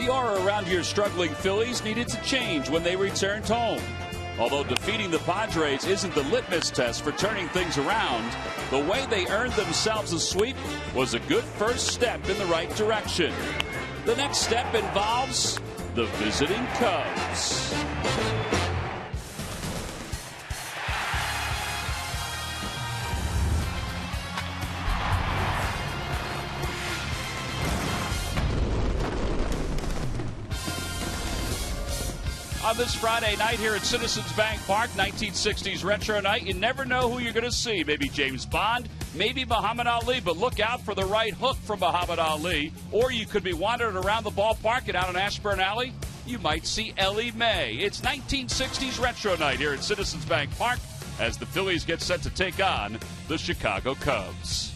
The aura around your struggling Phillies needed to change when they returned home. Although defeating the Padres isn't the litmus test for turning things around, the way they earned themselves a sweep was a good first step in the right direction. The next step involves the visiting Cubs. On this Friday night here at Citizens Bank Park, 1960s retro night, you never know who you're going to see. Maybe James Bond, maybe Muhammad Ali, but look out for the right hook from Muhammad Ali. Or you could be wandering around the ballpark and out on Ashburn Alley, you might see Ellie Mae. It's 1960s retro night here at Citizens Bank Park as the Phillies get set to take on the Chicago Cubs.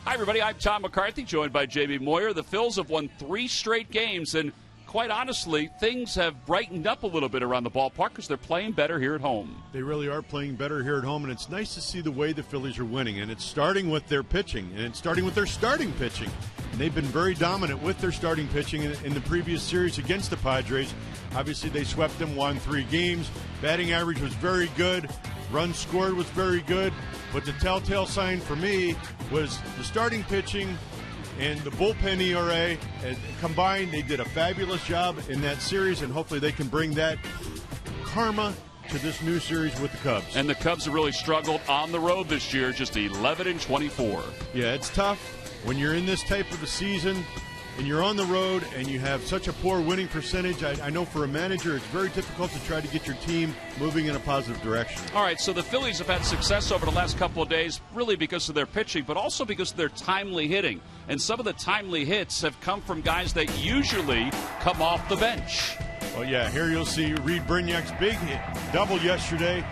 Hi, everybody. I'm Tom McCarthy, joined by Jamie Moyer. The Phils have won 3 straight games, and quite honestly, things have brightened up a little bit around the ballpark because they're playing better here at home. They really are playing better here at home, and it's nice to see the way the Phillies are winning. And it's starting with their pitching, and it's starting with their starting pitching. And they've been very dominant with their starting pitching in the previous series against the Padres. Obviously, they swept them, won 3 games. Batting average was very good. Runs scored was very good. But the telltale sign for me was the starting pitching and the bullpen ERA. Combined, they did a fabulous job in that series, and hopefully they can bring that karma to this new series with the Cubs. And the Cubs have really struggled on the road this year, just 11-24. Yeah, it's tough when you're in this type of a season and you're on the road and you have such a poor winning percentage. I know for a manager it's very difficult to try to get your team moving in a positive direction. All right, so the Phillies have had success over the last couple of days, really because of their pitching, but also because of their timely hitting. And some of the timely hits have come from guys that usually come off the bench. Well, yeah, here you'll see Reed Brignac's big hit, double yesterday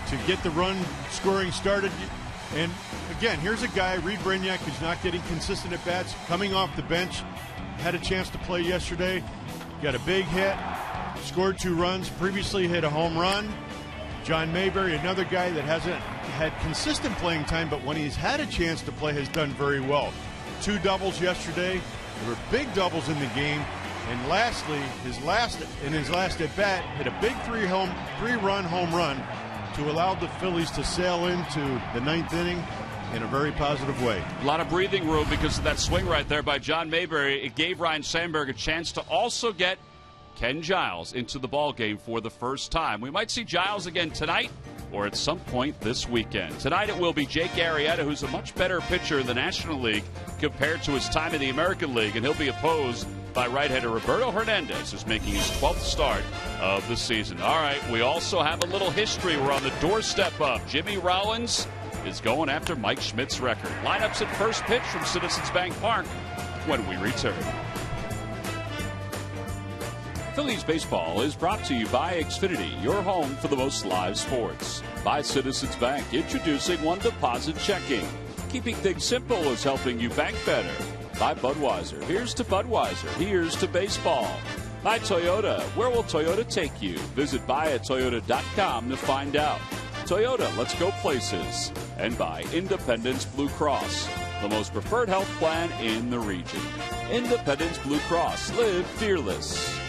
to get the run scoring started. And again, here's a guy, Reed Brignac, who's not getting consistent at bats, coming off the bench. Had a chance to play yesterday, got a big hit, scored 2 runs, previously hit a home run. John Mayberry, another guy that hasn't had consistent playing time, but when he's had a chance to play has done very well. 2 doubles yesterday. There were big doubles in the game. And lastly, his last at-bat, hit a big 3-run home run to allow the Phillies to sail into the 9th inning in a very positive way. A lot of breathing room because of that swing right there by John Mayberry. It gave Ryan Sandberg a chance to also get Ken Giles into the ballgame for the first time. We might see Giles again tonight or at some point this weekend. Tonight it will be Jake Arrieta, who's a much better pitcher in the National League compared to his time in the American League, and he'll be opposed by right-hander Roberto Hernandez, who's making his 12th start of the season. All right, we also have a little history. We're on the doorstep of Jimmy Rollins is going after Mike Schmidt's record. Lineups at first pitch from Citizens Bank Park when we return. Phillies baseball is brought to you by Xfinity, your home for the most live sports. By Citizens Bank, introducing One Deposit Checking. Keeping things simple is helping you bank better. By Budweiser, here's to Budweiser, here's to baseball. By Toyota, where will Toyota take you? Visit buyatoyota.com to find out. Toyota, let's go places. And by Independence Blue Cross, the most preferred health plan in the region. Independence Blue Cross, live fearless.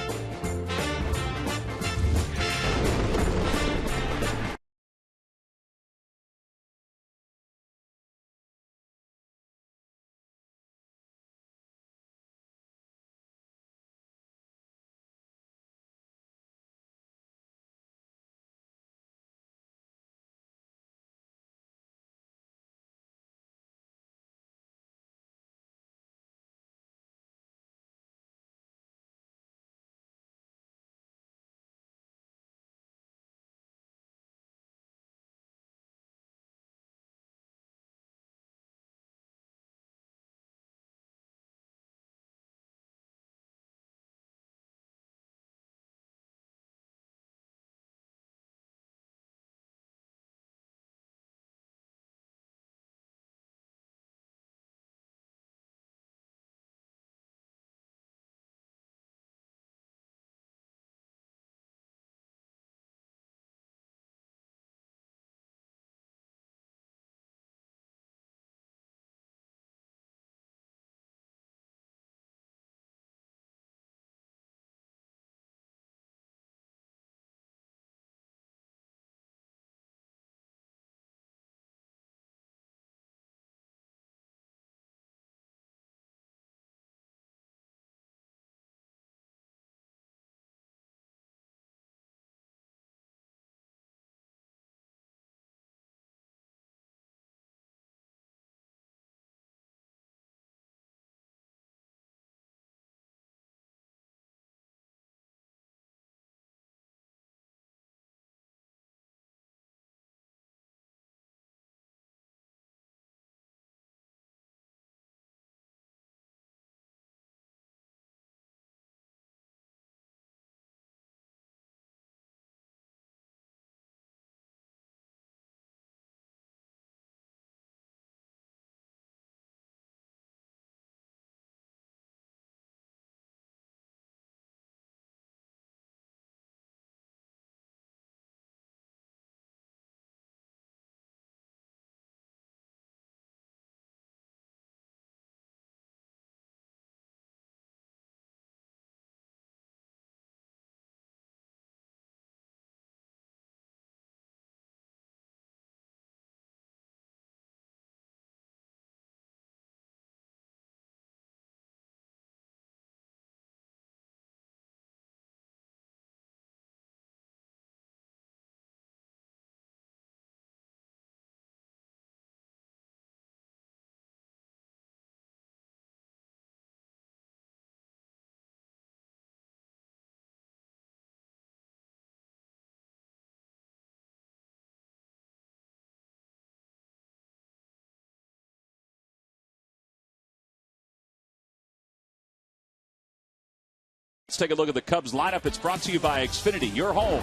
Let's take a look at the Cubs lineup. It's brought to you by Xfinity, your home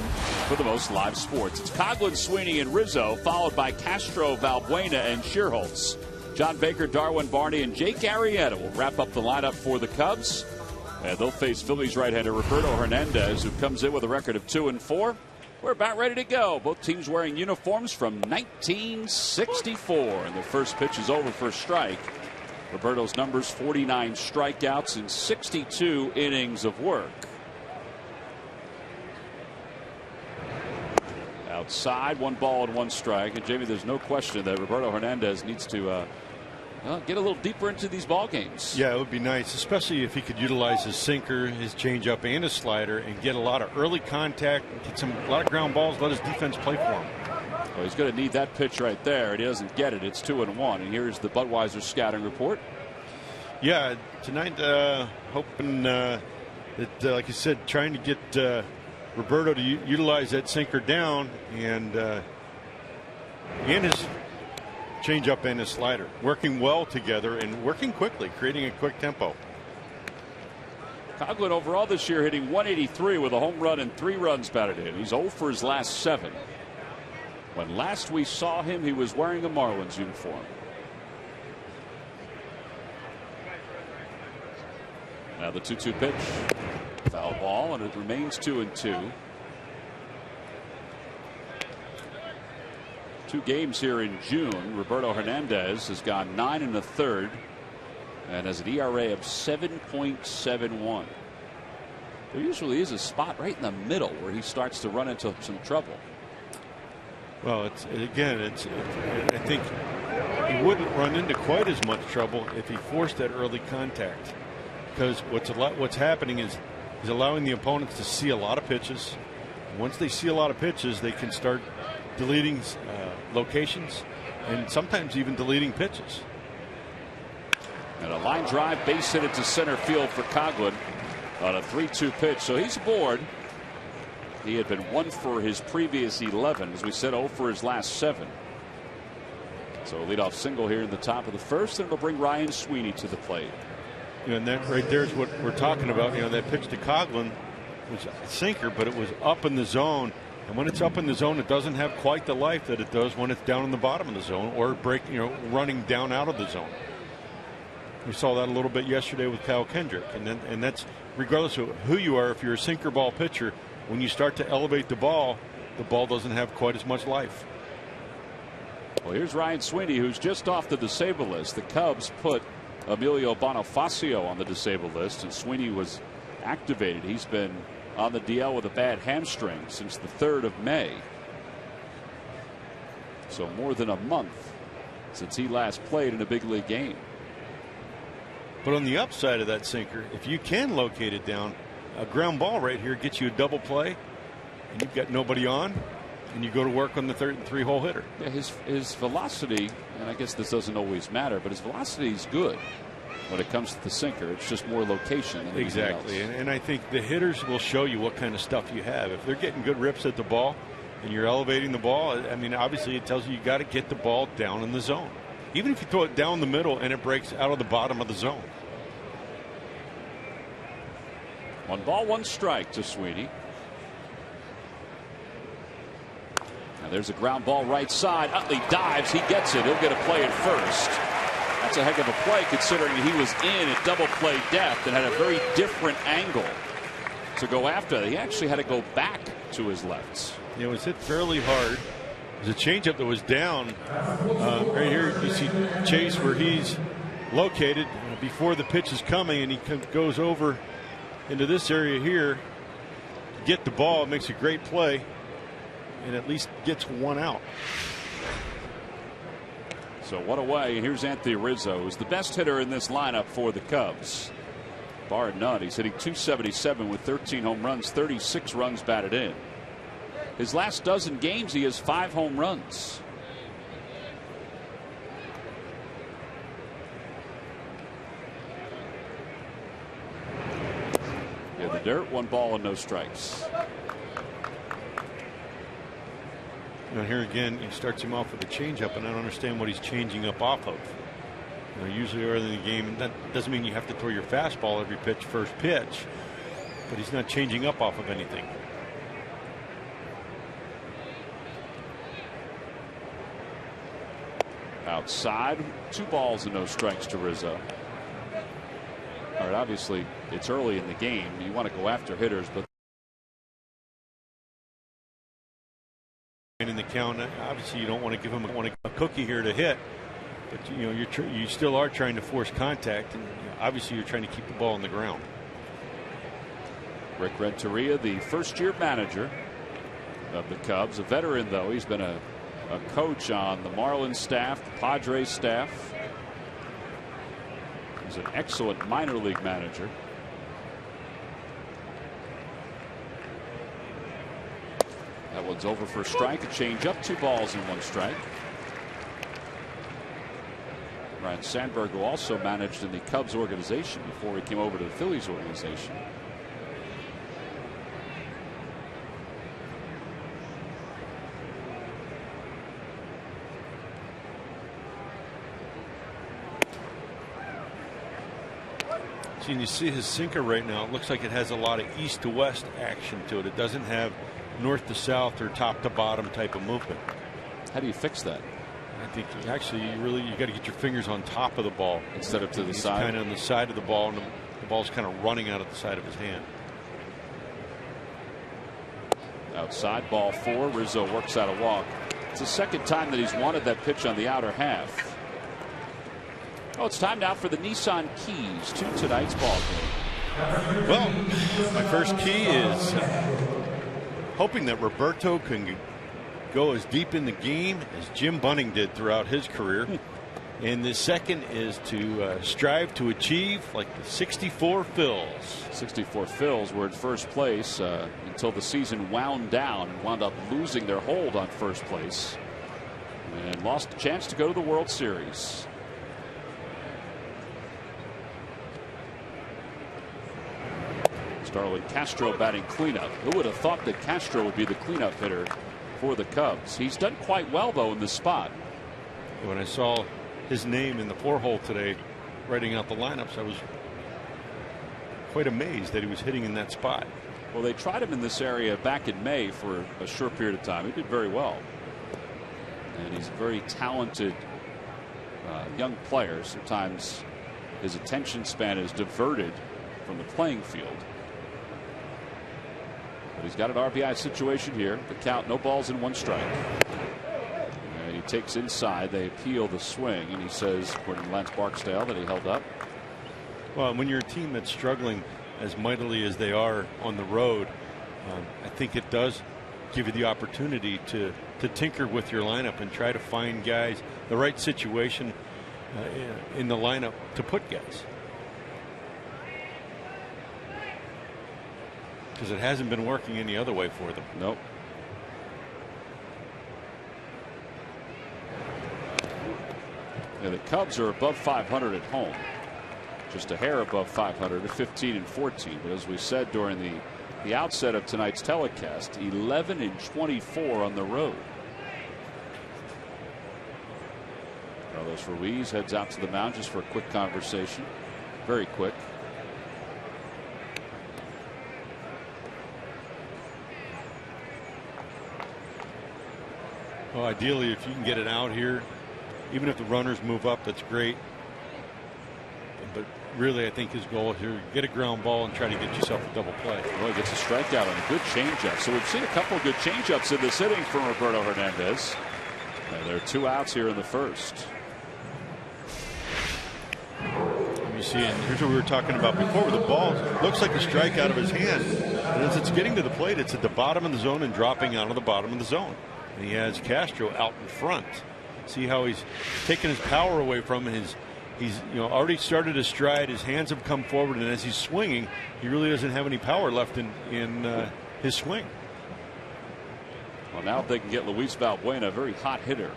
for the most live sports. It's Coughlin, Sweeney, and Rizzo, followed by Castro, Valbuena, and Shearholtz. John Baker, Darwin Barney, and Jake Arrieta will wrap up the lineup for the Cubs. And they'll face Phillies right-hander Roberto Hernandez, who comes in with a record of 2-4. We're about ready to go. Both teams wearing uniforms from 1964. And the first pitch is over for a strike. Roberto's numbers, 49 strikeouts in 62 innings of work. Outside, 1 ball and 1 strike. And Jamie, there's no question that Roberto Hernandez needs to get a little deeper into these ball games. Yeah, it would be nice, especially if he could utilize his sinker, his changeup, and his slider, and get a lot of early contact, get a lot of ground balls, let his defense play for him. Well, he's going to need that pitch right there, and he doesn't get it. It's 2-1. And here's the Budweiser scouting report. Yeah, tonight, hoping that, like I said, trying to get Roberto to utilize that sinker down and his changeup and his slider, working well together and working quickly, creating a quick tempo. Coughlin overall this year hitting 183 with a home run and 3 runs batted in. He's 0 for his last 7. When last we saw him, he was wearing a Marlins uniform. Now the 2-2 pitch. Foul ball, and it remains 2-2. 2 games here in June. Roberto Hernandez has gone 9 1/3 and has an ERA of 7.71. There usually is a spot right in the middle where he starts to run into some trouble. Well, I think he wouldn't run into quite as much trouble if he forced that early contact, because what's happening is he's allowing the opponents to see a lot of pitches. Once they see a lot of pitches, they can start deleting locations and sometimes even deleting pitches. And a line drive base hit into center field for Coughlin on a 3-2 pitch. So he's aboard. He had been 1 for his previous 11. As we said, 0 for his last 7. So a leadoff single here in the top of the first, and it'll bring Ryan Sweeney to the plate. And that right there is what we're talking about. That pitch to Coughlin was a sinker, but it was up in the zone. And when it's up in the zone, it doesn't have quite the life that it does when it's down in the bottom of the zone or running down out of the zone. We saw that a little bit yesterday with Kyle Kendrick, and that's regardless of who you are. If you're a sinker ball pitcher, when you start to elevate the ball doesn't have quite as much life. Well, here's Ryan Sweeney, who's just off the disabled list. The Cubs put Emilio Bonifacio on the disabled list, and Sweeney was activated. He's been on the DL with a bad hamstring since the 3rd of May. So more than a month since he last played in a big league game. But on the upside of that sinker, if you can locate it down, a ground ball right here gets you a double play, and you've got nobody on, and you go to work on the 3-hole hitter. Yeah, his velocity, and I guess this doesn't always matter, but his velocity is good when it comes to the sinker. It's just more location than exactly. And I think the hitters will show you what kind of stuff you have. If they're getting good rips at the ball and you're elevating the ball, I mean, obviously it tells you got to get the ball down in the zone. Even if you throw it down the middle and it breaks out of the bottom of the zone. 1 ball, 1 strike to Sweeney. Now there's a ground ball right side. Utley dives. He gets it. He'll get a play at first. That's a heck of a play considering he was in at double play depth and had a very different angle to go after. He actually had to go back to his lefts. It was hit fairly hard. It was a changeup that was down. Right here you see Chase where he's located before the pitch is coming, and he goes over into this area here to get the ball. It makes a great play and at least gets 1 out. So 1 away. Here's Anthony Rizzo, who's the best hitter in this lineup for the Cubs. Bar none. He's hitting .277 with 13 home runs, 36 runs batted in. His last dozen games, he has 5 home runs. In the dirt, 1 ball and no strikes. Now here again, he starts him off with a changeup, and I don't understand what he's changing up off of. Usually early in the game, that doesn't mean you have to throw your fastball every pitch, first pitch. but he's not changing up off of anything. Outside, 2 balls and no strikes to Rizzo. All right, obviously it's early in the game. You want to go after hitters, but in the count, obviously you don't want to give him a cookie here to hit, but you know you still are trying to force contact, and obviously you're trying to keep the ball on the ground. Rick Renteria, the first-year manager of the Cubs, a veteran though. He's been a coach on the Marlins staff, the Padres staff. He's an excellent minor league manager. That one's over for a strike. A change up, 2 balls and 1 strike. Ryne Sandberg, who also managed in the Cubs organization before he came over to the Phillies organization. And you see his sinker right now. It looks like it has a lot of east to west action to it. It doesn't have north to south or top to bottom type of movement. How do you fix that? I think actually you got to get your fingers on top of the ball instead of to the side. Kind of on the side of the ball, and the ball's kind of running out of the side of his hand. Outside, ball 4. Rizzo works out a walk. It's the second time that he's wanted that pitch on the outer half. Oh, it's time now for the Nissan keys to tonight's ball game. Well, my first key is hoping that Roberto can go as deep in the game as Jim Bunning did throughout his career. And the second is to strive to achieve like the 64 Phils. 64 Phils were in first place until the season wound down and wound up losing their hold on first place and lost a chance to go to the World Series. Starlin Castro batting cleanup. Who would have thought that Castro would be the cleanup hitter for the Cubs? He's done quite well though in this spot. When I saw his name in the 4-hole today writing out the lineups, I was quite amazed that he was hitting in that spot. Well, they tried him in this area back in May for a short period of time. He did very well, and he's a very talented young player. Sometimes his attention span is diverted from the playing field. But he's got an RBI situation here. The count, no balls and 1 strike. And he takes inside. They appeal the swing, and he says, according to Lance Barksdale, that he held up. Well, when you're a team that's struggling as mightily as they are on the road, I think it does give you the opportunity to tinker with your lineup and try to find guys, the right situation in the lineup to put guys. Because it hasn't been working any other way for them. Nope. Yeah, the Cubs are above 500 at home. Just a hair above 500 at 15-14. But as we said during the outset of tonight's telecast, 11-24 on the road. Carlos Ruiz heads out to the mound just for a quick conversation. Very quick. Well, ideally, if you can get it out here, even if the runners move up, that's great. But really, I think his goal here, get a ground ball and try to get yourself a double play. Well, he gets a strikeout on a good changeup. So we've seen a couple of good changeups in this inning from Roberto Hernandez. There are 2 outs here in the first. You see, and here's what we were talking about before with the ball. Looks like a strike out of his hand. And as it's getting to the plate, it's at the bottom of the zone and dropping out of the bottom of the zone. And he has Castro out in front. See how he's taking his power away from him. He's already started his stride. His hands have come forward, and as he's swinging, he really doesn't have any power left in his swing. Well, now if they can get Luis Valbuena, a very hot hitter.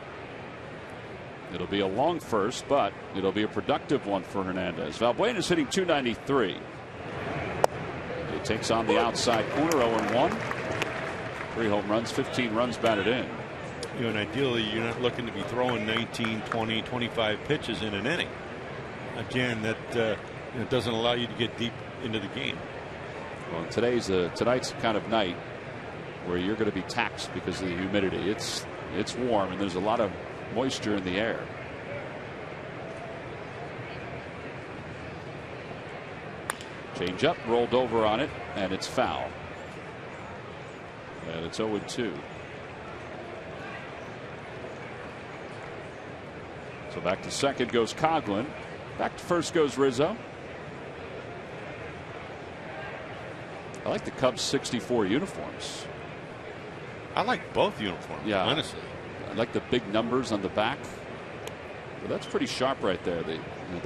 It'll be a long first, but it'll be a productive one for Hernandez. Valbuena is hitting .293. He takes on the outside corner, 0-1. 3 home runs, 15 runs batted in. And ideally, you're not looking to be throwing 19, 20, 25 pitches in an inning. Again, that doesn't allow you to get deep into the game. Well, tonight's the kind of night where you're going to be taxed because of the humidity. It's warm and there's a lot of moisture in the air. Change up, rolled over on it, and it's foul. And it's 0-2. So back to second goes Coghlan. Back to first goes Rizzo. I like the Cubs 64 uniforms. I like both uniforms, yeah, honestly. I like the big numbers on the back. But that's pretty sharp right there. The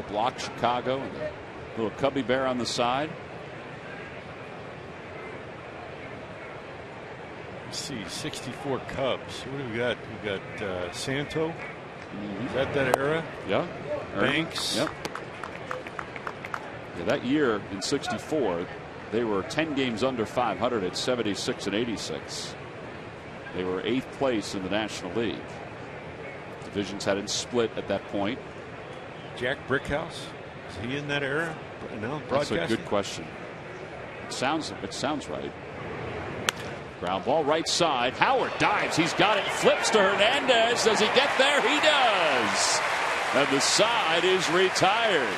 block Chicago and the little Cubby bear on the side. Let's see, 64 Cubs. What do we got? We got Santo. Is that era? Yeah. Banks. Yep. Yeah, that year in 64, they were 10 games under 500 at 76 and 86. They were 8th place in the National League. Divisions hadn't split at that point. Jack Brickhouse, is he in that era? No, that's a good question. It sounds right. Ground ball right side. Howard dives. He's got it. Flips to Hernandez. Does he get there? He does. And the side is retired.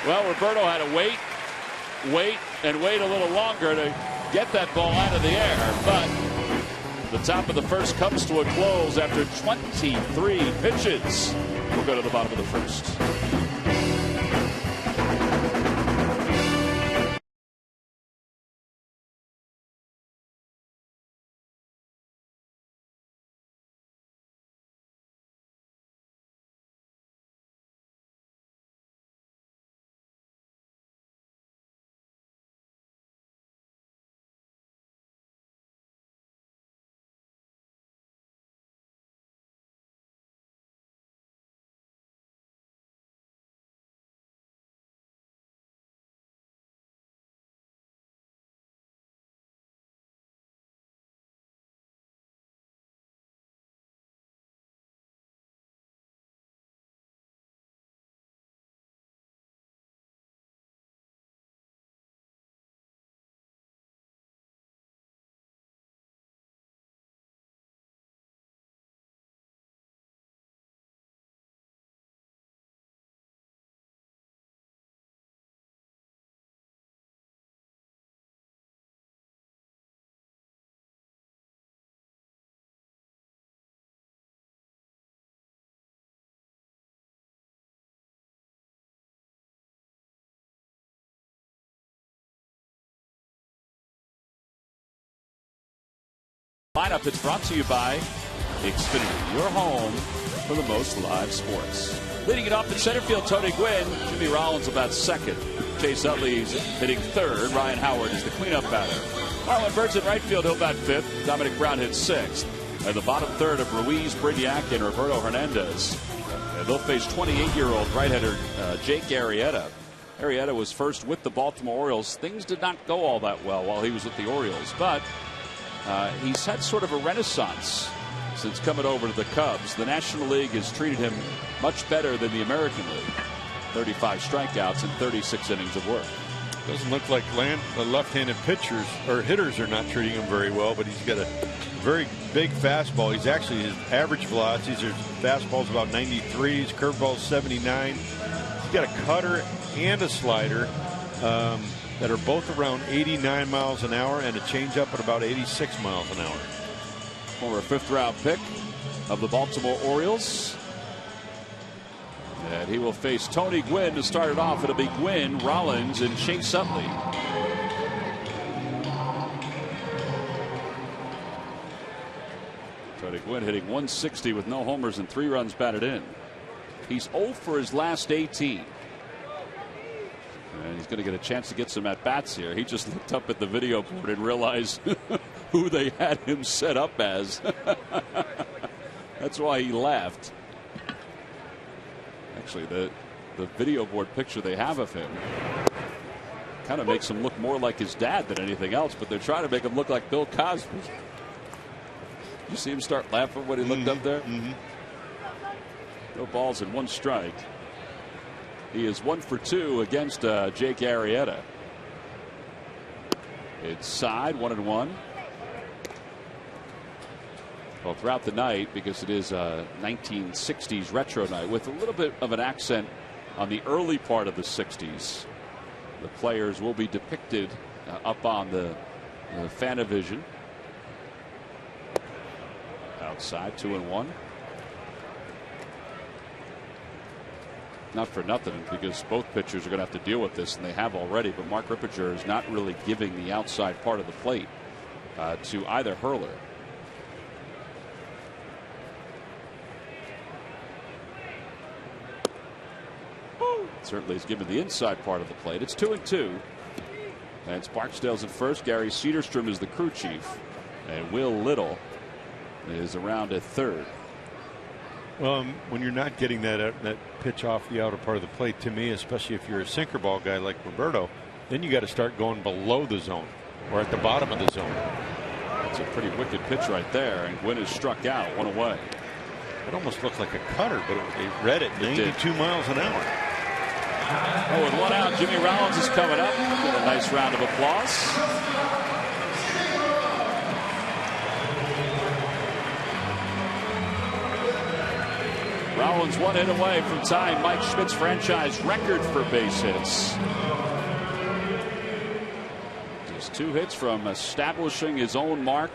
Well, Roberto had to wait a little longer to get that ball out of the air. But the top of the first comes to a close after 23 pitches. We'll go to the bottom of the first. Lineup that's brought to you by Xfinity, your home for the most live sports. Leading it off in center field, Tony Gwynn. Jimmy Rollins about second. Chase Utley's hitting third. Ryan Howard is the cleanup batter. Marlon Bird's in right field. He'll bat fifth. Dominic Brown hits sixth. And the bottom third of Ruiz, Brignac, and Roberto Hernandez. And they'll face 28-year-old right-hander Jake Arrieta. Arrieta was first with the Baltimore Orioles. Things did not go all that well while he was with the Orioles, but he's had sort of a renaissance since coming over to the Cubs. The National League has treated him much better than the American League. 35 strikeouts and 36 innings of work. Doesn't look like the left-handed pitchers or hitters are not treating him very well, but he's got a very big fastball. He's actually, his average velocities, his fastball's about 93, his curveball's 79. He's got a cutter and a slider that are both around 89 miles an hour and a changeup at about 86 miles an hour. Former fifth-round pick of the Baltimore Orioles. And he will face Tony Gwynn to start it off. It'll be Gwynn, Rollins, and Chase Utley. Tony Gwynn hitting 160 with no homers and 3 runs batted in. He's 0 for his last 18. And he's going to get a chance to get some at-bats here. He just looked up at the video board and realized who they had him set up as. That's why he laughed. Actually, the video board picture they have of him kind of makes him look more like his dad than anything else, but they're trying to make him look like Bill Cosby. You see him start laughing when he looked up there? No balls and 1 strike. He is 1 for 2 against Jake Arrieta. Inside, 1-1. Well, throughout the night, because it is a 1960s retro night with a little bit of an accent on the early part of the 60s. The players will be depicted up on the Fanavision. Outside, 2-1. Not for nothing, because both pitchers are going to have to deal with this, and they have already. But Mark Rippinger is not really giving the outside part of the plate to either hurler. Certainly is given the inside part of the plate. It's 2-2. And it's Barksdale's at first. Gary Cedarstrom is the crew chief. And Will Little is around at third. Well, when you're not getting that pitch off the outer part of the plate, to me, especially if you're a sinker ball guy like Roberto, then you got to start going below the zone or at the bottom of the zone. That's a pretty wicked pitch right there. And Gwynn is struck out, one away. It almost looked like a cutter, but they read it 92 miles an hour. Oh, with one out, Jimmy Rollins is coming up. Get a nice round of applause. Rollins 1 hit away from tying Mike Schmidt's franchise record for base hits. Just 2 hits from establishing his own mark.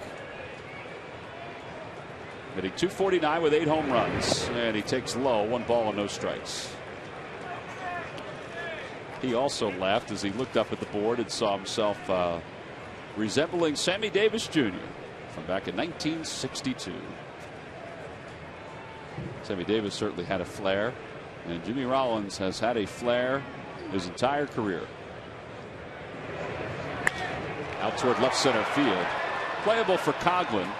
Hitting .249 with 8 home runs. And he takes low, 1 ball and no strikes. He also laughed as he looked up at the board and saw himself resembling Sammy Davis Jr. from back in 1962. Sammy Davis certainly had a flair, and Jimmy Rollins has had a flair his entire career. Out toward left center field. Playable for Coghlan.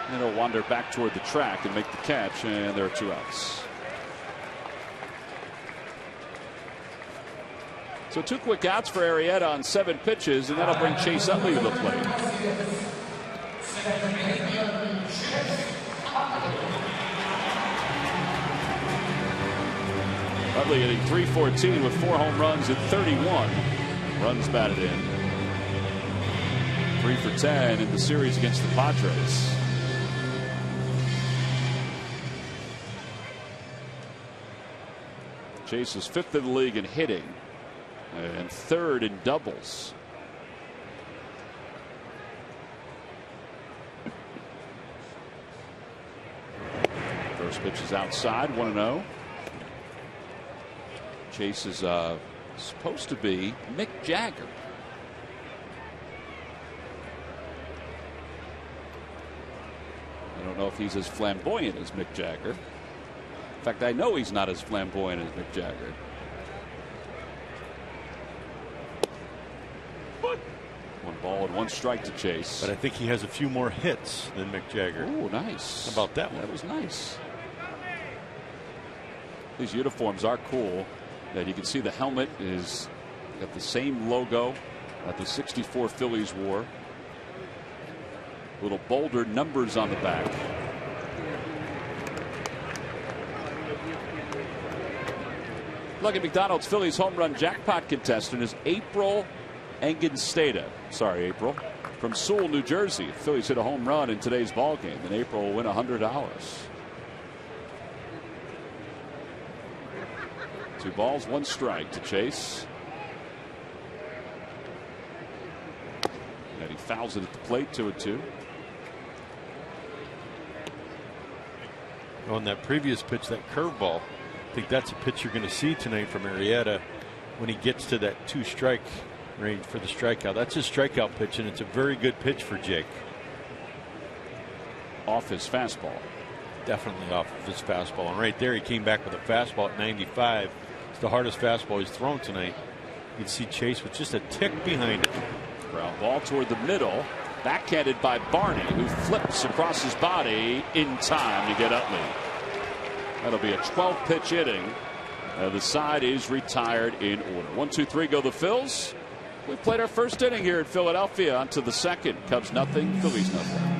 And he'll wander back toward the track and make the catch, and there are 2 outs. So 2 quick outs for Arrieta on 7 pitches, and that'll bring Chase Utley to the plate. Utley hitting .314 with 4 home runs and 31 runs batted in. 3 for 10 in the series against the Padres. Chase is 5th in the league in hitting and 3rd in doubles. First pitch is outside, 1-0. Chase is supposed to be Mick Jagger. I don't know if he's as flamboyant as Mick Jagger. In fact, I know he's not as flamboyant as Mick Jagger. One ball and 1 strike to Chase. But I think he has a few more hits than Mick Jagger. Oh, nice. How about that one? That was nice. These uniforms are cool. That you can see the helmet is got the same logo that the '64 Phillies wore. Little bolder numbers on the back. Lucky McDonald's Phillies home run jackpot contestant is April Engensteta. Sorry, April. From Sewell, New Jersey. If Phillies hit a home run in today's ball game, then April will win $100. 2 balls, 1 strike to Chase. And he fouls it at the plate, 2-2. On that previous pitch, that curveball, I think that's a pitch you're going to see tonight from Arrieta when he gets to that 2-strike range for the strikeout. That's his strikeout pitch, and it's a very good pitch for Jake. Off his fastball. Definitely off of his fastball. And right there, he came back with a fastball at 95. It's the hardest fastball he's thrown tonight. You can see Chase with just a tick behind it. Ground ball toward the middle. Backhanded by Barney, who flips across his body in time to get Utley. That'll be a 12-pitch inning. The side is retired in order. 1, 2, 3 go the Phils. We played our first inning here at Philadelphia. On to the second. Cubs nothing, Phillies nothing.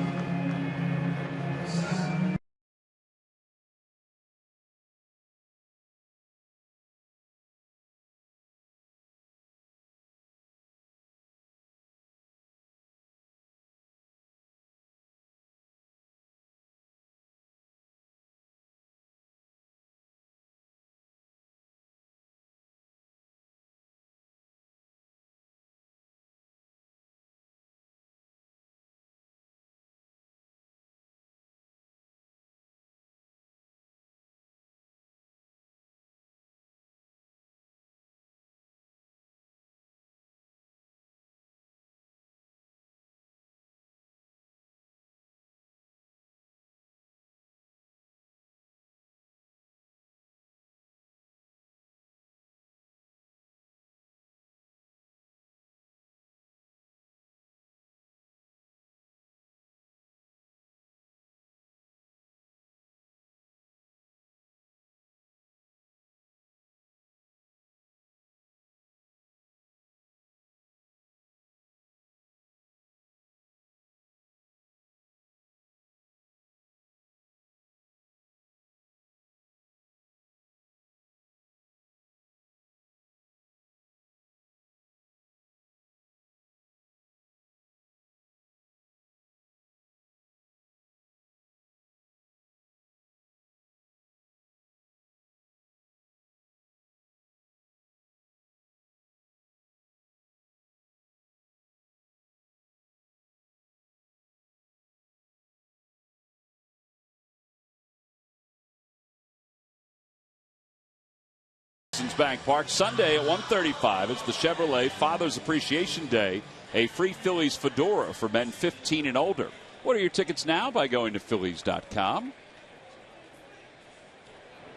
Citizens Bank Park. Sunday at 1:35. It's the Chevrolet Father's Appreciation Day. A free Phillies fedora for men 15 and older. What are your tickets now by going to Phillies.com?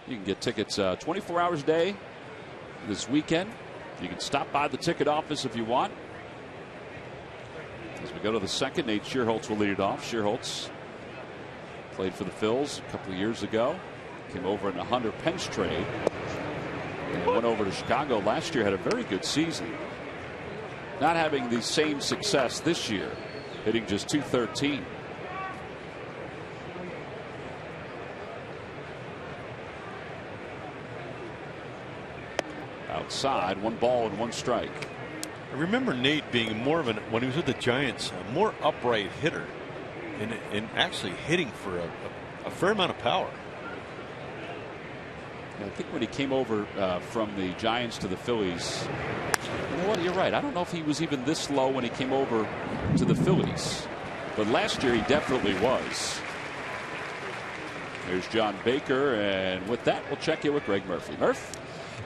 You can get tickets 24 hours a day this weekend. You can stop by the ticket office if you want. As we go to the second, Nate Shearholtz will lead it off. Shearholtz played for the Phils a couple of years ago. Came over in a Hunter Pence trade. And went over to Chicago last year. Had a very good season. Not having the same success this year. Hitting just .213. Outside, 1 ball and 1 strike. I remember Nate being more of when he was with the Giants, a more upright hitter, and actually hitting for a fair amount of power. I think when he came over from the Giants to the Phillies, you know what? You're right. I don't know if he was even this low when he came over to the Phillies, but last year he definitely was. There's John Baker, and with that, we'll check in with Greg Murphy. Murph?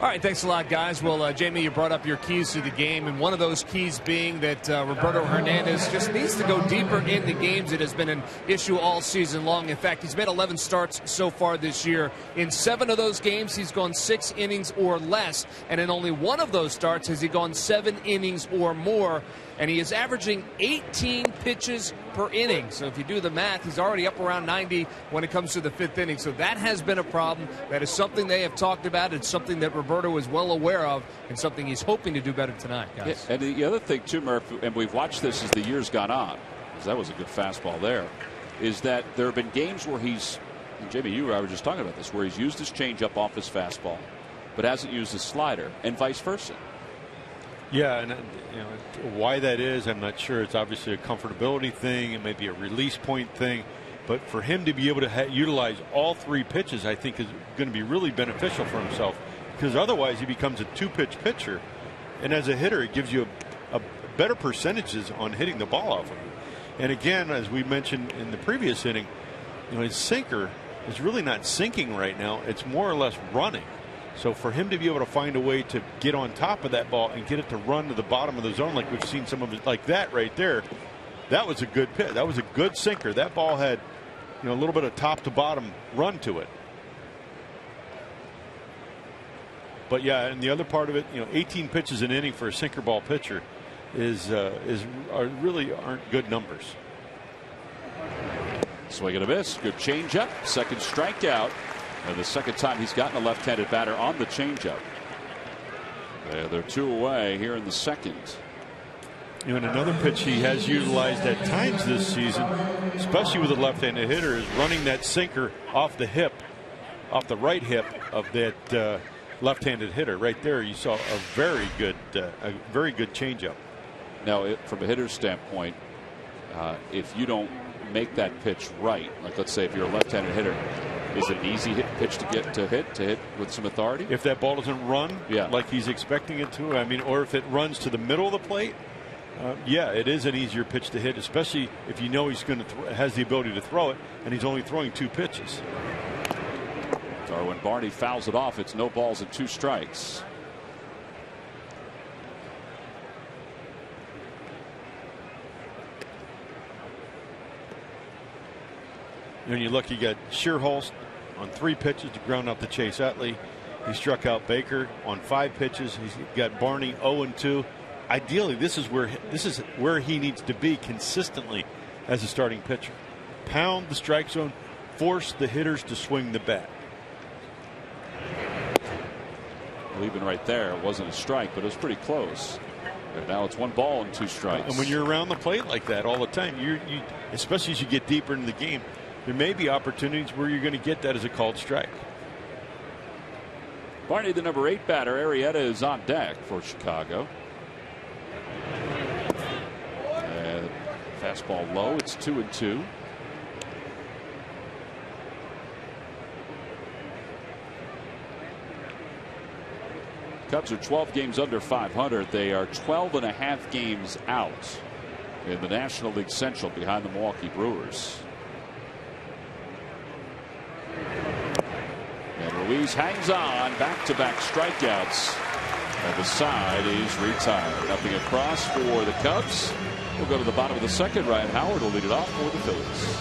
All right, thanks a lot, guys. Well, Jamie, you brought up your keys to the game, and one of those keys being that Roberto Hernandez just needs to go deeper in the games. It has been an issue all season long. In fact, he's made 11 starts so far this year. In 7 of those games, he's gone 6 innings or less, and in only 1 of those starts has he gone 7 innings or more. And he is averaging 18 pitches per inning. So if you do the math, he's already up around 90 when it comes to the 5th inning. So that has been a problem. That is something they have talked about. It's something that Roberto is well aware of, and something he's hoping to do better tonight, guys. Yeah, and the other thing, too, Murph, and we've watched this as the years gone on, because that was a good fastball there, is that there have been games where he's, and Jamie, you and I were just talking about this, where he's used his changeup off his fastball, but hasn't used his slider, and vice versa. Yeah, and why that is, I'm not sure. It's obviously a comfortability thing. It may be a release point thing. But for him to be able to utilize all 3 pitches, I think is going to be really beneficial for himself. Because otherwise he becomes a 2-pitch pitcher. And as a hitter, it gives you a better percentages on hitting the ball off of him. And again, as we mentioned in the previous inning, his sinker is really not sinking right now. It's more or less running. So for him to be able to find a way to get on top of that ball and get it to run to the bottom of the zone, like we've seen some of it like that right there, that was a good pitch. That was a good sinker. That ball had, a little bit of top to bottom run to it. But yeah, and the other part of it, 18 pitches an inning for a sinker ball pitcher really aren't good numbers. Swing and a miss. Good changeup. Second strikeout. And the second time he's gotten a left-handed batter on the changeup. They're 2 away here in the second. And another pitch he has utilized at times this season, especially with a left-handed hitter, is running that sinker off the hip, off the right hip of that left-handed hitter. Right there, you saw a very good changeup. Now, from a hitter's standpoint, if you don't make that pitch right, like let's say if you're a left-handed hitter, is it an easy pitch to hit with some authority? If that ball doesn't run like he's expecting it to, or if it runs to the middle of the plate, it is an easier pitch to hit, especially if he's going to has the ability to throw it, and he's only throwing 2 pitches. Darwin Barney fouls it off. It's no balls and 2 strikes. And you look, you got Shearholtz on 3 pitches to ground out to Chase Utley. He struck out Baker on 5 pitches. He's got Barney 0-2. Ideally, this is where he needs to be consistently as a starting pitcher. Pound the strike zone, force the hitters to swing the bat. Well, even right there, it wasn't a strike, but it was pretty close. And now it's 1 ball and 2 strikes. And when you're around the plate like that all the time, you especially as you get deeper into the game, there may be opportunities where you're going to get that as a called strike. Barney, the number 8 batter. Arrieta is on deck for Chicago. Fastball low. It's 2-2. Cubs are 12 games under 500. They are 12.5 games out in the National League Central behind the Milwaukee Brewers. And Ruiz hangs on, back-to-back strikeouts. And the side is retired. Nothing across for the Cubs. We'll go to the bottom of the second. Ryan Howard will lead it off for the Phillies.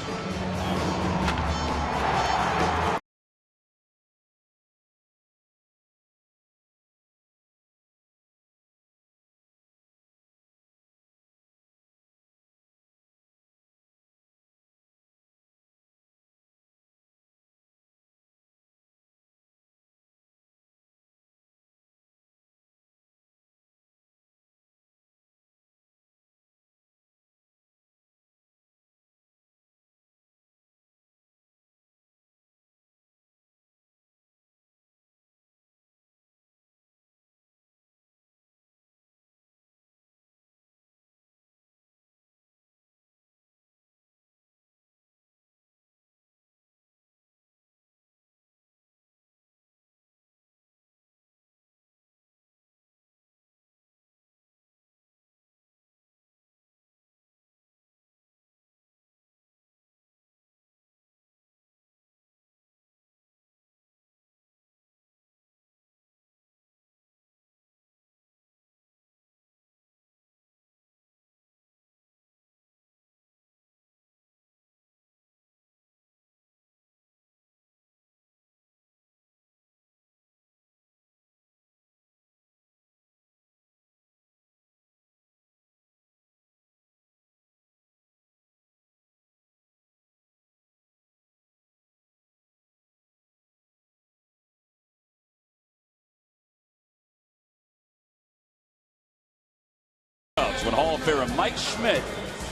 When Hall of Famer Mike Schmidt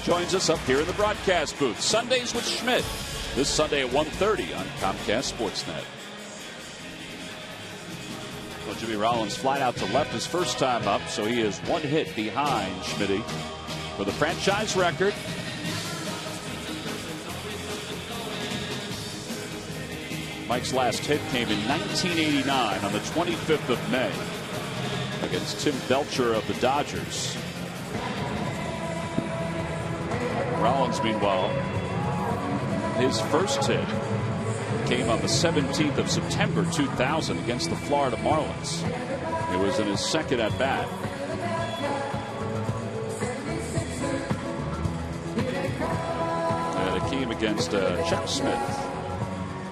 joins us up here in the broadcast booth. Sundays with Schmidt. This Sunday at 1:30 on Comcast Sportsnet. Well, Jimmy Rollins flying out to left his first time up, so he is one hit behind Schmidt for the franchise record. Mike's last hit came in 1989 on the 25th of May against Tim Belcher of the Dodgers. Rollins, meanwhile, his first hit came on the 17th of September 2000 against the Florida Marlins. It was in his second at bat. And it came against Chuck Smith.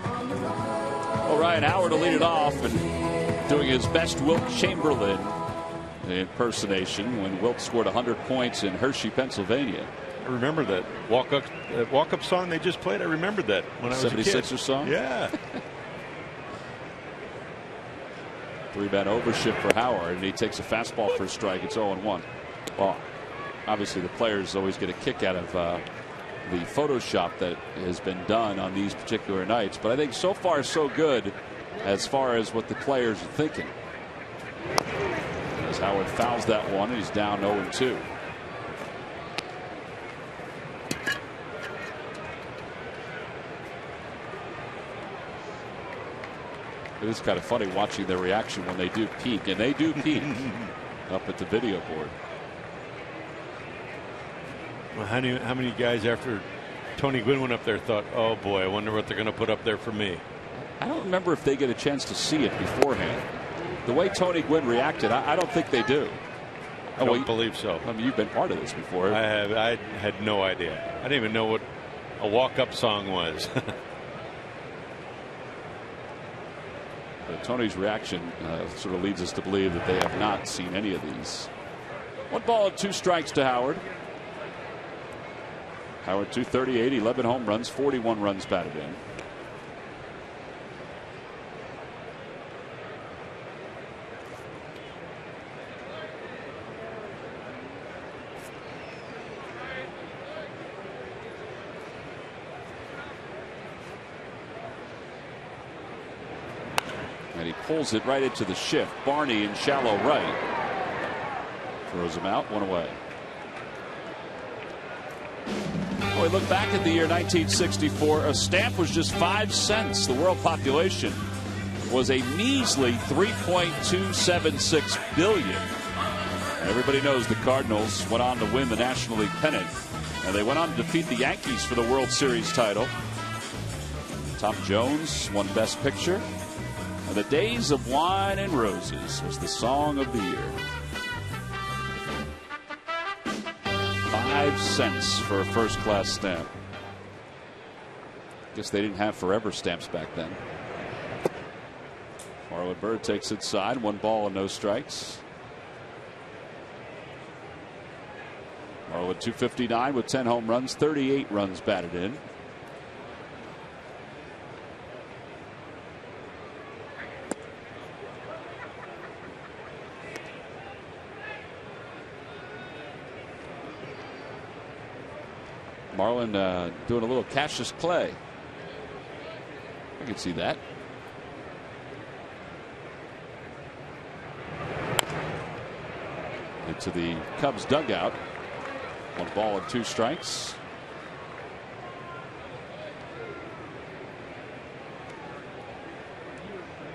Well, Ryan Howard will lead it off and doing his best Wilt Chamberlain impersonation when Wilt scored 100 points in Hershey, Pennsylvania. I remember that walk-up song they just played. I remembered that when I was a kid. 76er song? Yeah. 3-bat overshift for Howard, and he takes a fastball for a strike. It's 0-1. Well, obviously the players always get a kick out of the Photoshop that has been done on these particular nights. But I think so far so good as far as what the players are thinking. As Howard fouls that one, and he's down 0-2. It is kind of funny watching their reaction when they do peek, and they do peek up at the video board. Well, how many guys after Tony Gwynn went up there thought, oh boy, I wonder what they're going to put up there for me? I don't remember if they get a chance to see it beforehand. The way Tony Gwynn reacted, I don't think they do. I don't believe so. I mean, you've been part of this before. I have. I had no idea. I didn't even know what a walk-up song was. Tony's reaction sort of leads us to believe that they have not seen any of these. 1 ball and 2 strikes to Howard. Howard 238, 11 home runs, 41 runs batted in. And he pulls it right into the shift. Barney in shallow right. Throws him out, 1 away. Well, we look back at the year 1964. A stamp was just 5 cents. The world population was a measly 3.276 billion. Everybody knows the Cardinals went on to win the National League pennant. And they went on to defeat the Yankees for the World Series title. Tom Jones won Best Picture. And the days of wine and roses was the song of the year. 5 cents for a first-class stamp. Guess they didn't have forever stamps back then. Marlon Byrd takes it side. 1 ball and no strikes. Marlon 259 with 10 home runs, 38 runs batted in. Marlon doing a little Cassius Clay. I can see that. Into the Cubs dugout. 1 ball and 2 strikes.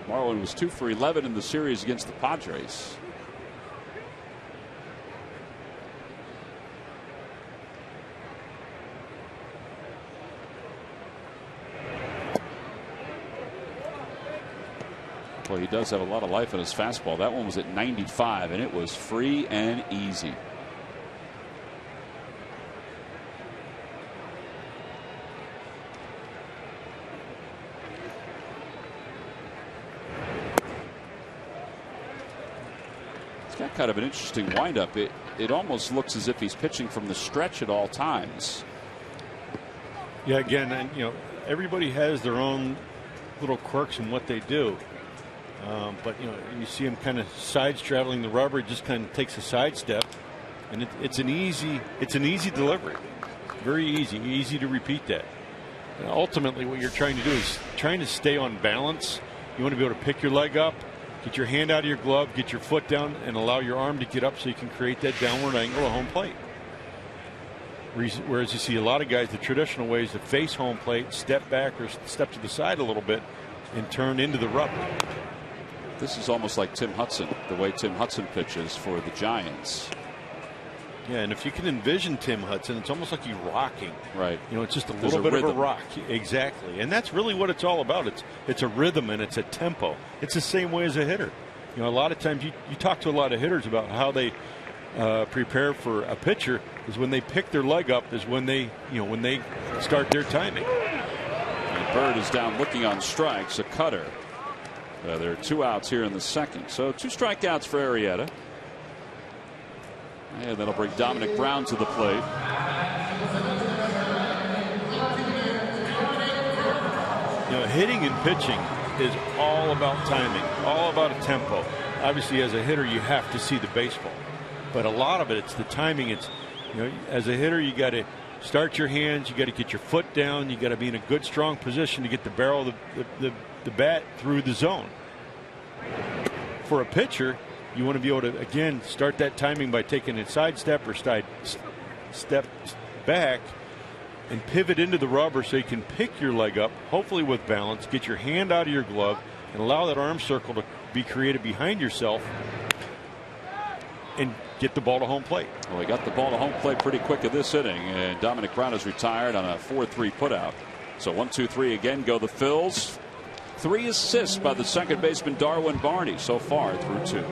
Marlon was 2 for 11 in the series against the Padres. Well, he does have a lot of life in his fastball. That one was at 95, and it was free and easy. It's got kind of an interesting windup. It almost looks as if he's pitching from the stretch at all times. Yeah, again, and everybody has their own little quirks in what they do. But you see him kind of side straddling the rubber. He just kind of takes a sidestep, and it's an easy delivery, very easy to repeat that. And ultimately, what you're trying to do is trying to stay on balance. You want to be able to pick your leg up, get your hand out of your glove, get your foot down, and allow your arm to get up so you can create that downward angle at home plate. Whereas you see a lot of guys, the traditional ways to face home plate, step back or step to the side a little bit, and turn into the rubber. This is almost like Tim Hudson, the way Tim Hudson pitches for the Giants. Yeah, and if you can envision Tim Hudson, it's almost like he's rocking. Right. It's just a little bit of a rock. Exactly. And that's really what it's all about. It's a rhythm and it's a tempo. It's the same way as a hitter. A lot of times you talk to a lot of hitters about how they prepare for a pitcher is when they pick their leg up is when they start their timing. And Bird is down looking on strikes, a cutter. There are 2 outs here in the second. So 2 strikeouts for Arrieta. And that'll bring Dominic Brown to the plate. Hitting and pitching is all about timing, all about a tempo. Obviously, as a hitter, you have to see the baseball. But a lot of it's the timing. It's, as a hitter, you got to start your hands. You got to get your foot down. You got to be in a good, strong position to get the barrel of the bat through the zone. For a pitcher, you want to be able to, again, start that timing by taking a side step or step back and pivot into the rubber so you can pick your leg up, hopefully with balance, get your hand out of your glove, and allow that arm circle to be created behind yourself and get the ball to home plate. Well, he got the ball to home plate pretty quick in this inning, and Dominic Brown is retired on a 4-3 putout. So 1-2-3 again go the Phils. 3 assists by the second baseman Darwin Barney so far through 2.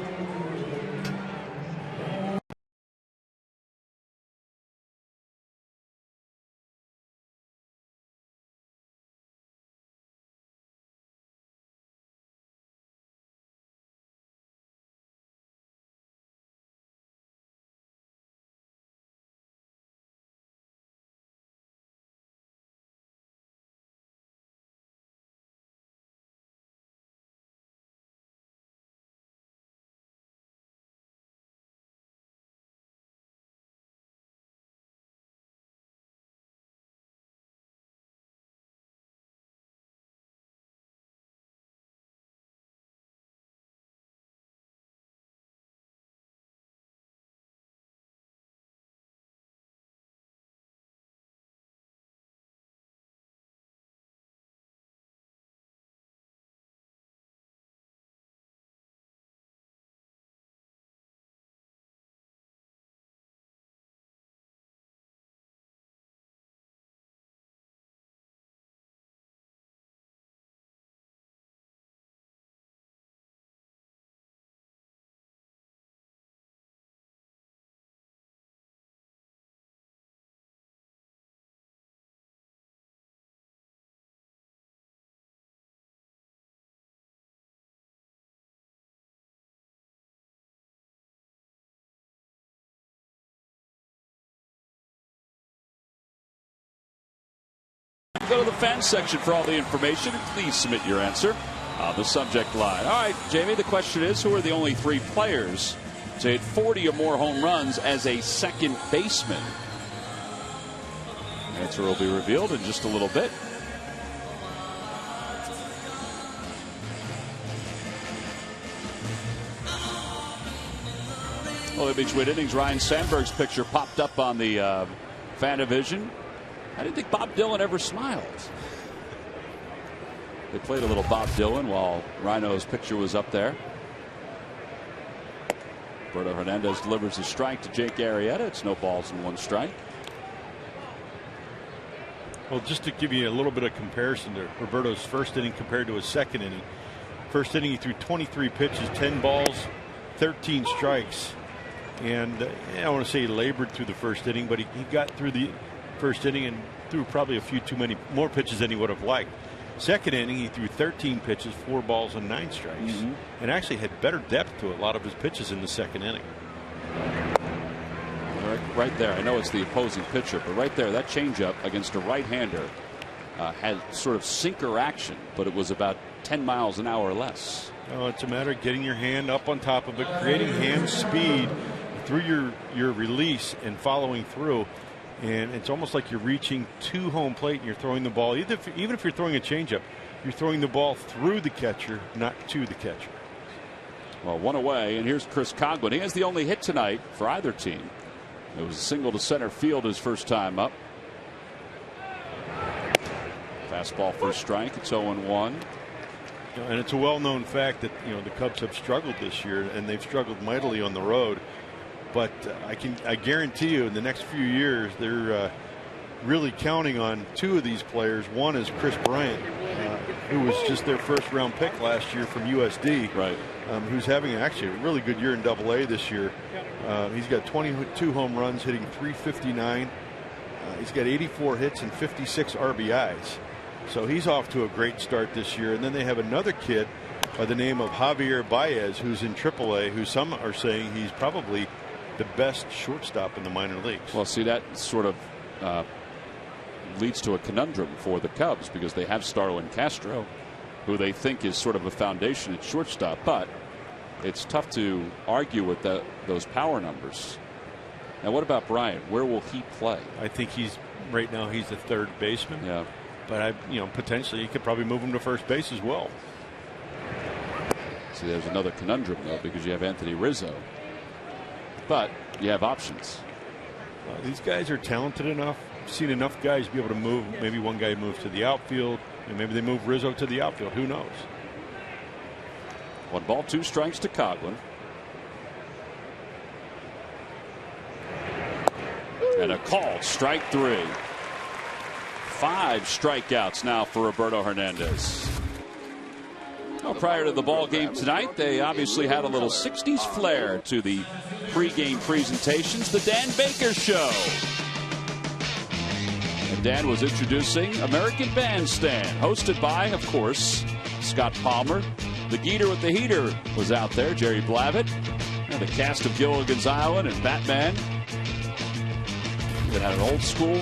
Go to the fan section for all the information. Please submit your answer on the subject line. All right, Jamie, the question is, who are the only 3 players to hit 40 or more home runs as a second baseman? The answer will be revealed in just a little bit. Well, in between innings, Ryan Sandberg's picture popped up on the Fanavision. I didn't think Bob Dylan ever smiled. They played a little Bob Dylan while Rhino's picture was up there. Roberto Hernandez delivers a strike to Jake Arrieta. It's no balls and 1 strike. Well, just to give you a little bit of comparison to Roberto's first inning compared to his second inning. First inning, he threw 23 pitches, 10 balls, 13 strikes. And I don't want to say he labored through the first inning, but he got through the first inning and threw probably a few too many more pitches than he would have liked. Second inning, he threw 13 pitches, 4 balls, and 9 strikes, and actually had better depth to a lot of his pitches in the second inning. Right there, I know it's the opposing pitcher, but right there, that changeup against a right-hander had sort of sinker action, but it was about 10 miles an hour or less. Oh, it's a matter of getting your hand up on top of it, creating hand speed through your release and following through. And it's almost like you're reaching to home plate and you're throwing the ball. Even if you're throwing a changeup, you're throwing the ball through the catcher, not to the catcher. Well, 1 away, and here's Chris Coghlan. He has the only hit tonight for either team. It was a single to center field his first time up. Fastball for a strike. It's 0-1. And it's a well-known fact that the Cubs have struggled this year, and they've struggled mightily on the road. But I guarantee you, in the next few years, they're really counting on 2 of these players. One is Chris Bryant, who was just their first-round pick last year from USD, right? Who's having actually a really good year in AA this year. He's got 22 home runs, hitting .359. He's got 84 hits and 56 RBIs. So he's off to a great start this year. And then they have another kid by the name of Javier Baez, who's in AAA, who some are saying he's probably the best shortstop in the minor leagues. Well, see, that sort of leads to a conundrum for the Cubs, because they have Starlin Castro, who they think is sort of a foundation at shortstop, but it's tough to argue with those power numbers. Now, what about Bryant? Where will he play? I think right now he's the third baseman. Yeah. But potentially you could probably move him to first base as well. See, there's another conundrum, though, because you have Anthony Rizzo. But you have options. These guys are talented enough. I've seen enough guys be able to move. Maybe one guy moves to the outfield, and maybe they move Rizzo to the outfield. Who knows? 1 ball, 2 strikes to Coghlan. And a called strike 3. 5 strikeouts now for Roberto Hernandez. Well, prior to the ball game tonight, they obviously had a little 60s flair to the pregame presentations. The Dan Baker Show. And Dan was introducing American Bandstand, hosted by, of course, Scott Palmer. The Geeter with the Heater was out there, Jerry Blavitt, and the cast of Gilligan's Island and Batman. Even had an old school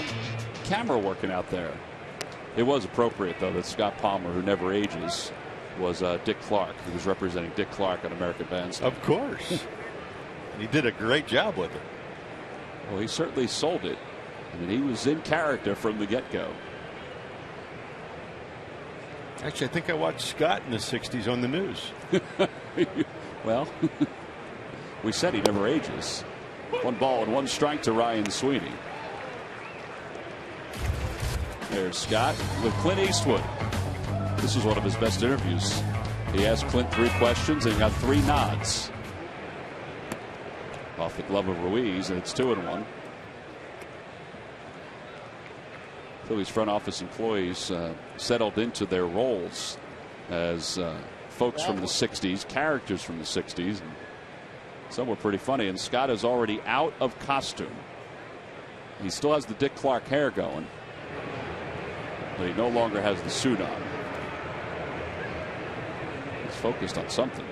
camera working out there. It was appropriate, though, that Scott Palmer, who never ages, was Dick Clark. He was representing Dick Clark on American Bandstand. Of course. And he did a great job with it. Well, he certainly sold it. I mean, he was in character from the get-go. Actually, I think I watched Scott in the 60s on the news. Well, we said he never ages. 1 ball and 1 strike to Ryan Sweeney. There's Scott with Clint Eastwood. This is one of his best interviews. He asked Clint 3 questions and got 3 nods. Off the glove of Ruiz, and it's 2-1. Phillies front office employees settled into their roles as folks from the 60s, characters from the 60s. And some were pretty funny, and Scott is already out of costume. He still has the Dick Clark hair going, but he no longer has the suit on. He's focused on something.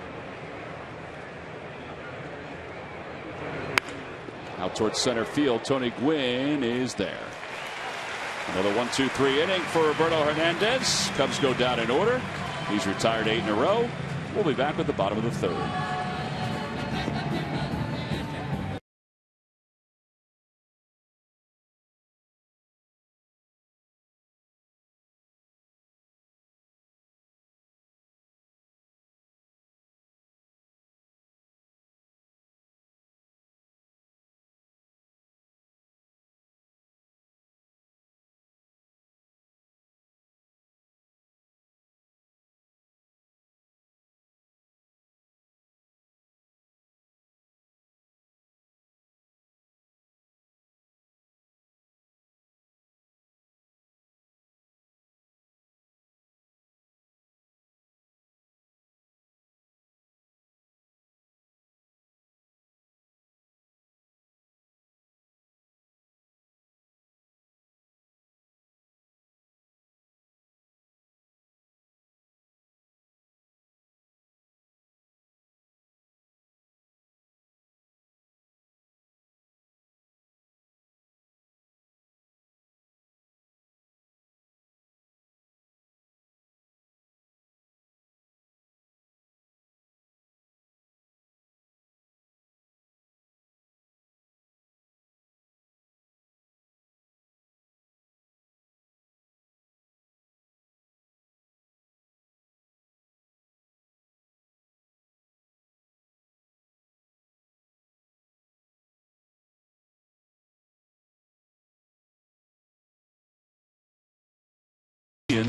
Out towards center field, Tony Gwynn is there. Another 1-2-3 inning for Roberto Hernandez. Cubs go down in order. He's retired 8 in a row. We'll be back with the bottom of the third.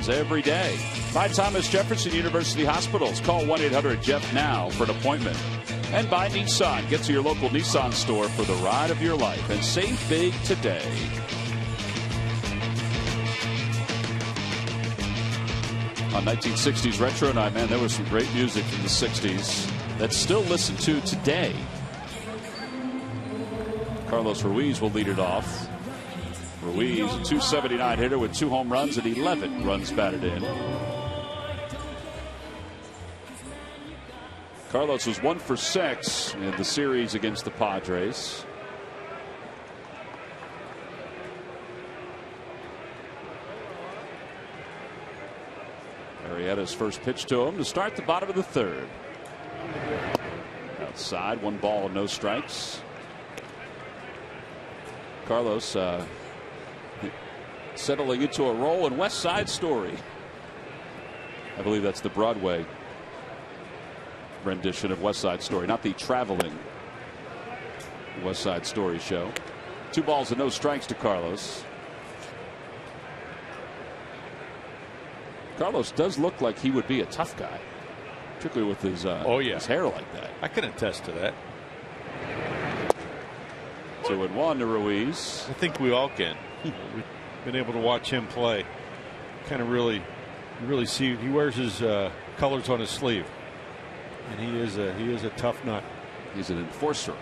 Every day by Thomas Jefferson University Hospitals. Call 1-800-JEFF-NOW for an appointment. And by Nissan. Get to your local Nissan store for the ride of your life and save big today. On 1960s Retro Night, man, there was some great music from the 60s that's still listened to today. Carlos Ruiz will lead it off. Ruiz, a .279 hitter with 2 home runs and 11 runs batted in. Carlos was 1 for 6 in the series against the Padres. Arrieta's first pitch to him to start the bottom of the third. Outside, 1 ball and no strikes. Carlos settling into a role in West Side Story. I believe that's the Broadway rendition of West Side Story, not the traveling West Side Story show. 2 balls and no strikes to Carlos. Carlos does look like he would be a tough guy, particularly with his his hair like that. I can attest to that. 2-1 to Ruiz. I think we all can. We've been able to watch him play. Kind of really see he wears his colors on his sleeve, and he is a tough nut. He's an enforcer.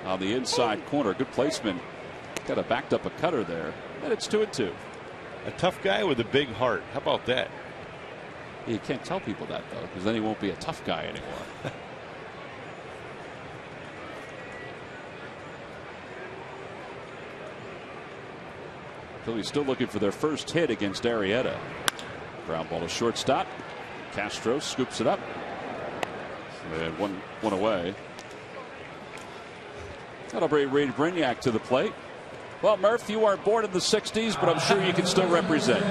On the inside corner, good placement. Got a backed up a cutter there, and it's 2-2. A tough guy with a big heart. How about that? You can't tell people that though, because then he won't be a tough guy anymore. Phillies still looking for their first hit against Arrieta. Ground ball to shortstop. Castro scoops it up. And one away. That'll bring Reed Brignac to the plate. Well, Murph, you weren't born in the 60s, but I'm sure you can still represent.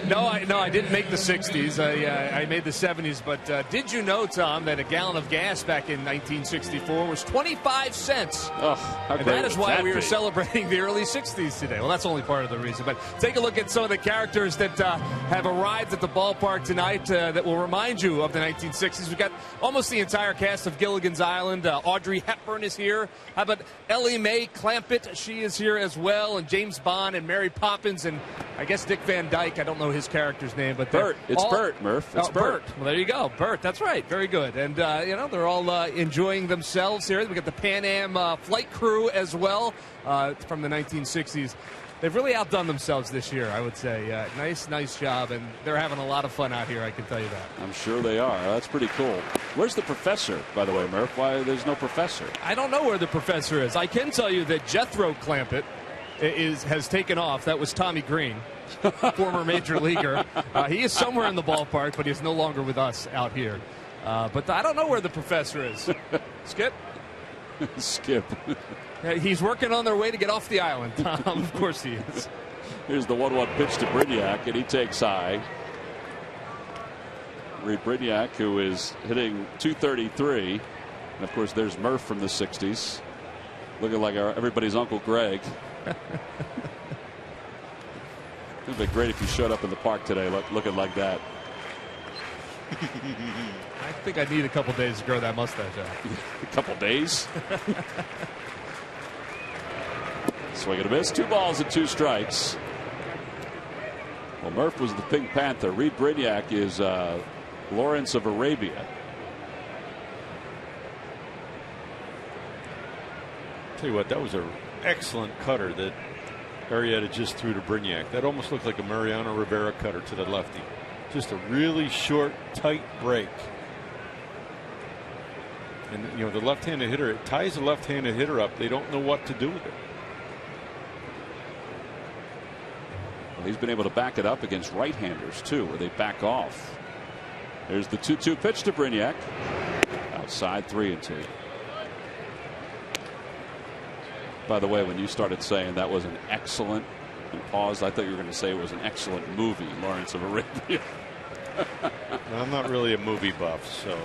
No, I didn't make the 60s. I made the 70s. But did you know, Tom, that a gallon of gas back in 1964 was 25 cents? Oh, how great. And that is why we are be? celebrating the early 60s today. Well, that's only part of the reason. But take a look at some of the characters that have arrived at the ballpark tonight that will remind you of the 1960s. We've got almost the entire cast of Gilligan's Island. Audrey Hepburn is here. How about Ellie Mae Clampett? She is here as well. And James Bond and Mary Poppins and I guess Dick Van Dyke. I don't know his character's name, but Bert. It's Bert, Murph. It's Bert. Well, there you go. Bert. That's right. Very good. And, they're all enjoying themselves here. We got the Pan Am flight crew as well from the 1960s. they've really outdone themselves this year, I would say. Nice job, and they're having a lot of fun out here, I can tell you that. I'm sure they are. That's pretty cool. Where's the professor, by the way, Murph? Why there's no professor? I don't know where the professor is. I can tell you that Jethro Clampett has taken off. That was Tommy Green, former major leaguer. He is somewhere in the ballpark, but he's no longer with us out here. But I don't know where the professor is. Skip? Skip. He's working on their way to get off the island, Tom. Of course he is. Here's the 1-1 pitch to Brignac, and he takes high. Reed Brignac, who is hitting .233. And, of course, there's Murph from the 60s. Looking like everybody's Uncle Greg. It would be great if you showed up in the park today looking like that. I think I need a couple days to grow that mustache out. A couple days? Swing and a miss. 2 balls and 2 strikes. Well, Murph was the Pink Panther. Reed Brignac is Lawrence of Arabia. Tell you what, that was an excellent cutter that Arrieta just threw to Brignac. That almost looked like a Mariano Rivera cutter to the lefty. Just a really short, tight break. And, you know, the left-handed hitter, it ties the left-handed hitter up. They don't know what to do with it. Well, he's been able to back it up against right-handers, too, where they back off. There's the 2-2 pitch to Brignac. Outside, 3-2. By the way, when you started saying that was an excellent and paused, I thought you were going to say it was an excellent movie, Lawrence of Arabia. Well, I'm not really a movie buff, so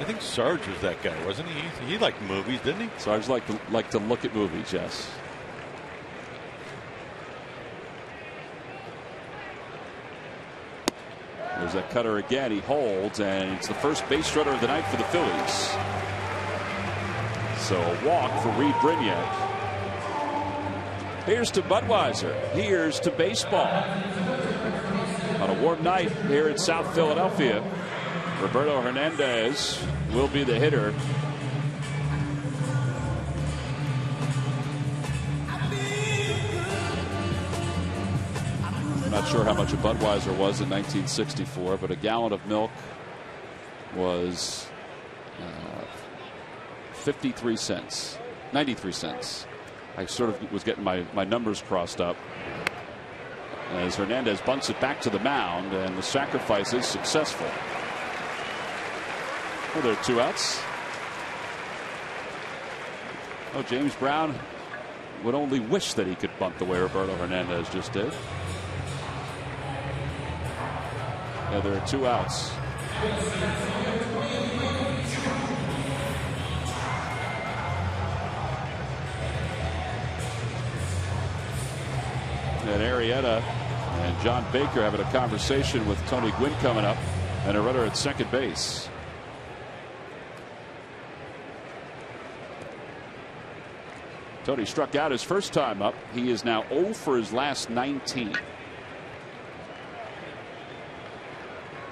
I think Sarge was that guy, wasn't he? He liked movies, didn't he? Sarge liked to look at movies, yes. There's that cutter again. He holds, and it's the first base runner of the night for the Phillies. So a walk for Reed Brignac. Here's to Budweiser. Here's to baseball. On a warm night here in South Philadelphia, Roberto Hernandez will be the hitter. I'm not sure how much a Budweiser was in 1964, but a gallon of milk was 53 cents, 93 cents. I sort of was getting my numbers crossed up as Hernandez bunts it back to the mound, and the sacrifice is successful. Well, there are 2 outs. Oh, James Brown would only wish that he could bunt the way Roberto Hernandez just did. Yeah, there are 2 outs. And Arrieta and John Baker having a conversation with Tony Gwynn coming up, and a runner at second base. Tony struck out his first time up. He is now 0 for his last 19.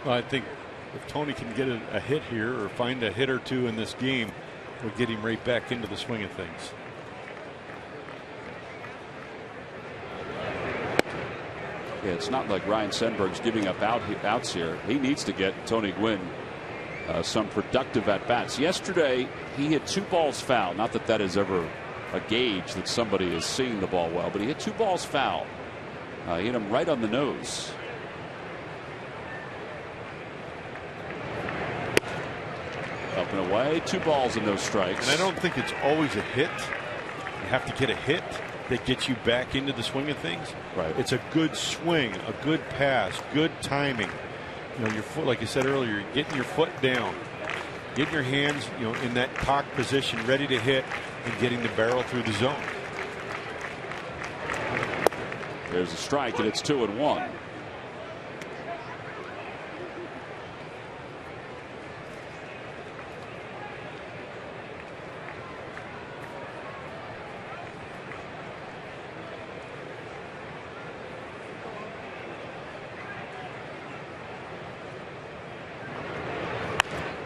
Well, I think if Tony can get a hit here or find a hit or 2 in this game, we'll get him right back into the swing of things. Yeah, it's not like Ryan Sandberg's giving up outs here. He needs to get Tony Gwynn some productive at-bats. Yesterday, he hit 2 balls foul. Not that that is ever a gauge that somebody is seeing the ball well, but he hit 2 balls foul. He hit him right on the nose. Up and away, 2 balls and no strikes. And I don't think it's always a hit. You have to get a hit that gets you back into the swing of things. Right. It's a good swing, a good pass, good timing. You know, your foot, like you said earlier, getting your foot down, getting your hands, you know, in that cocked position, ready to hit, and getting the barrel through the zone. There's a strike, and it's 2-1.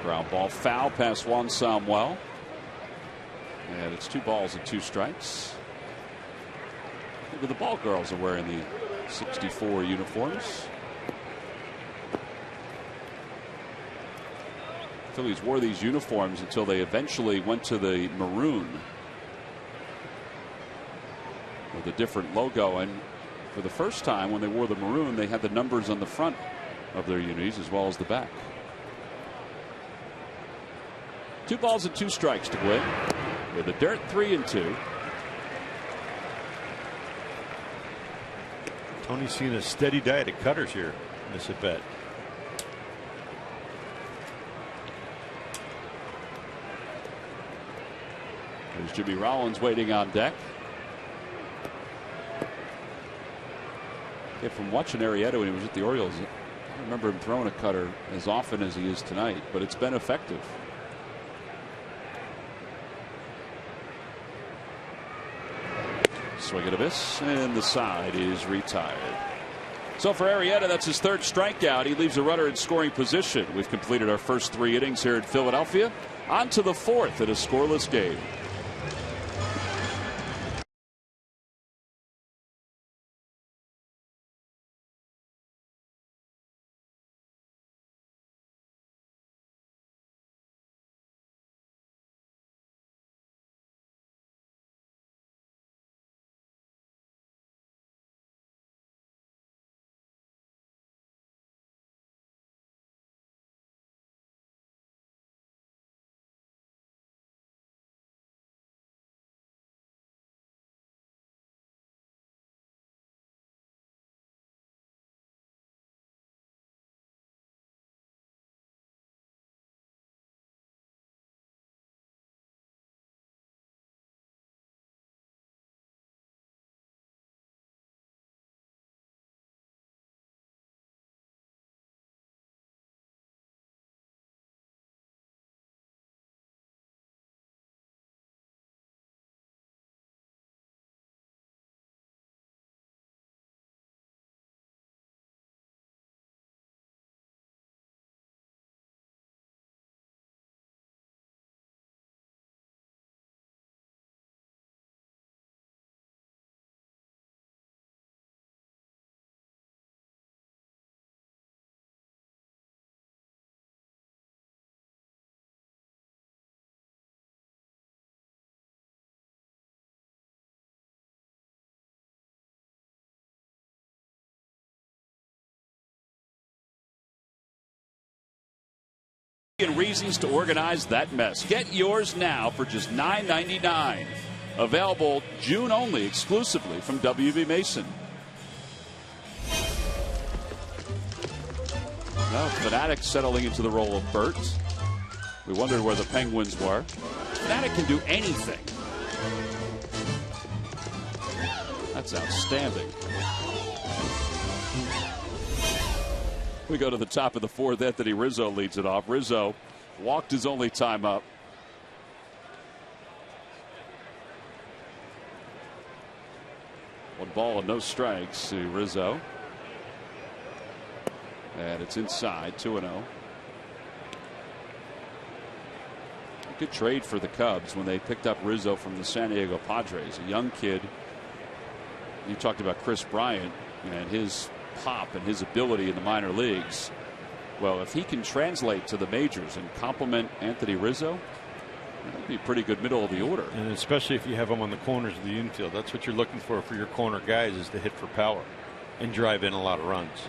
Ground ball foul past Juan Samuel. And it's 2 balls and 2 strikes. of the ball girls are wearing the 64 uniforms. Phillies wore these uniforms until they eventually went to the maroon with a different logo, and for the first time when they wore the maroon, they had the numbers on the front of their unis as well as the back. 2 balls and 2 strikes to Gwynn with a dirt 3-2. Tony's seen a steady diet of cutters here in this at bat. There's Jimmy Rollins waiting on deck. Yeah, from watching Arrieta when he was at the Orioles, I don't remember him throwing a cutter as often as he is tonight, but it's been effective. Swing and a miss, and the side is retired. So for Arrieta, that's his 3rd strikeout. He leaves a runner in scoring position. We've completed our first 3 innings here in Philadelphia. On to the 4th in a scoreless game. And reasons to organize that mess. Get yours now for just $9.99. Available June only, exclusively from W.B. Mason. Now, Fanatic settling into the role of Bert. We wondered where the Penguins were. Fanatic can do anything. That's outstanding. We go to the top of the 4th. Anthony Rizzo leads it off. Rizzo walked his only time up. One ball and no strikes to Rizzo. And it's inside, 2-0. Good trade for the Cubs when they picked up Rizzo from the San Diego Padres, a young kid. You talked about Chris Bryant and his pop and his ability in the minor leagues. Well, if he can translate to the majors and complement Anthony Rizzo, that'd be a pretty good middle of the order. And especially if you have him on the corners of the infield, that's what you're looking for your corner guys, is to hit for power and drive in a lot of runs.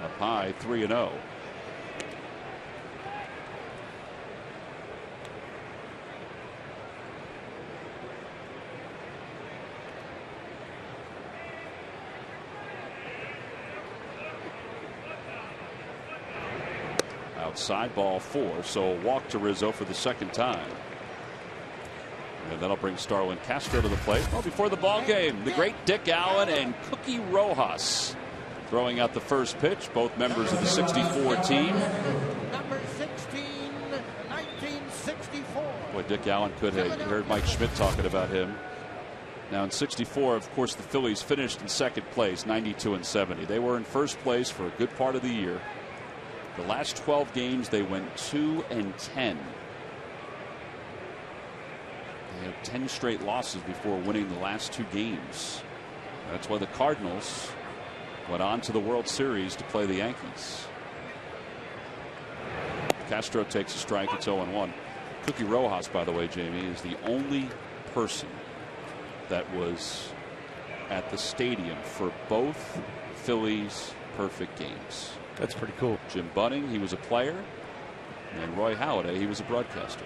Up high, 3-0. Outside, ball 4, so a walk to Rizzo for the 2nd time. And that'll bring Starlin Castro to the plate. Well, before the ball game, the great Dick Allen and Cookie Rojas throwing out the first pitch, both members of the 64 team. Number 16, 1964. Boy, Dick Allen could have. You heard Mike Schmidt talking about him. Now in 64, of course, the Phillies finished in 2nd place, 92-70. They were in 1st place for a good part of the year. The last 12 games, they went 2-10. They had 10 straight losses before winning the last 2 games. That's why the Cardinals went on to the World Series to play the Yankees. Castro takes a strike. It's 0-1. Cookie Rojas, by the way, Jamie, is the only person that was at the stadium for both Phillies perfect games. That's pretty cool. Jim Bunning, he was a player, and Roy Halladay, he was a broadcaster.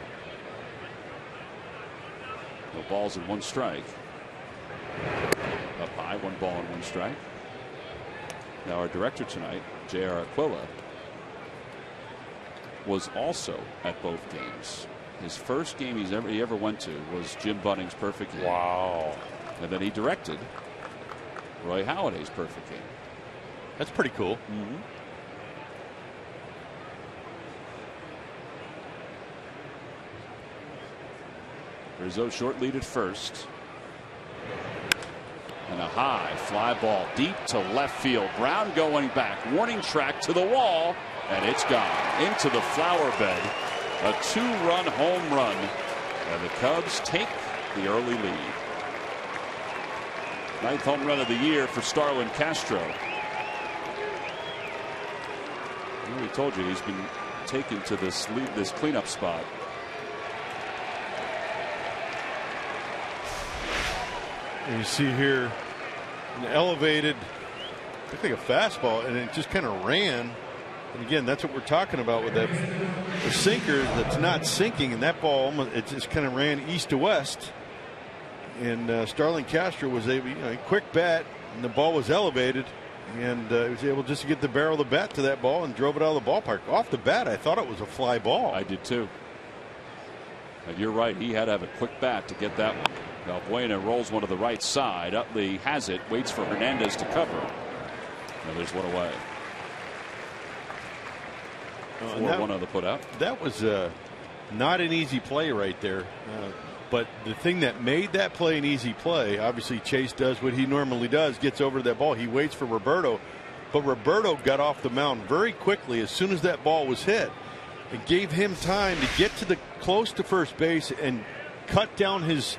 No balls and 1 strike. Up high, 1 ball and 1 strike. Now our director tonight, J.R. Aquila, was also at both games. His first game he ever went to was Jim Bunning's perfect game. Wow. And then he directed Roy Halladay's perfect game. That's pretty cool. Mm-hmm. Rizzo short lead at first. And a high fly ball deep to left field. Brown going back. Warning track to the wall. And it's gone into the flower bed. A 2-run home run. And the Cubs take the early lead. 9th home run of the year for Starlin Castro. We told you he's been taken to this cleanup spot. And you see here an elevated, looked like a fastball, and it just kind of ran. And again, that's what we're talking about with that the sinker that's not sinking, and that ball almost, it just kind of ran east to west. And Starlin Castro was able, a quick bat, and the ball was elevated, and he was able just to get the barrel of the bat to that ball and drove it out of the ballpark. Off the bat, I thought it was a fly ball. I did too. And you're right, he had to have a quick bat to get that one. Valbuena rolls one to the right side. Utley has it, waits for Hernandez to cover. Now there's one away. 4-1 on the putout. That was not an easy play right there. But the thing that made that play an easy play, obviously Chase does what he normally does, gets over to that ball. He waits for Roberto. But Roberto got off the mound very quickly as soon as that ball was hit. It gave him time to get to the close to first base and cut down his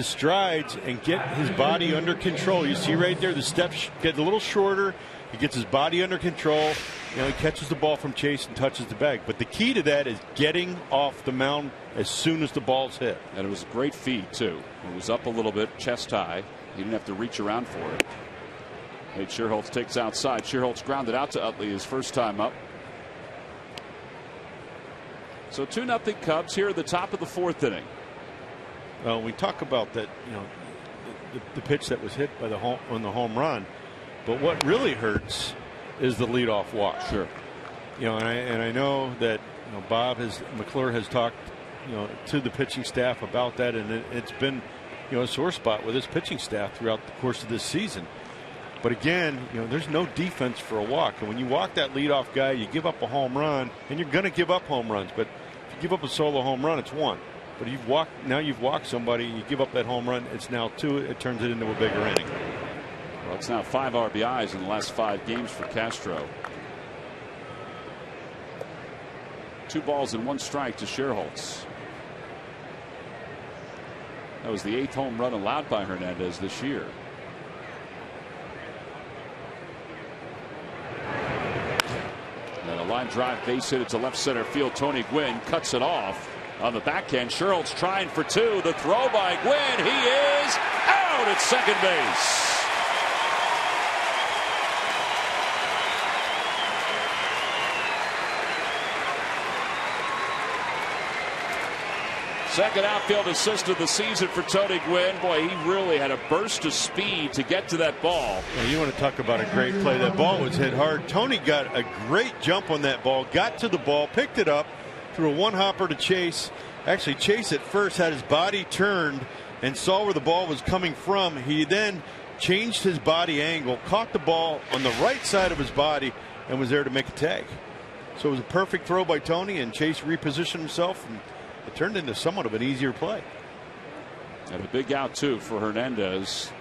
strides and get his body under control. You see right there, the steps get a little shorter. He gets his body under control. He catches the ball from Chase and touches the bag. But the key to that is getting off the mound as soon as the ball's hit. And it was a great feed too. It was up a little bit, chest high. He didn't have to reach around for it. Nate Scherholtz takes outside. Scherholtz grounded out to Utley his first time up. So 2-0 Cubs here at the top of the 4th inning. Well, we talk about that, the pitch that was hit by on the home run, but what really hurts is the leadoff walk. Sure. And I know that McClure has talked, to the pitching staff about that, and it's been, a sore spot with his pitching staff throughout the course of this season. But again, there's no defense for a walk, and when you walk that leadoff guy, you give up a home run, and you're going to give up home runs. But if you give up a solo home run, it's 1. But you've walked somebody, you give up that home run, it's now 2. It turns it into a bigger inning. Well, it's now 5 RBIs in the last 5 games for Castro. 2 balls and 1 strike to Scherholtz. That was the 8th home run allowed by Hernandez this year. And a line drive base hit to left center field. Tony Gwynn cuts it off. On the backhand, Scherholtz trying for 2. The throw by Gwynn. He is out at second base. Second outfield assist of the season for Tony Gwynn. Boy, he really had a burst of speed to get to that ball. Well, you want to talk about a great play. That ball was hit hard. Tony got a great jump on that ball, got to the ball, picked it up, threw a one-hopper to Chase. Actually, Chase at first had his body turned and saw where the ball was coming from. He then changed his body angle, caught the ball on the right side of his body, and was there to make a tag. So it was a perfect throw by Tony, and Chase repositioned himself, and it turned into somewhat of an easier play. And a big out, too, for Hernandez,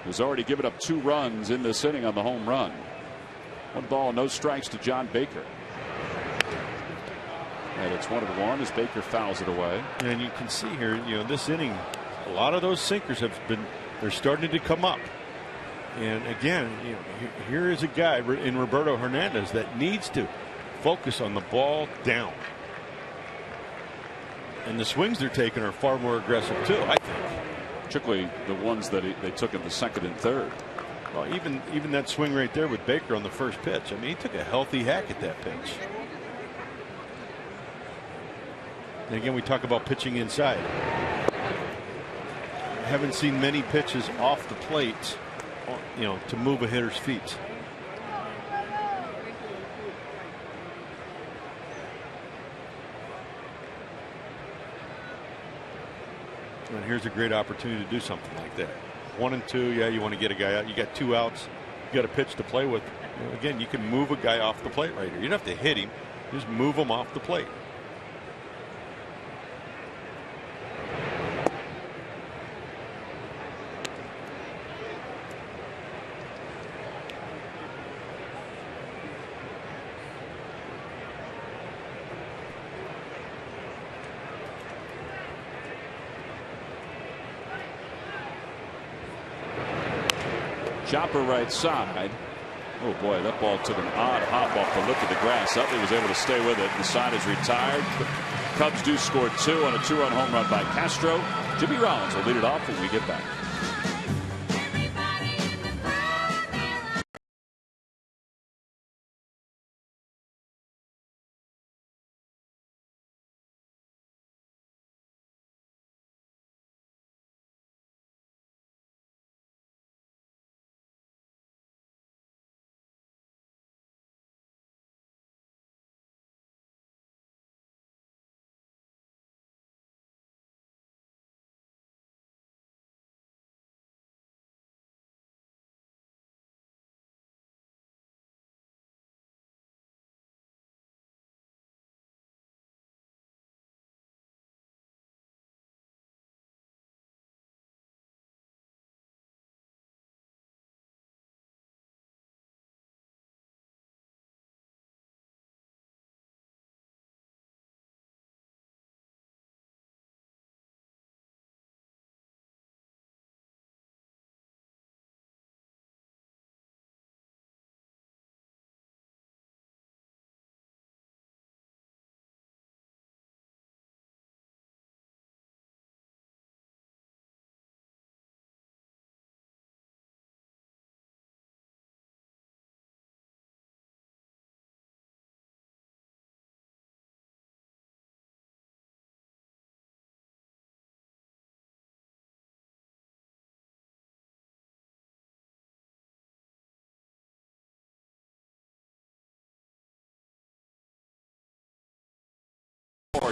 who's already given up 2 runs in this inning on the home run. 1 ball, no strikes to John Baker. And it's 1-1 as Baker fouls it away. And you can see here, this inning, a lot of those sinkers they're starting to come up. And again, here is a guy in Roberto Hernandez that needs to focus on the ball down. And the swings they're taking are far more aggressive too, I think. Particularly the ones that they took in the second and third. Well, even that swing right there with Baker on the first pitch. I mean, he took a healthy hack at that pitch. And again, we talk about pitching inside. I haven't seen many pitches off the plate, to move a hitter's feet. And here's a great opportunity to do something like that. 1 and 2, yeah, you want to get a guy out. You got 2 outs. You got a pitch to play with. Again, you can move a guy off the plate right here. You don't have to hit him. Just move him off the plate. Chopper right side. Oh boy, that ball took an odd hop off the lip of the grass. Utley was able to stay with it. The side is retired. The Cubs do score 2 on a 2-run home run by Castro. Jimmy Rollins will lead it off when we get back.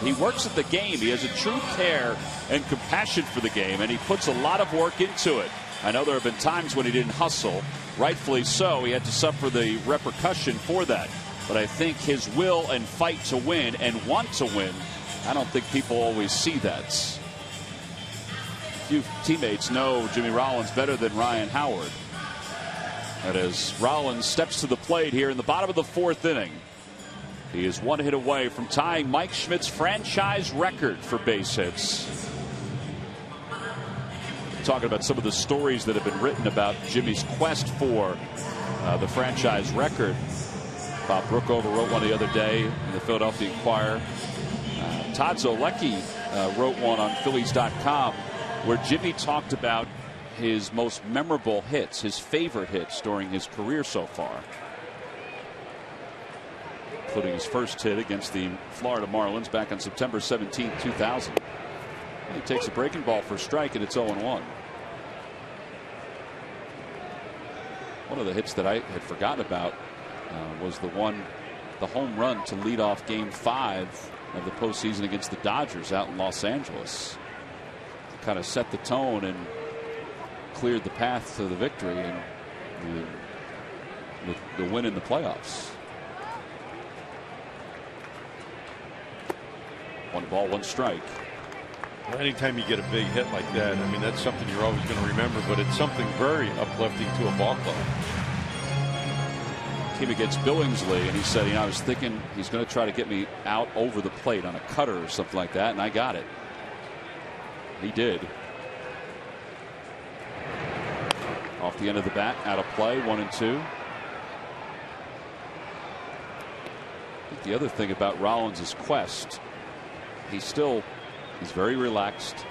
He works at the game. He has a true care and compassion for the game, and he puts a lot of work into it. I know there have been times when he didn't hustle, rightfully so. He had to suffer the repercussion for that. But I think his will and fight to win and want to win, I don't think people always see that. Few teammates know Jimmy Rollins better than Ryan Howard. That is, Rollins steps to the plate here in the bottom of the 4th inning. He is 1 hit away from tying Mike Schmidt's franchise record for base hits. Talking about some of the stories that have been written about Jimmy's quest for the franchise record. Bob Brookover wrote one the other day in the Philadelphia Inquirer. Todd Zolecki wrote one on Phillies.com where Jimmy talked about his most memorable hits, his favorite hits during his career so far, including his first hit against the Florida Marlins back on September 17, 2000. He takes a breaking ball for a strike, and it's 0-1. One of the hits that I had forgotten about was the home run to lead off Game 5 of the postseason against the Dodgers out in Los Angeles. Kind of set the tone and cleared the path to the victory and the win in the playoffs. 1 ball, 1 strike. Well, anytime you get a big hit like that, I mean, that's something you're always going to remember, but it's something very uplifting to a ball club. Came against Billingsley, and he said, I was thinking he's going to try to get me out over the plate on a cutter or something like that, and I got it. He did. Off the end of the bat, out of play, 1-2. The other thing about Rollins' quest, he's very relaxed.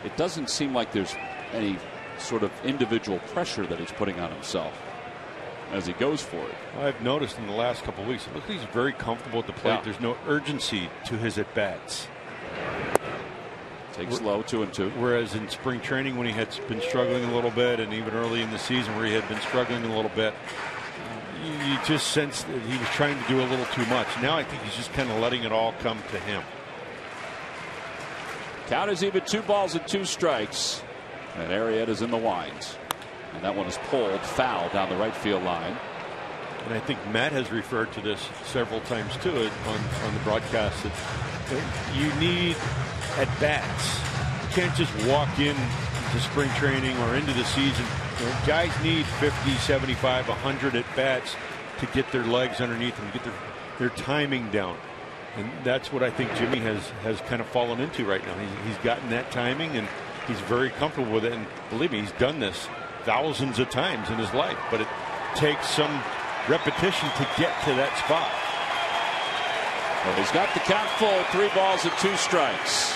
It doesn't seem like there's any sort of individual pressure that he's putting on himself as he goes for it. I've noticed in the last couple of weeks, it looks like he's very comfortable at the plate. Yeah. There's no urgency to his at-bats. Takes low, 2-2. Whereas in spring training, when he had been struggling a little bit, and even early in the season where he had been struggling a little bit, you just sensed that he was trying to do a little too much. Now I think he's just kind of letting it all come to him. Count is even, 2 balls and 2 strikes. And Arrieta's in the winds. And that one is pulled foul down the right field line. And I think Matt has referred to this several times too on the broadcast, that you need at bats. You can't just walk in to spring training or into the season. Guys need 50, 75, 100 at bats to get their legs underneath them, to get their timing down. And that's what I think Jimmy has kind of fallen into right now. He's gotten that timing, and he's very comfortable with it. And believe me, he's done this thousands of times in his life, but it takes some repetition to get to that spot. Well, he's got the count full, 3 balls and 2 strikes.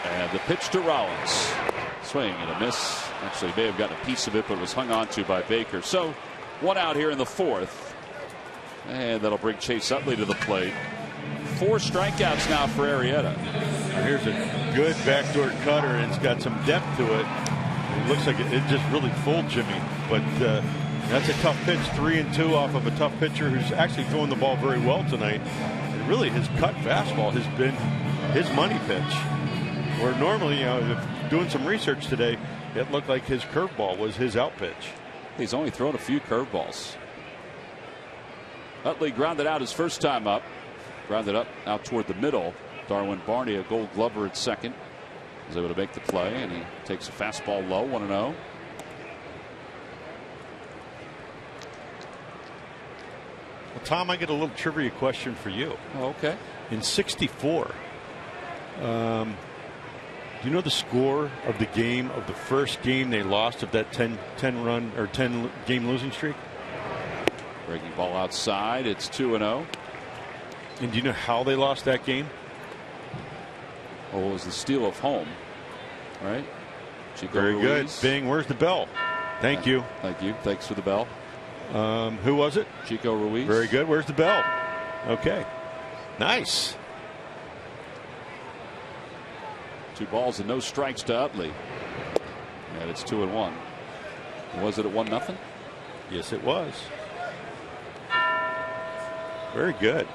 And the pitch to Rollins. Swing and a miss. Actually, may have gotten a piece of it, but it was hung on to by Baker. So 1 out here in the 4th. And that'll bring Chase Utley to the plate. 4 strikeouts now for Arrieta. Here's a good backdoor cutter, and it's got some depth to it. It looks like it just really fooled Jimmy, but that's a tough pitch. 3-2 off of a tough pitcher who's actually throwing the ball very well tonight. And really, his cut fastball has been his money pitch. Where normally, doing some research today, it looked like his curveball was his out pitch. He's only thrown a few curveballs. Utley grounded out his first time up. Grounded up out toward the middle. Darwin Barney, a Gold Glover at second, was able to make the play, and he takes a fastball low, 1-0. Well, Tom, I get a little trivia question for you. Oh, okay. In '64, do you know the score of the game, of the first game they lost of that 10 run or 10 game losing streak? Breaking ball outside. It's 2-0. And do you know how they lost that game? Oh, it was the steal of home, right? Chico Very Ruiz. good. Bing, where's the bell? Thank you. Thank you. Thanks for the bell. Who was it? Chico Ruiz. Very good. Where's the bell? Okay. Nice. 2 balls and no strikes to Utley. And it's 2-1. Was it at 1-0? Yes, it was. Very good.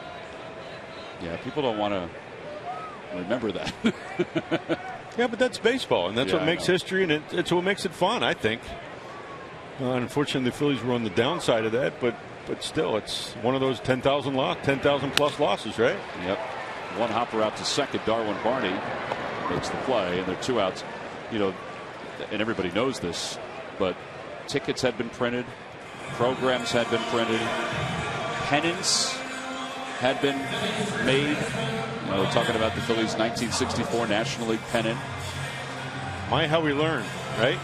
Yeah, people don't want to remember that. Yeah, but that's baseball, and that's what makes history, and it's what makes it fun, I think. Unfortunately, the Phillies were on the downside of that, but still, it's one of those 10,000 plus losses, right? Yep. 1 hopper out to second. Darwin Barney makes the play, and they're 2 outs. And everybody knows this, but tickets had been printed, programs had been printed, pennants had been made. We're talking about the Phillies' 1964 National League pennant. My, how we learn, right?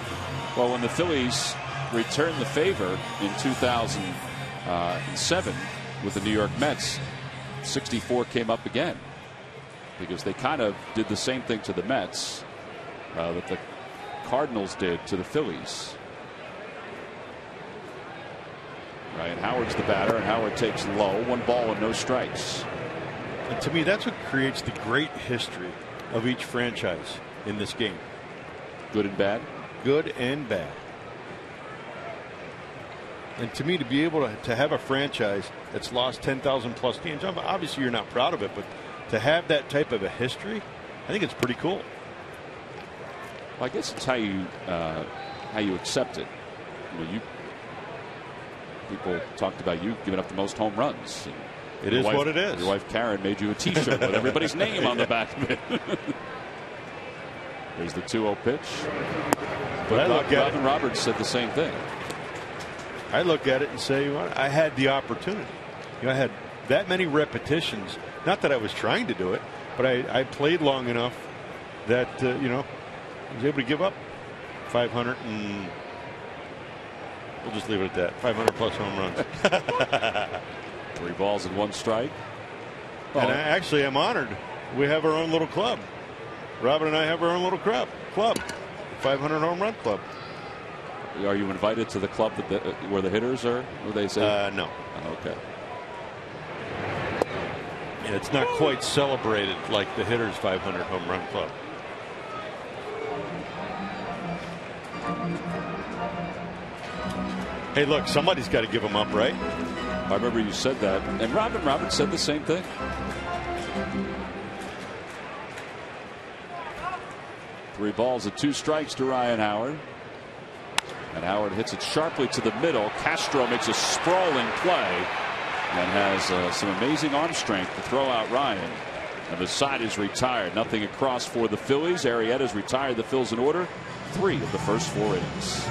Well, when the Phillies returned the favor in 2007 with the New York Mets, 64 came up again, because they kind of did the same thing to the Mets that the Cardinals did to the Phillies. Ryan Howard's the batter, and Howard takes low, 1 ball and no strikes. And to me, that's what creates the great history of each franchise in this game. Good and bad? Good and bad. And to me, to be able to have a franchise that's lost 10,000 plus games, obviously you're not proud of it, but to have that type of a history, I think it's pretty cool. Well, I guess it's how you accept it. People talked about you giving up the most home runs. It is what it is. Your wife Karen made you a T-shirt with everybody's name on the back of it. There's the 2-0 pitch. But Robin Roberts said the same thing. I look at it and say, well, I had the opportunity. I had that many repetitions. Not that I was trying to do it, but I played long enough that I was able to give up 500 and we'll just leave it at that. 500 plus home runs. 3 balls and 1 strike. And actually, I'm honored. We have our own little club. Robin and I have our own little club. 500 home run club. Are you invited to the club where the hitters are? What do they say? No. Okay. Yeah, it's not quite celebrated like the hitters' 500 home run club. Hey, look, somebody's got to give them up, right? I remember you said that, and Robin said the same thing. Three balls and 2 strikes to Ryan Howard. And Howard hits it sharply to the middle. Castro makes a sprawling play and has some amazing arm strength to throw out Ryan. And the side is retired. Nothing across for the Phillies. Arrieta's retired the Phils in order. 3 of the first 4 innings.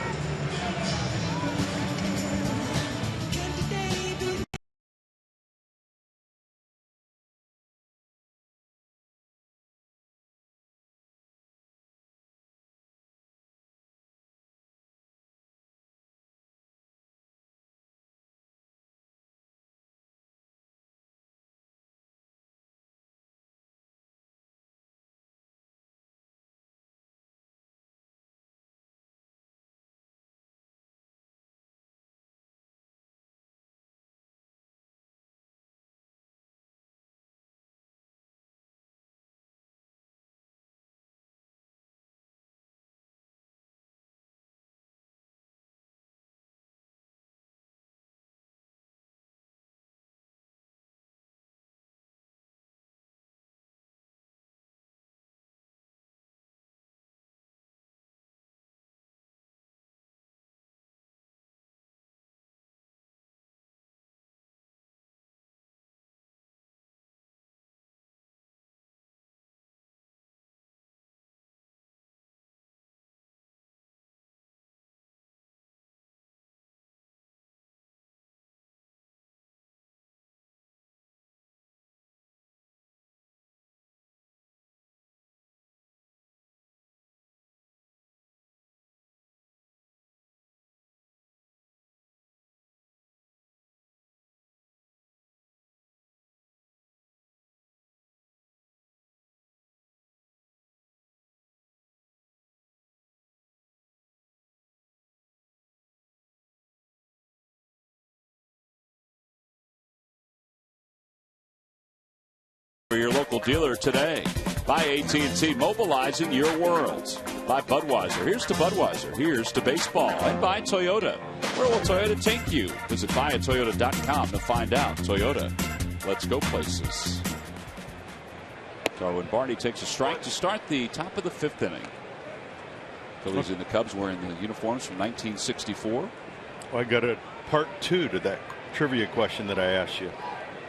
For your local dealer today. By AT&T, mobilizing your world. By Budweiser. Here's to Budweiser. Here's to baseball. And by Toyota. Where will Toyota take you? Visit buyatoyota.com to find out. Toyota. Let's go places. Darwin Barney takes a strike to start the top of the 5th inning. Phillies and the Cubs wearing the uniforms from 1964. Well, I got a part 2 to that trivia question that I asked you.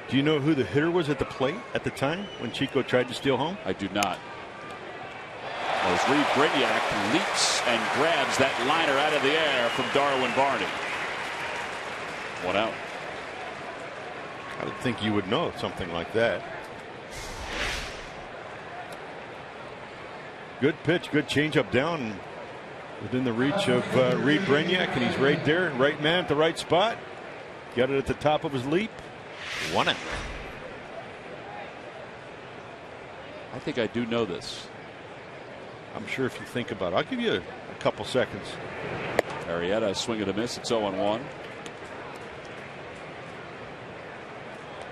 Do you know who the hitter was at the plate at the time when Chico tried to steal home? I do not. As Reed Brignac leaps and grabs that liner out of the air from Darwin Barney. 1 out. I would think you would know something like that. Good pitch, good changeup down within the reach of Reed Brignac, and he's right there, right man at the right spot. Got it at the top of his leap. 1 out. I think I do know this. I'm sure if you think about it. I'll give you a couple seconds. Arrieta, swing and a miss. It's 0-1.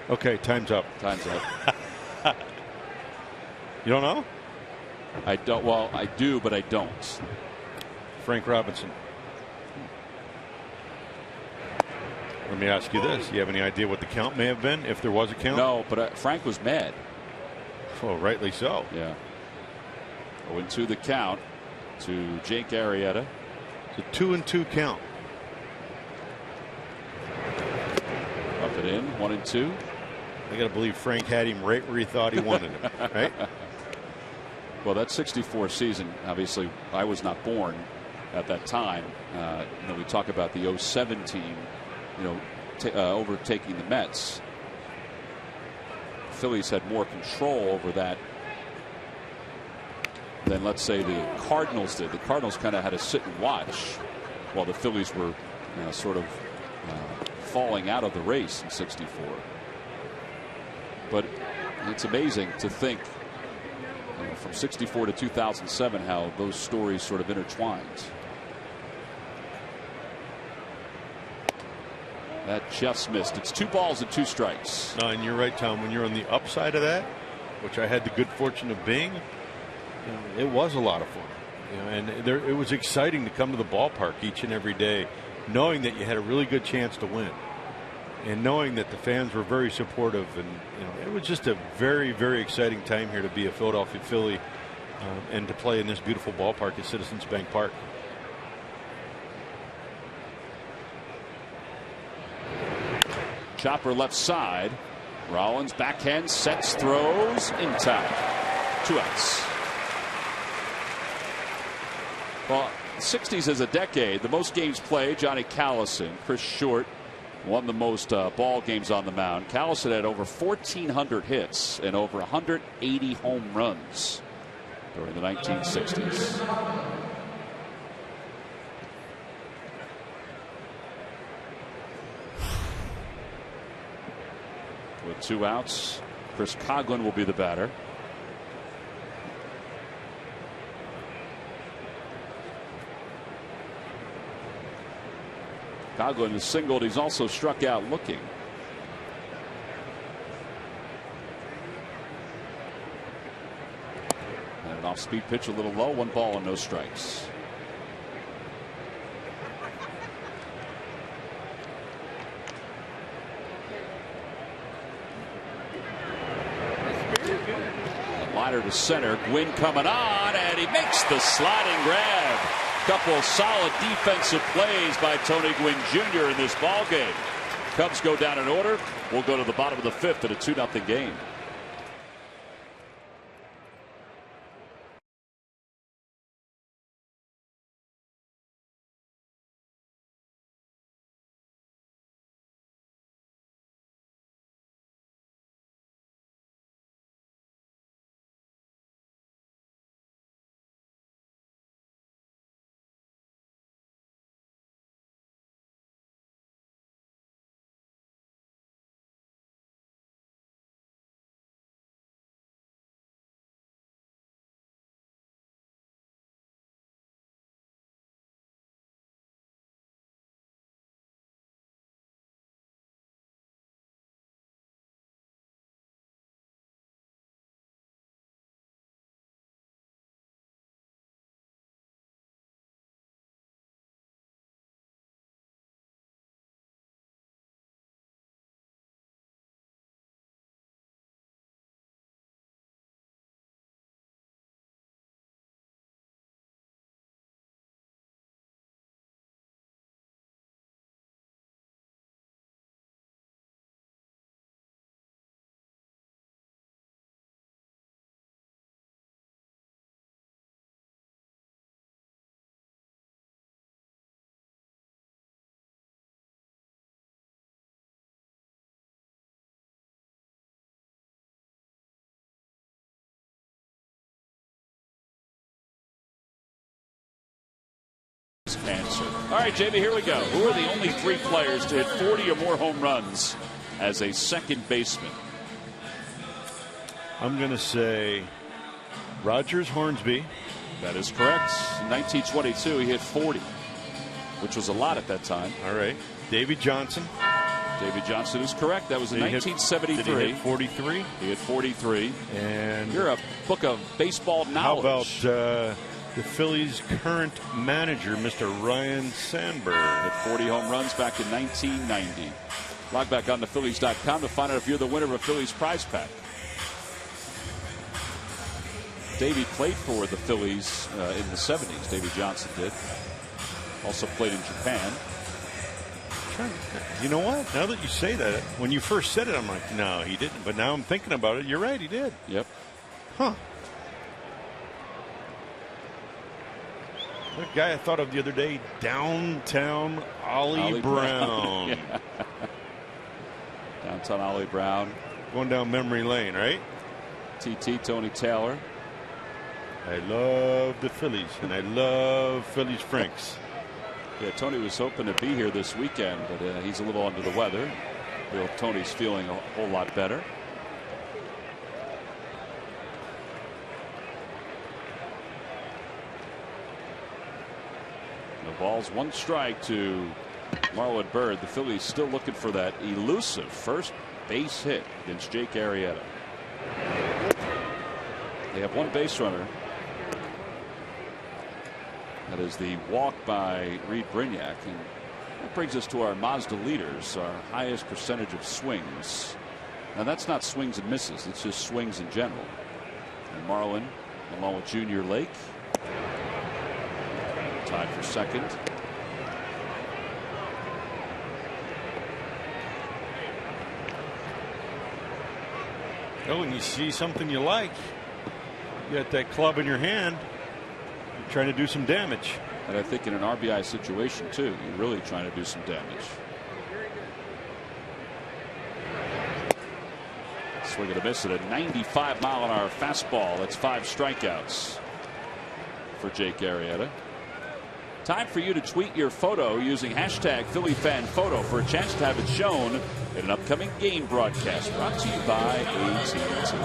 Okay, time's up. Time's up. You don't know? I don't. Well, I do, but I don't. Frank Robinson. Let me ask you this. Do you have any idea what the count may have been, if there was a count? No, but Frank was mad. Well, rightly so. Yeah. 0-2 the count to Jake Arrieta. It's a 2-2 count. Up and in, 1-2. I got to believe Frank had him right where he thought he wanted him, right? Well, that 64 season, obviously, I was not born at that time. We talk about the 07 team, overtaking the Mets. The Phillies had more control over that than, let's say, the Cardinals did. The Cardinals kind of had to sit and watch while the Phillies were sort of falling out of the race in '64. But it's amazing to think from '64 to 2007 how those stories sort of intertwined. That just missed. It's 2 balls and 2 strikes. No, and you're right, Tom. When you're on the upside of that, which I had the good fortune of being, it was a lot of fun. And it was exciting to come to the ballpark each and every day, knowing that you had a really good chance to win, and knowing that the fans were very supportive. And it was just a very, very exciting time here to be a Philadelphia Philly and to play in this beautiful ballpark at Citizens Bank Park. Chopper left side. Rollins backhand sets, throws in time. 2 outs. Well, the '60s is a decade. The most games played, Johnny Callison. Chris Short won the most ball games on the mound. Callison had over 1,400 hits and over 180 home runs during the 1960s. With 2 outs, Chris Coughlin will be the batter. Coughlin has singled. He's also struck out looking. And an off-speed pitch, a little low. 1 ball and no strikes. Liner to center. Gwynn coming on, and he makes the sliding grab. Couple of solid defensive plays by Tony Gwynn Jr. in this ball game. Cubs go down in order. We'll go to the bottom of the 5th at a 2-0 game. Answer. All right, Jamie, here we go. Who are the only 3 players to hit 40 or more home runs as a second baseman? I'm going to say Rogers Hornsby. That is correct. In 1922, he hit 40, which was a lot at that time. All right. Davy Johnson. Davy Johnson is correct. That was in 1973. Did he hit 43? He hit 43. And you're a book of baseball knowledge. How about the Phillies' current manager, Mr. Ryan Sandberg? Hit 40 home runs back in 1990. Log back on to Phillies.com to find out if you're the winner of a Phillies prize pack. Davey played for the Phillies in the 70s. Davy Johnson did. Also played in Japan. You know what? Now that you say that, when you first said it, I'm like, no, he didn't. But now I'm thinking about it. You're right, he did. Yep. Huh. That guy I thought of the other day, downtown Ollie Brown. Yeah. Downtown Ollie Brown. Going down memory lane, right? TT, Tony Taylor. I love the Phillies, and I love Phillies Franks. Yeah, Tony was hoping to be here this weekend, but he's a little under the weather. Bill Tony's feeling a whole lot better. The ball's 1 strike to Marlon Byrd. The Phillies still looking for that elusive first base hit against Jake Arrieta. They have 1 base runner. That is the walk by Reed Brignac. And that brings us to our Mazda leaders, our highest percentage of swings. Now that's not swings and misses, it's just swings in general. And Marlon, along with Junior Lake, tied for second. Oh, when you see something you like, you got that club in your hand, you're trying to do some damage. And I think in an RBI situation too, you're really trying to do some damage. Swing and a miss at a 95-mile-an-hour fastball. That's 5 strikeouts for Jake Arrieta. Time for you to tweet your photo using hashtag PhillyFanPhoto for a chance to have it shown in an upcoming game broadcast brought to you by AT&T.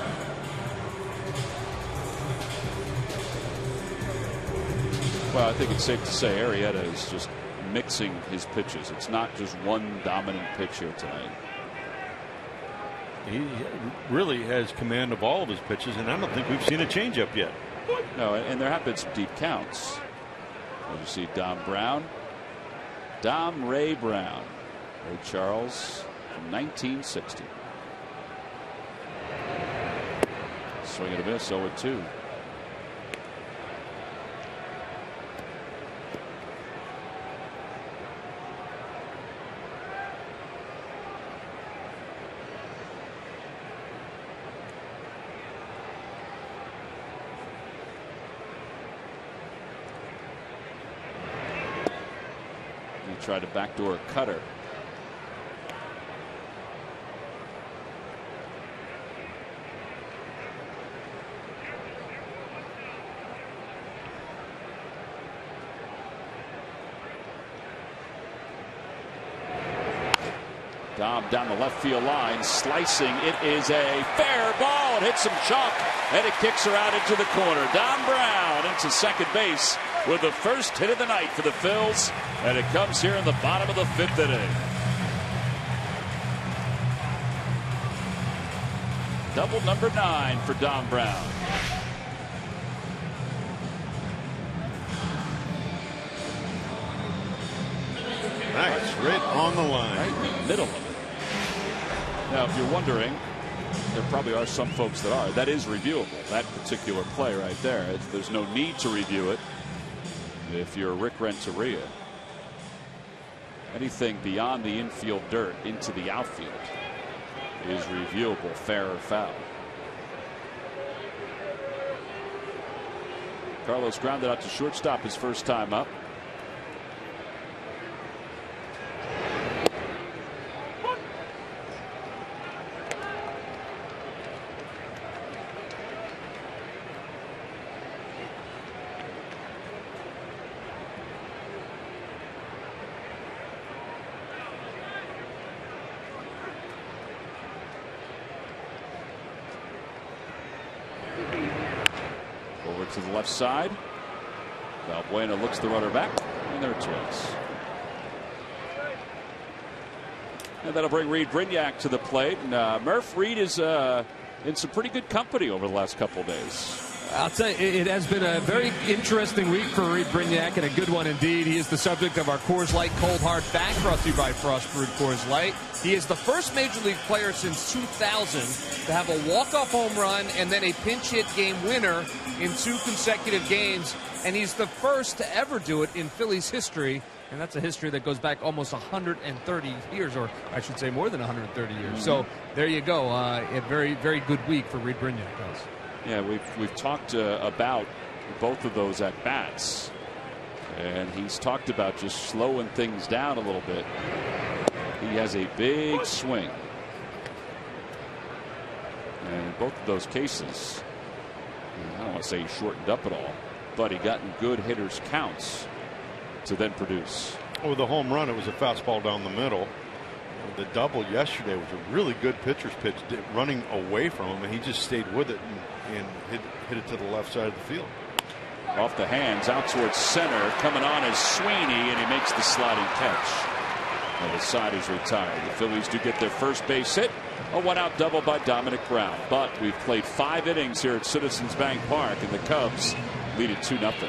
Well, I think it's safe to say Arrieta is just mixing his pitches. It's not just one dominant pitch here tonight. He really has command of all of his pitches, and I don't think we've seen a changeup yet. No, and there have been some deep counts. You see Dom Brown, Dom Ray Brown, Ray Charles from 1960. Swing and a miss, 0-2. Tried to backdoor cutter. Dom down the left field line, slicing. It is a fair ball. It hits some chalk, and it kicks her out into the corner. Dom Brown into second base with the first hit of the night for the Phils, and it comes here in the bottom of the 5th inning. Double number 9 for Dom Brown. Nice, right on the line. Right in the middle of it. Now, if you're wondering, there probably are some folks that are. That is reviewable, that particular play right there. There's no need to review it if you're Rick Renteria. Anything beyond the infield dirt into the outfield is reviewable, fair or foul. Carlos grounded out to shortstop his first time up. To the left side. Valbuena looks the runner back, and there it is. And that'll bring Reed Brignac to the plate. And Murph, Reed is in some pretty good company over the last couple of days. I'll tell you, it has been a very interesting week for Reed Brignac, and a good one indeed. He is the subject of our Coors Light Cold Hard Fact, brought to you by Frost Brewed Coors Light. He is the first Major League player since 2000 to have a walk-off home run and then a pinch hit game winner in 2 consecutive games, and he's the first to ever do it in Phillies history, and that's a history that goes back almost 130 years, or I should say more than 130 years. Mm-hmm. So there you go. A very, very good week for Reed Brignac, guys. Yeah, we've talked about both of those at bats, and he's talked about just slowing things down a little bit. He has a big swing, and in both of those cases, I don't want to say he shortened up at all, but he got in good hitters counts to then produce. Oh, the home run, it was a fastball down the middle. The double yesterday was a really good pitcher's pitch, running away from him, and he just stayed with it and hit it to the left side of the field. Off the hands, out towards center. Coming on is Sweeney, and he makes the sliding catch. And the side is retired. The Phillies do get their first base hit. A one-out double by Dominic Brown. But we've played 5 innings here at Citizens Bank Park, and the Cubs lead it 2-0.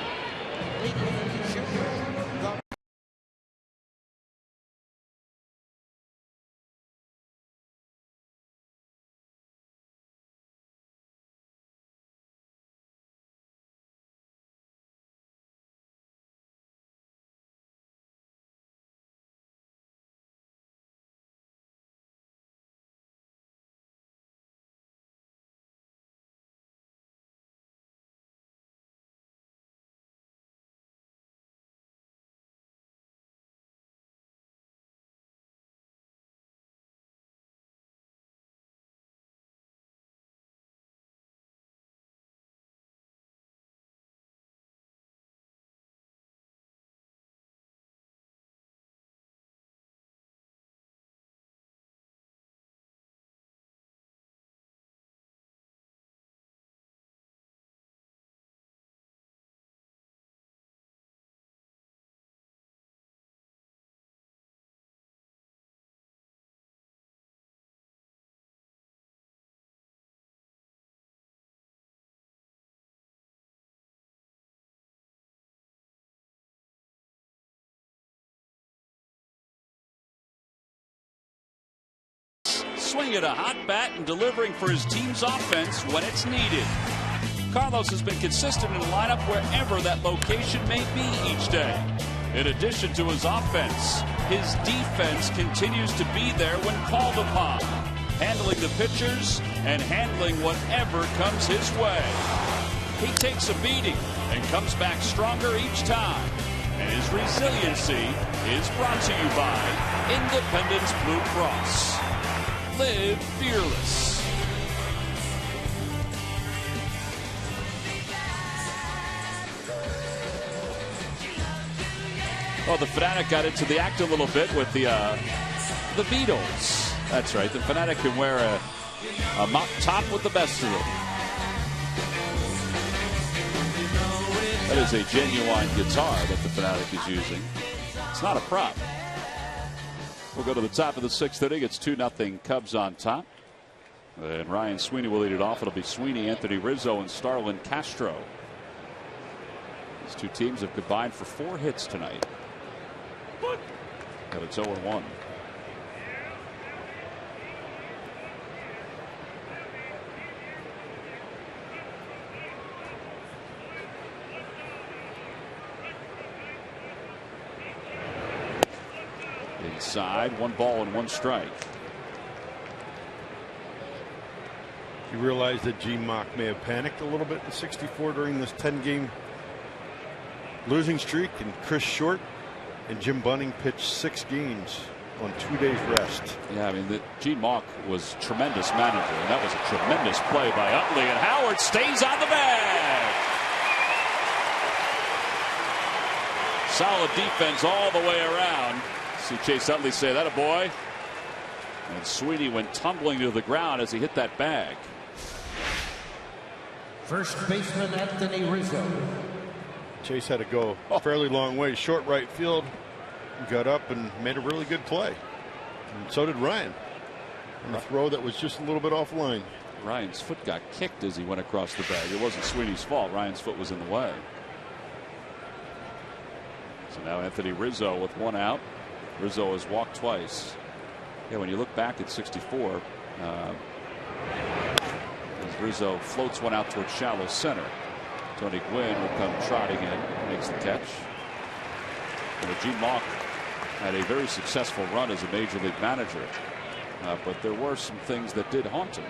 Swing at a hot bat and delivering for his team's offense when it's needed. Carlos has been consistent in the lineup wherever that location may be each day. In addition to his offense, his defense continues to be there when called upon, handling the pitchers and handling whatever comes his way. He takes a beating and comes back stronger each time. And his resiliency is brought to you by Independence Blue Cross. Live fearless. Well, the Fanatic got into the act a little bit with the Beatles. That's right. The Fanatic can wear a mop top with the best of them. That is a genuine guitar that the Fanatic is using. It's not a prop. We'll go to the top of the 6th inning. It's 2-0 Cubs on top. And Ryan Sweeney will lead it off. It'll be Sweeney, Anthony Rizzo, and Starlin Castro. These two teams have combined for 4 hits tonight. But it's 0-1. Inside, 1 ball and 1 strike. You realize that G-Mock may have panicked a little bit in 64 during this 10-game losing streak, and Chris Short and Jim Bunning pitched 6 games on 2 days rest. Yeah, I mean, G-Mock was tremendous manager, and that was a tremendous play by Utley, and Howard stays on the bag. Solid defense all the way around. See Chase Utley say that, a boy. And Sweeney went tumbling to the ground as he hit that bag. First baseman Anthony Rizzo. Chase had to go a fairly long way, short right field. Got up and made a really good play. And so did Ryan. On a throw that was just a little bit offline. Ryan's foot got kicked as he went across the bag. It wasn't Sweeney's fault. Ryan's foot was in the way. So now Anthony Rizzo with 1 out. Rizzo has walked twice. Yeah, when you look back at 64, as Rizzo floats one out towards shallow center. Tony Gwynn will come trotting in, makes the catch. And G-Mock had a very successful run as a major league manager, but there were some things that did haunt him,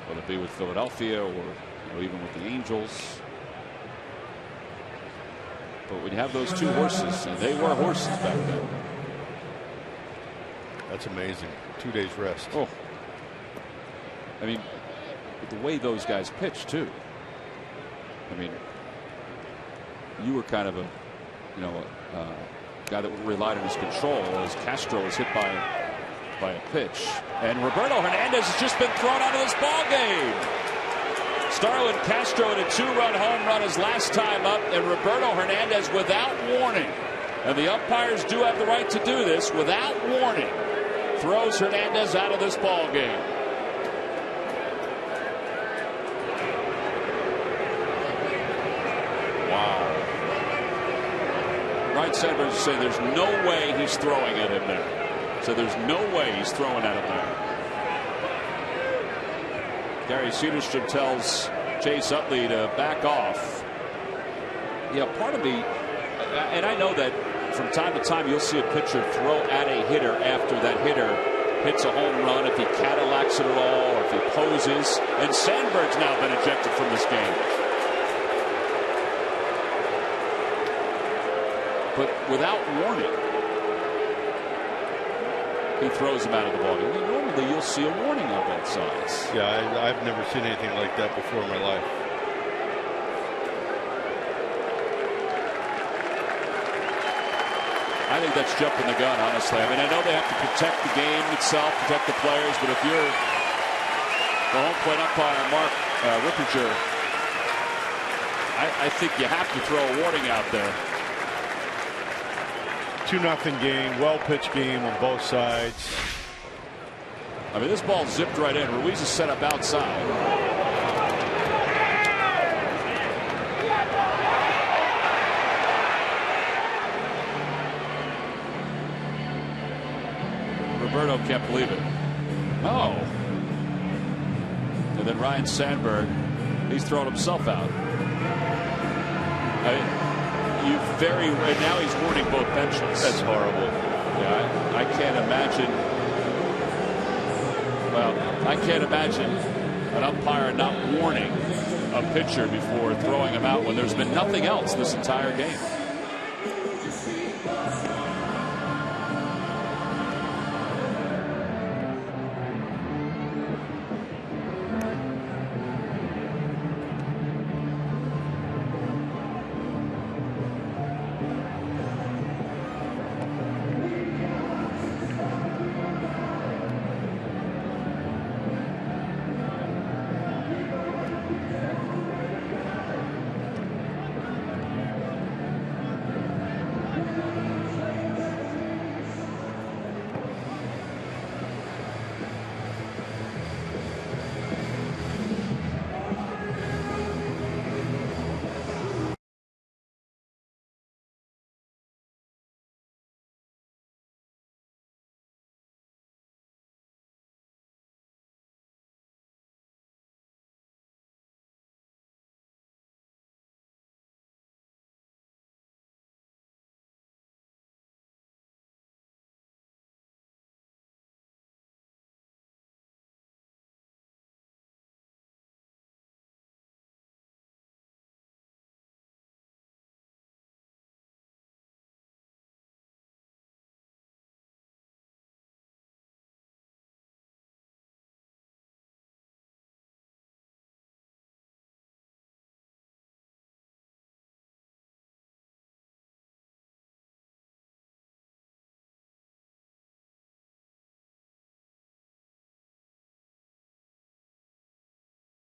whether it be with Philadelphia or even with the Angels. But when you have those 2 horses, and they were horses back then. That's amazing. 2 days rest. Oh, I mean, the way those guys pitch too. I mean, you were kind of a, guy that relied on his control as Castro was hit by a pitch. And Roberto Hernandez has just been thrown out of this ball game. Starlin Castro had a 2-run home run his last time up, and Roberto Hernandez without warning. And the umpires do have the right to do this without warning. Throws Hernandez out of this ball game. Wow. Ryan Sandberg is saying there's no way he's throwing at him there. So there's no way he's throwing at him there. Gary Cedarstrom tells Chase Utley to back off. Yeah, part of me, and I know that from time to time you'll see a pitcher throw at a hitter after that hitter hits a home run, if he Cadillacs it at all, or if he poses. And Sandberg's now been ejected from this game. But without warning, he throws him out of the ball game. Normally you'll see a warning on both sides. Yeah, I've never seen anything like that before in my life. I think that's jumping the gun, honestly. I mean, I know they have to protect the game itself, protect the players, but if you're the home plate umpire, Mark Ripperger, I think you have to throw a warning out there. 2-0 game, well-pitched game on both sides. I mean, this ball zipped right in. Ruiz is set up outside. Roberto can't believe it. Oh. And then Ryan Sandberg, he's thrown himself out. And now he's warning both benches. That's horrible. Yeah, I can't imagine. Well, I can't imagine an umpire not warning a pitcher before throwing him out when there's been nothing else this entire game.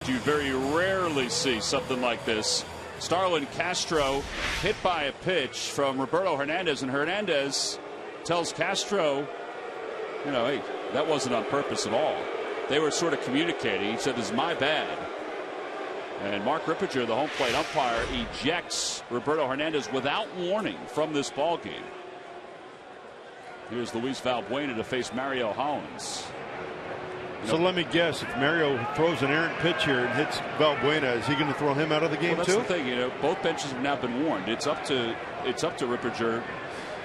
You very rarely see something like this. Starlin Castro hit by a pitch from Roberto Hernandez, and Hernandez tells Castro, hey, that wasn't on purpose at all. They were sort of communicating. He said, "This is my bad." And Mark Ripperger, the home plate umpire, ejects Roberto Hernandez without warning from this ball game. Here's Luis Valbuena to face Mario Hollins. So let me guess, if Mario throws an errant pitch here and hits Valbuena, is he going to throw him out of the game that's too? The thing, both benches have now been warned. It's up to Ripperger,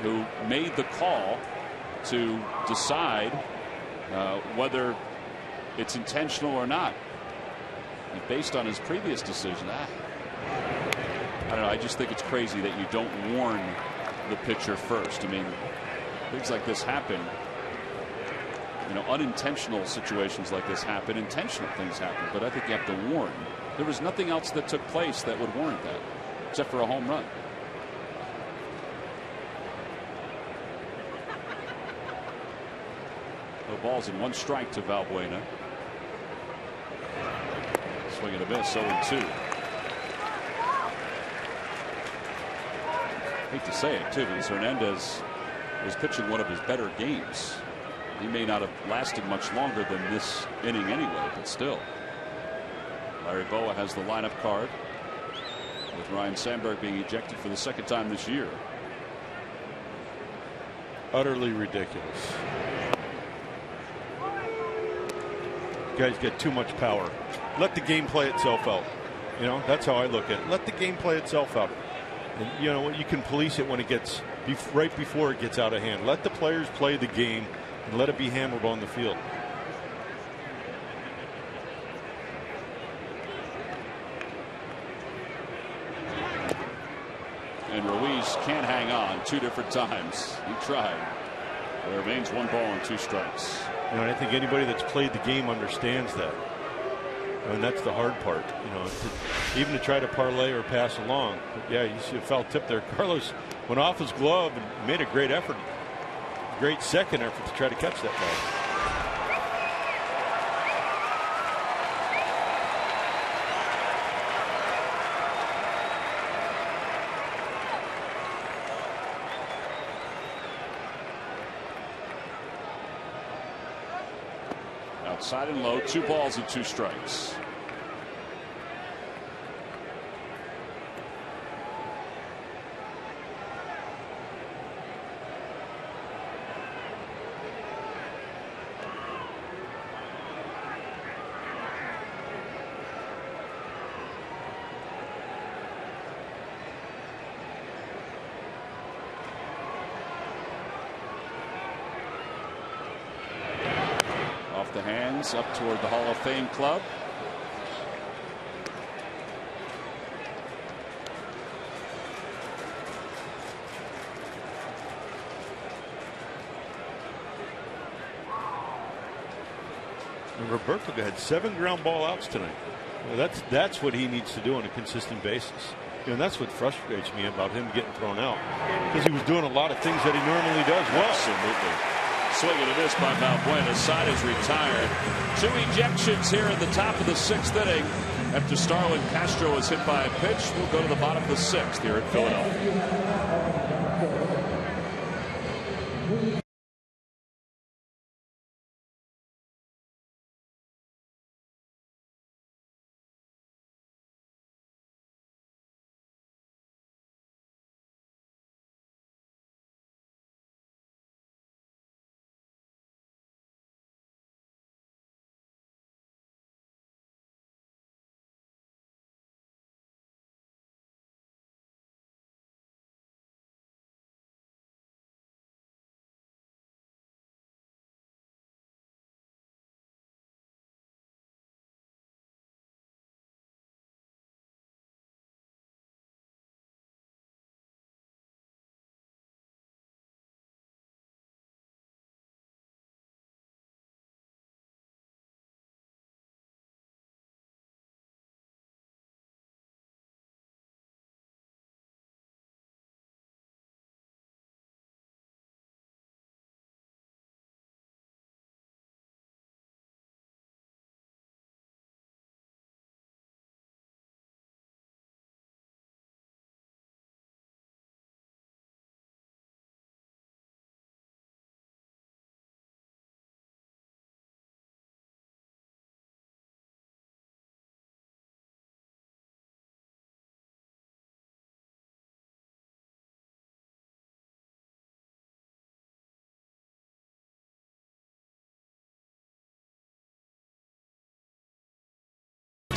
who made the call to decide whether it's intentional or not. And based on his previous decision, I don't know. I just think it's crazy that you don't warn the pitcher first. I mean, things like this happen. Unintentional situations like this happen. Intentional things happen, but I think you have to warn There was nothing else that took place that would warrant that, except for a home run. No balls and 1 strike to Valbuena. Swing and a miss, 0-2. Hate to say it too, because Hernandez was pitching one of his better games. He may not have lasted much longer than this inning anyway, but still. Larry Boa has the lineup card, with Ryan Sandberg being ejected for the 2nd time this year. Utterly ridiculous. Guys get too much power. Let the game play itself out. You know, that's how I look at it. Let the game play itself out. And you know, you can police it when it gets right before it gets out of hand. Let the players play the game and let it be hammered on the field. And Ruiz can't hang on 2 different times. He tried. There remains 1 ball and 2 strikes. You know, and I think anybody that's played the game understands that. And that's the hard part, you know, even to try to parlay or pass along. But yeah, you see a foul tip there. Carlos went off his glove and made a great effort, great second effort to try to catch that ball. Outside and low, 2 balls and 2 strikes. The hands up toward the Hall of Fame club. And Roberto had 7 ground ball outs tonight. You know, that's what he needs to do on a consistent basis. You know, that's what frustrates me about him getting thrown out, because he was doing a lot of things that he normally does well. Absolutely. Swing and a miss by Valbuena. Side is retired. 2 ejections here in the top of the 6th inning. After Starlin Castro was hit by a pitch, we'll go to the bottom of the 6th here at Philadelphia.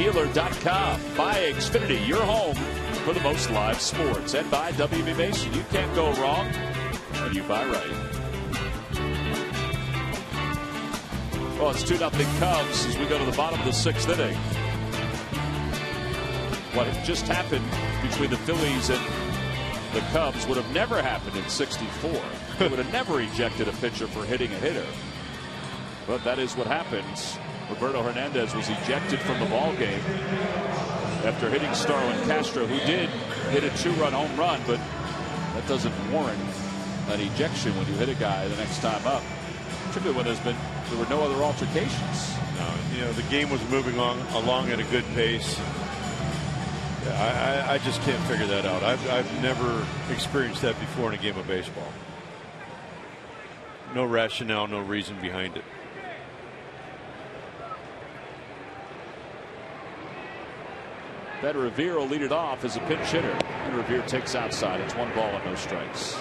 Dealer.com. Buy Xfinity, your home for the most live sports. And by WB Mason. You can't go wrong when you buy right. Well, it's 2-0 Cubs as we go to the bottom of the 6th inning. What had just happened between the Phillies and the Cubs would have never happened in '64. They would have never ejected a pitcher for hitting a hitter. But that is what happens. Roberto Hernandez was ejected from the ball game after hitting Starlin Castro, who did hit a 2-run home run, but that doesn't warrant an ejection when you hit a guy the next time up, particularly when there were no other altercations. No, the game was moving along at a good pace. I just can't figure that out. I've never experienced that before in a game of baseball. No rationale, no reason behind it. Ben Revere will lead it off as a pinch hitter, and Revere takes outside. It's 1 ball and no strikes.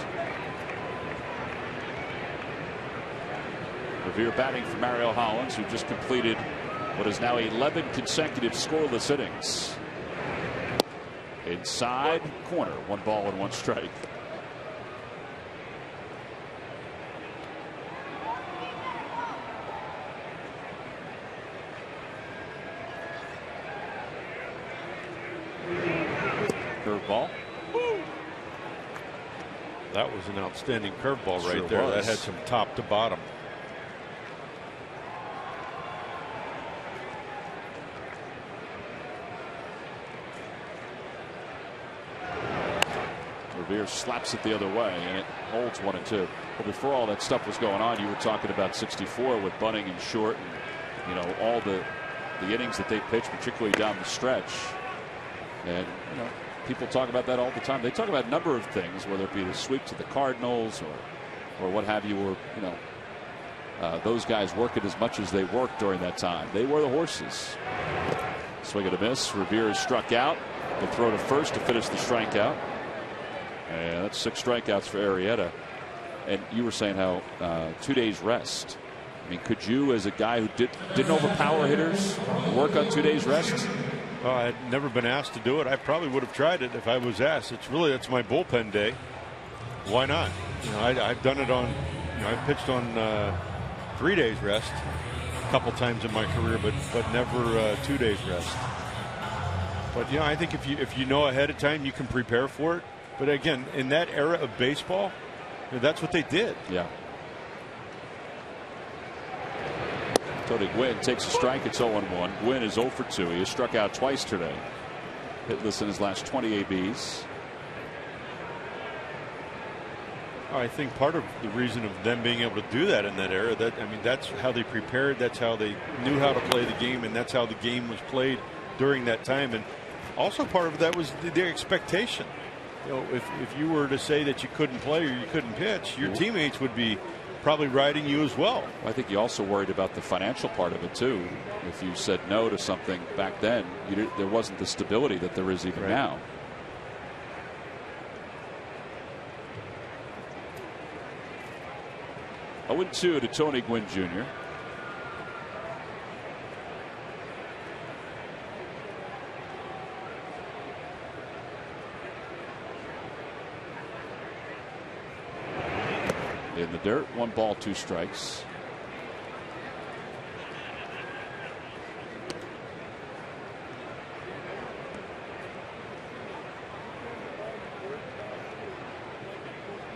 Revere batting for Mario Hollins, who just completed what is now 11 consecutive scoreless innings. Inside corner, 1 ball and 1 strike. Curveball. That was an outstanding curveball right Sure there. was. That had some top to bottom. Revere slaps it the other way, and it holds 1-2. Well, before all that stuff was going on, you were talking about 64 with Bunning and Short, and all the innings that they pitched, particularly down the stretch. And people talk about that all the time. They talk about a number of things, whether it be the sweep to the Cardinals or what have you, or those guys working as much as they worked during that time. They were the horses. Swing and a miss. Revere is struck out. The throw to first to finish the strikeout. And that's 6 strikeouts for Arrieta. And you were saying how 2 days rest. I mean, could you, as a guy who didn't overpower hitters, work on 2 days rest? I'd never been asked to do it. I probably would have tried it if I was asked. That's my bullpen day. Why not? I've done it on. I've pitched on 3 days rest a couple times in my career, but never 2 days rest. But I think if you know ahead of time, you can prepare for it. But again, in that era of baseball, that's what they did. Yeah. Tony Gwynn takes a strike. It's 0-1. Gwynn is 0 for 2. He has struck out twice today. Hitless in his last 20 ABs. I think part of the reason of them being able to do that in that era, that's how they prepared. That's how they knew how to play the game, and that's how the game was played during that time. And also part of that was the expectation. If you were to say that you couldn't play or you couldn't pitch, your teammates would be probably riding you as well. I think you also worried about the financial part of it too. If you said no to something back then, there wasn't the stability that there is even now. Oh, 0-2 to Tony Gwynn Jr. In the dirt, 1 ball, 2 strikes.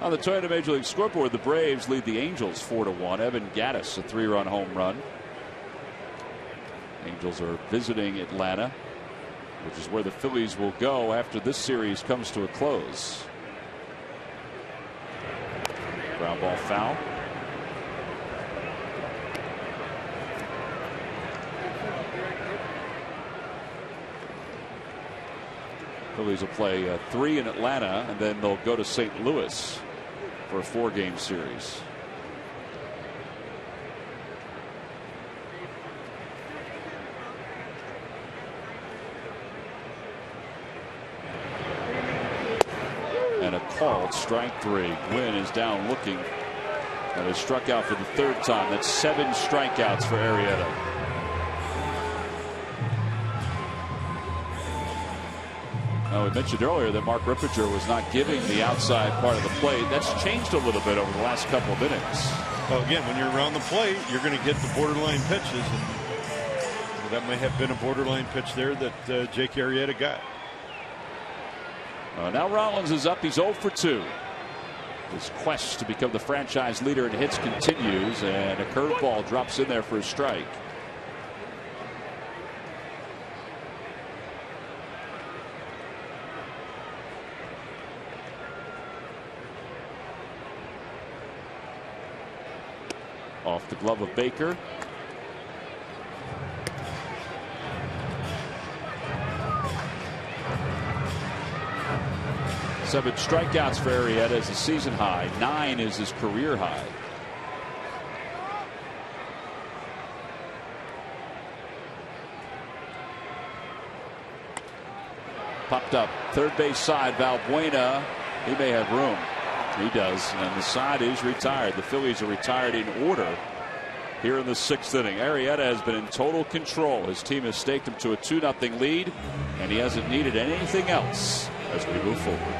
On the Toyota Major League scoreboard, the Braves lead the Angels 4-1. Evan Gattis, a 3-run home run. Angels are visiting Atlanta, which is where the Phillies will go after this series comes to a close. Ground ball foul. Phillies will play 3 in Atlanta, and then they'll go to St. Louis for a 4-game series. And a called strike 3. Gwynn is down looking and has struck out for the 3rd time. That's 7 strikeouts for Arrieta. Now, we mentioned earlier that Mark Rippinger was not giving the outside part of the plate. That's changed a little bit over the last couple of innings. Well, again, when you're around the plate, you're going to get the borderline pitches, and that may have been a borderline pitch there that Jake Arrieta got. Now Rollins is up. He's 0 for 2. His quest to become the franchise leader in hits continues, and a curveball drops in there for a strike. Off the glove of Baker. 7 strikeouts for Arrieta is a season high. 9 is his career high. Popped up third base side. Valbuena, he may have room. He does, and the side is retired. The Phillies are retired in order here in the 6th inning. Arrieta has been in total control. His team has staked him to a 2-0 lead, and he hasn't needed anything else as we move forward.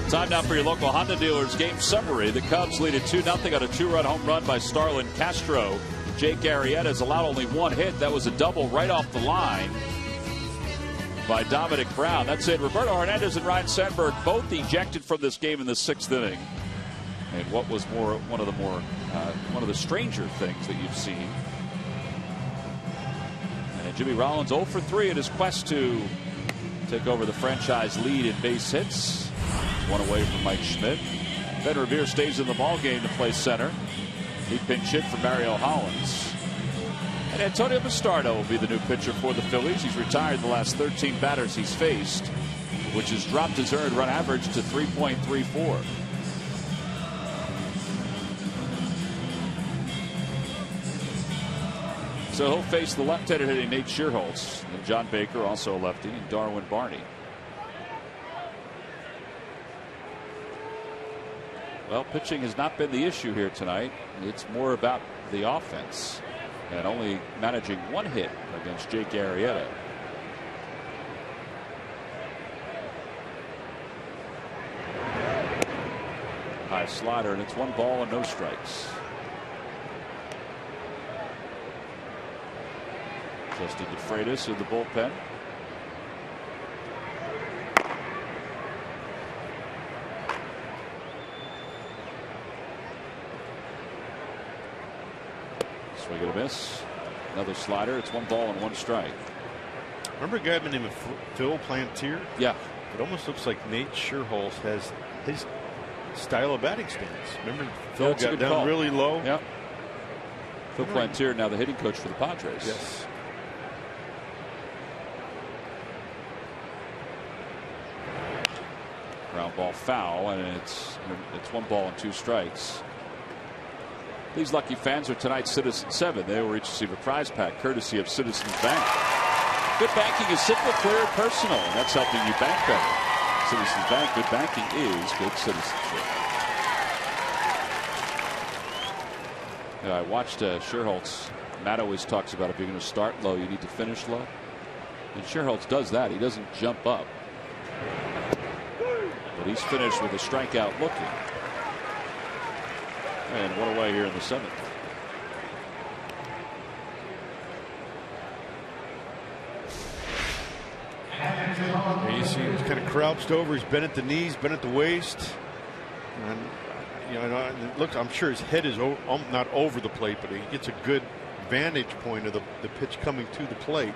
Time now for your local Honda dealers game summary. The Cubs lead at 2-0 on a 2-run home run by Starlin Castro. Jake Arrieta has allowed only 1 hit. That was a double right off the line by Dominic Brown. That's it. Roberto Hernandez and Ryan Sandberg both ejected from this game in the 6th inning. And what was one of the stranger things that you've seen. And Jimmy Rollins 0 for 3 in his quest to take over the franchise lead in base hits. 1 away from Mike Schmidt. Ben Revere stays in the ballgame to play center. He pinch hit for Mario Hollins. And Antonio Bastardo will be the new pitcher for the Phillies. He's retired the last 13 batters he's faced, which has dropped his earned run average to 3.34. So he'll face the left-handed hitting Nate Schierholtz, and John Baker, also a lefty, and Darwin Barney. Well, pitching has not been the issue here tonight. It's more about the offense and only managing 1 hit against Jake Arrieta. High slider, and it's 1 ball and no strikes. Justin DeFreitas in the bullpen. Swing and a miss. Another slider. It's 1 ball and 1 strike. Remember a guy by the name of Phil Plantier? Yeah. It almost looks like Nate Schierholtz has his style of batting stance. Remember Phil got down call. Really low? Yeah. Phil Plantier, now the hitting coach for the Padres. Yes. Ground ball foul, and it's 1 ball and 2 strikes. These lucky fans are tonight's Citizen 7. They will each receive a prize pack courtesy of Citizens Bank. Good banking is simple, clear, and personal, and that's helping you bank better. Citizens Bank. Good banking is good citizenship. Yeah, I watched Sherholtz. Matt always talks about if you're going to start low, you need to finish low. And Sherholtz does that. He doesn't jump up. But he's finished with a strikeout looking. And one away here in the 7th. And you see he's kind of crouched over. He's bent at the knees, bent at the waist. And, look, I'm sure his head is not over the plate, but he gets a good vantage point of the pitch coming to the plate.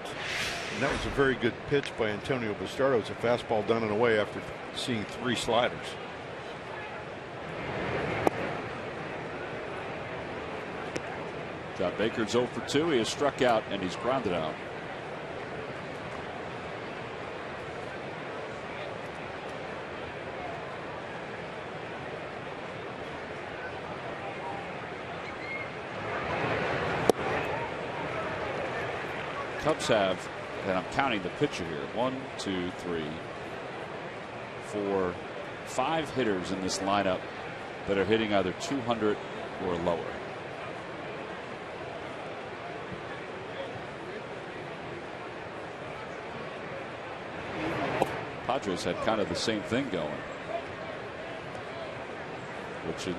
And that was a very good pitch by Antonio Bastardo. It's a fastball done and away after seeing 3 sliders. John Baker's 0 for 2. He has struck out and he's grounded out. Cubs have, and I'm counting the pitcher here, 1, 2, 3, 4, 5 hitters in this lineup that are hitting either 200 or lower. Padres had kind of the same thing going, which in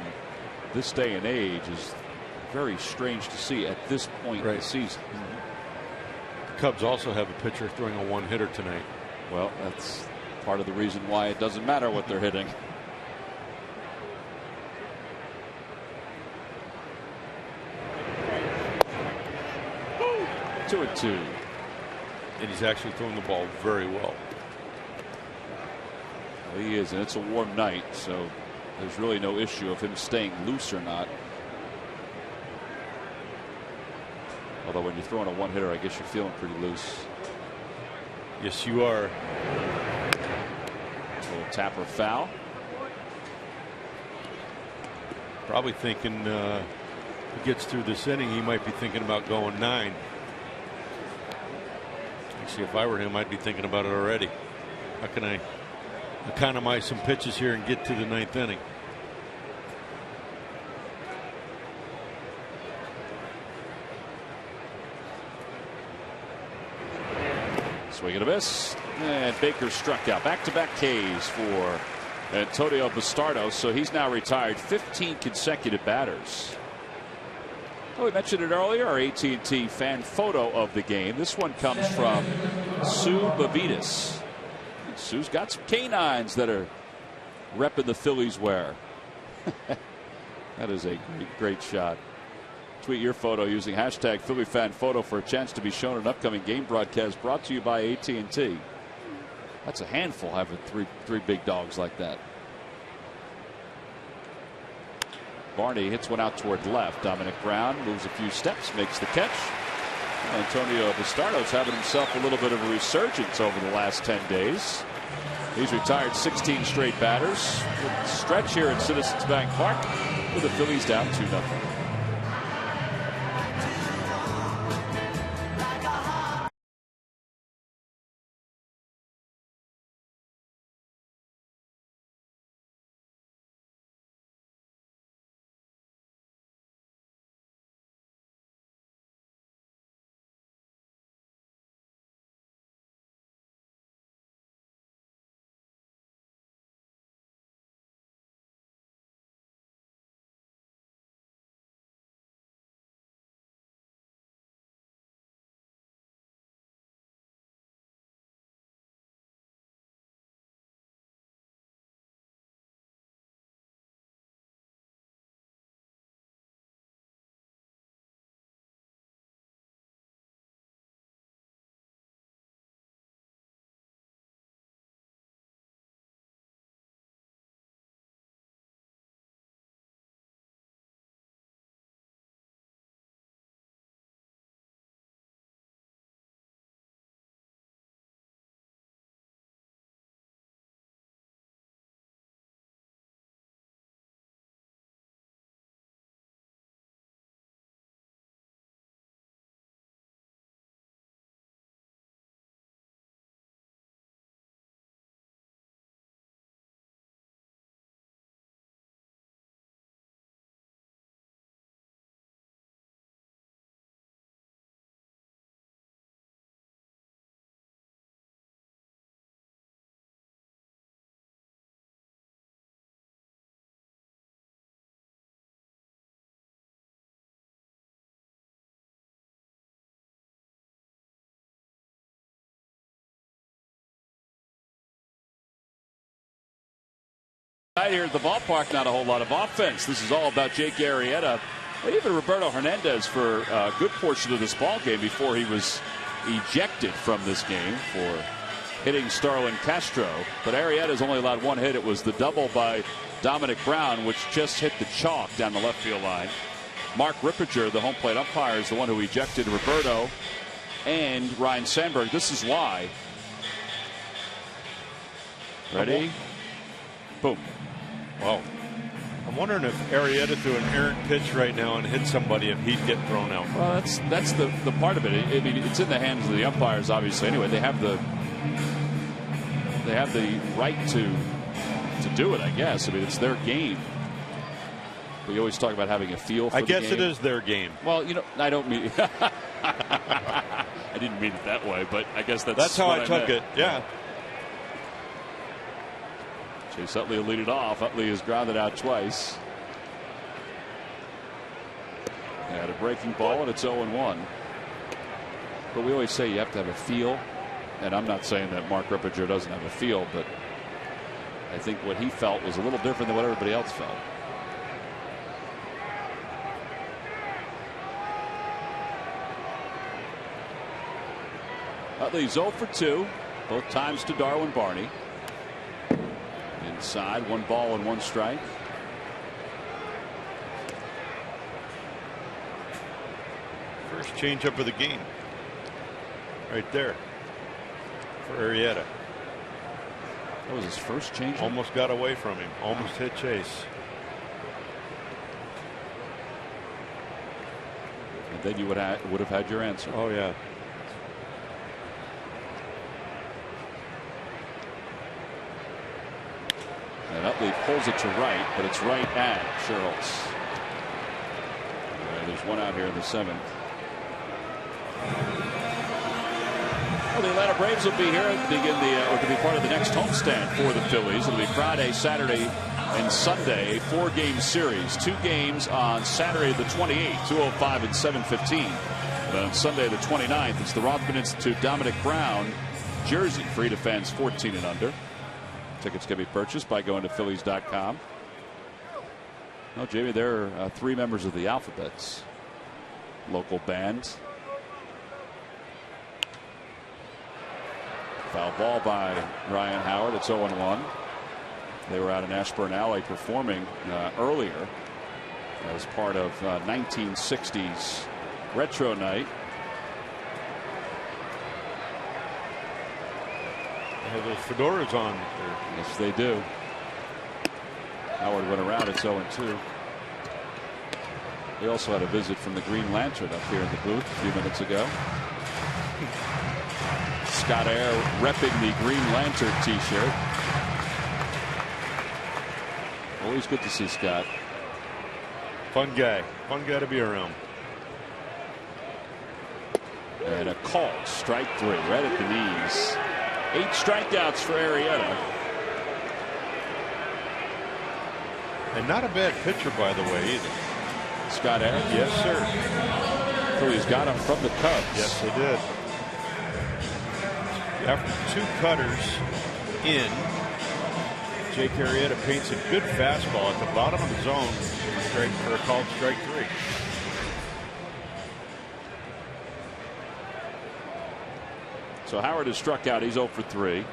this day and age is very strange to see at this point in the season. The Cubs also have a pitcher throwing a 1-hitter tonight. Well, that's part of the reason why it doesn't matter what they're hitting. Two and 2. And he's actually throwing the ball very well. He is, and it's a warm night, so there's really no issue of him staying loose or not. Although when you're throwing a 1-hitter, I guess you're feeling pretty loose. Yes, you are. A little tapper foul. Probably thinking if he gets through this inning, he might be thinking about going 9. Actually, if I were him, I'd be thinking about it already. How can I economize some pitches here and get to the 9th inning? Swing and a miss, and Baker struck out. Back-to-back Ks for Antonio Bastardo, so he's now retired 15 consecutive batters. Oh, we mentioned it earlier, our AT&T fan photo of the game. This one comes from Sue Bavitas. Sue's got some canines that are repping the Phillies wear. That is a great shot. Tweet your photo using hashtag #PhillyFanPhoto for a chance to be shown in an upcoming game broadcast brought to you by AT&T. That's a handful having three big dogs like that. Barney hits one out toward left. Dominic Brown moves a few steps, makes the catch. Antonio Bastardo's having himself a little bit of a resurgence over the last 10 days. He's retired 16 straight batters. Good stretch here at Citizens Bank Park with the Phillies down 2-0. Right here at the ballpark, not a whole lot of offense. This is all about Jake Arrieta, and even Roberto Hernandez for a good portion of this ball game before he was ejected from this game for hitting Starlin Castro. But Arrieta's only allowed one hit. It was the double by Dominic Brown, which just hit the chalk down the left field line. Mark Rippiger, the home plate umpire, is the one who ejected Roberto and Ryan Sandberg. This is why. Ready? Boom. Wow. I'm wondering if Arrieta threw an errant pitch right now and hit somebody, if he'd get thrown out. Well, that's the part of it. It's in the hands of the umpires, obviously. Anyway, they have the right to do it, I guess. I mean, it's their game. We always talk about having a feel for the game. I guess it is their game. Well, I don't mean I didn't mean it that way, but I guess that's how I took it. Yeah. Chase Utley will lead it off. Utley has grounded out twice. Had a breaking ball, and it's 0-1. But we always say you have to have a feel, and I'm not saying that Mark Rippiger doesn't have a feel, but I think what he felt was a little different than what everybody else felt. Utley's 0 for 2, both times to Darwin Barney. Inside, 1 ball and 1 strike. First changeup of the game. Right there. For Arrieta. That was his first changeup. Almost got away from him. Almost hit Chase. And then you would have had your answer. Oh, yeah. And Utley pulls it to right, but it's right at Scherholz. There's one out here in the 7th. Well, the Atlanta Braves will be here to be part of the next homestand for the Phillies. It'll be Friday, Saturday, and Sunday, 4-game series. 2 games on Saturday the 28th, 2:05 and 7:15. And on Sunday the 29th, it's the Rothman Institute Dominic Brown jersey, free to fans 14 and under. Tickets can be purchased by going to Phillies.com. No, Jamie, there are 3 members of the Alphabets. Local band. Foul ball by Ryan Howard. It's 0-1. They were out in Ashburn Alley performing earlier as part of 1960s retro night. They have those fedoras on. Yes, they do. Howard went around. It's 0-2. We also had a visit from the Green Lantern up here in the booth a few minutes ago. Scott Air repping the Green Lantern t-shirt. Always good to see Scott. Fun guy to be around. And a call, strike 3, right at the knees. 8 strikeouts for Arrieta. And not a bad pitcher, by the way, either. Scott Air? Yes, sir. Phillies got him from the Cubs. Yes, they did. After 2 cutters in, Jake Arrieta paints a good fastball at the bottom of the zone for a called strike 3. So Howard has struck out. He's 0 for 3.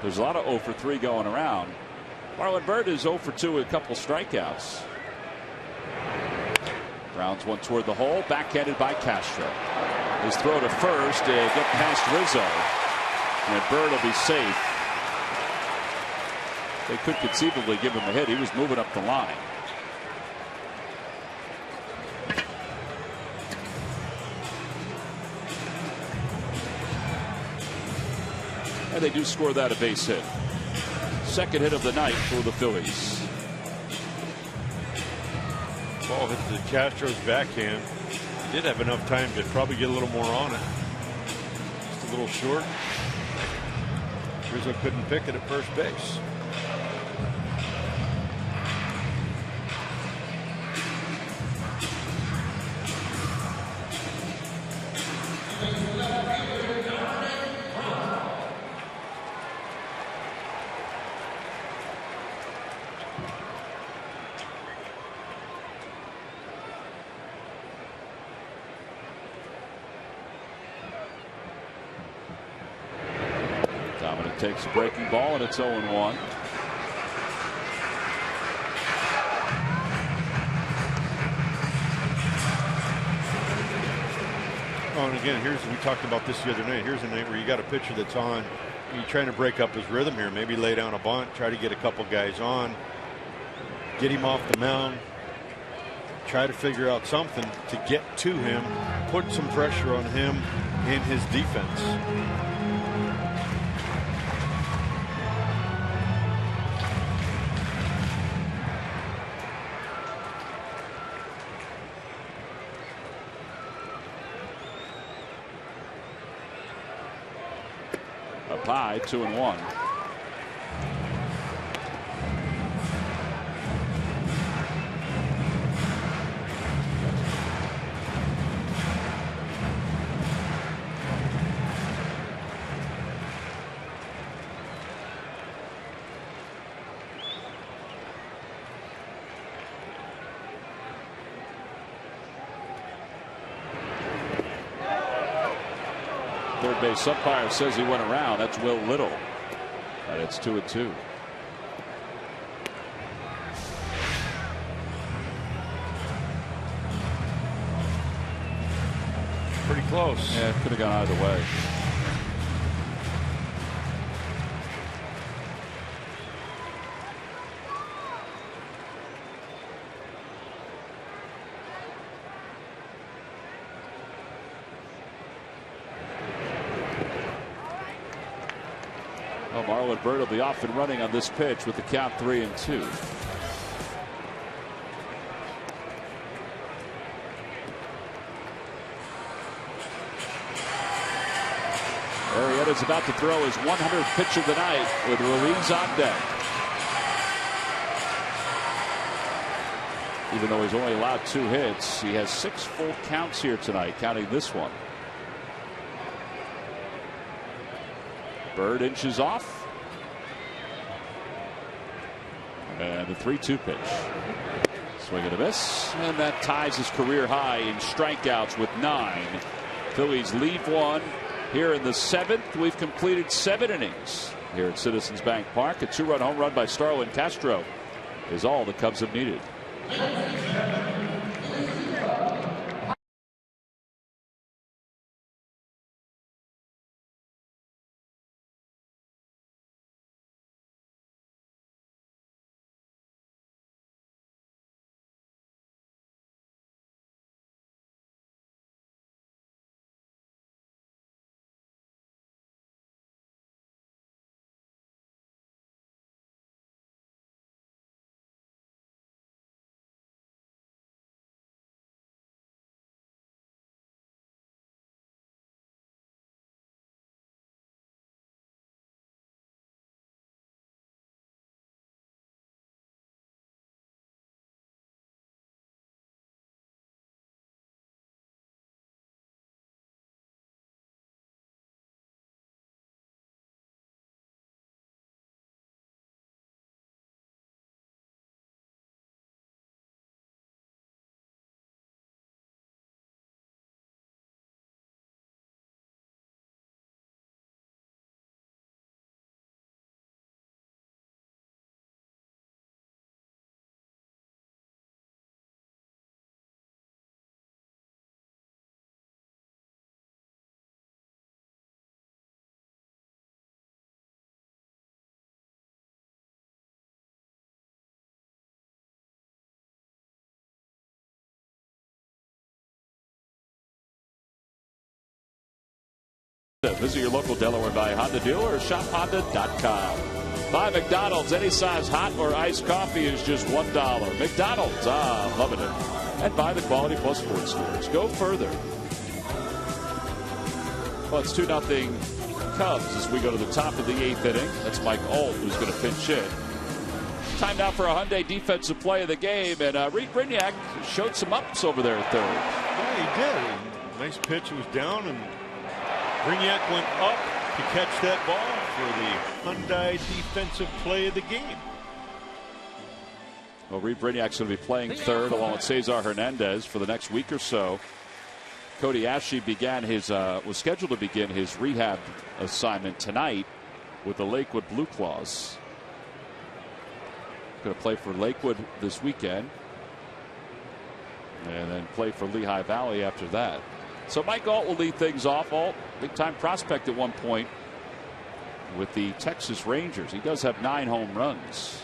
There's a lot of 0 for 3 going around. Marlon Byrd is 0 for 2 with a couple strikeouts. Grounds one toward the hole, backhanded by Castro. His throw to first to get past Rizzo. And Byrd will be safe. They could conceivably give him a hit. He was moving up the line. And they do score that a base hit. Second hit of the night for the Phillies. Ball hit the Castro's backhand. Did have enough time to probably get a little more on it. Just a little short. Rizzo couldn't pick it at first base. Dominic takes a breaking ball, and it's 0-1. Oh, and again, we talked about this the other night. Here's a night where you got a pitcher that's on. You're trying to break up his rhythm here. Maybe lay down a bunt, try to get a couple guys on, get him off the mound, try to figure out something to get to him, put some pressure on him and his defense. Up high, 2-1. Third base umpire says he went around. That's Will Little. And it's 2-2. Pretty close. Yeah, it could have gone either way. Marlon Bird will be off and running on this pitch with the count 3-2. Arrieta's about to throw his 100th pitch of the night with Ruiz on deck. Even though he's only allowed 2 hits, he has 6 full counts here tonight, counting this one. Bird inches off. And the 3-2 pitch. Swing and a miss. And that ties his career high in strikeouts with 9. Phillies lead 1 here in the 7th. We've completed 7 innings here at Citizens Bank Park. A 2-run home run by Starlin Castro is all the Cubs have needed. Visit your local Delaware Valley Honda dealer or shophonda.com. Buy McDonald's. Any size hot or iced coffee is just $1. McDonald's. Loving it. And buy the Quality Plus Sports Stores. Go further. Well, it's 2-0 Cubs as we go to the top of the 8th inning. That's Mike Ault who's going to pinch hit. Time now for a Hyundai defensive play of the game. And Reed Brignac showed some ups over there at third. Yeah, he did. Nice pitch. It was down, and Brignac went up to catch that ball for the Hyundai defensive play of the game. Well, Reed Brignac's going to be playing third along with Cesar Hernandez for the next week or so. Cody Ashley was scheduled to begin his rehab assignment tonight. with the Lakewood Blue Claws. Going to play for Lakewood this weekend and then play for Lehigh Valley after that. So Mike Alt will lead things off. Alt, big time prospect at one point with the Texas Rangers. He does have 9 home runs.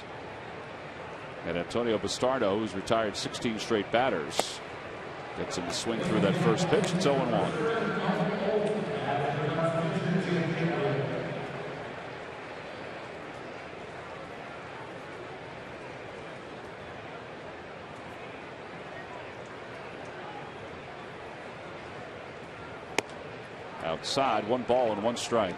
And Antonio Bastardo, who's retired 16 straight batters, gets him to swing through that first pitch. It's 0-1. Outside, 1 ball and 1 strike.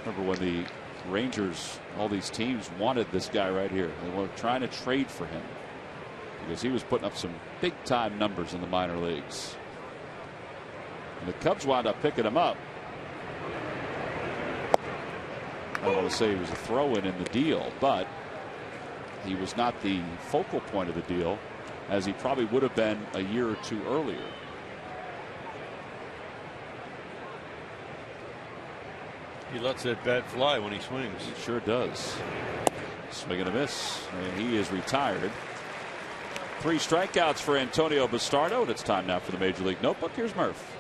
Remember when the Rangers, all these teams wanted this guy right here. They were trying to trade for him because he was putting up some big time numbers in the minor leagues. And the Cubs wound up picking him up. I don't want to say he was a throw-in in the deal, but he was not the focal point of the deal as he probably would have been a year or 2 earlier. He lets that bat fly when he swings. He sure does. Swing and a miss, and he is retired. 3 strikeouts for Antonio Bastardo, and it's time now for the Major League Notebook. Here's Murph.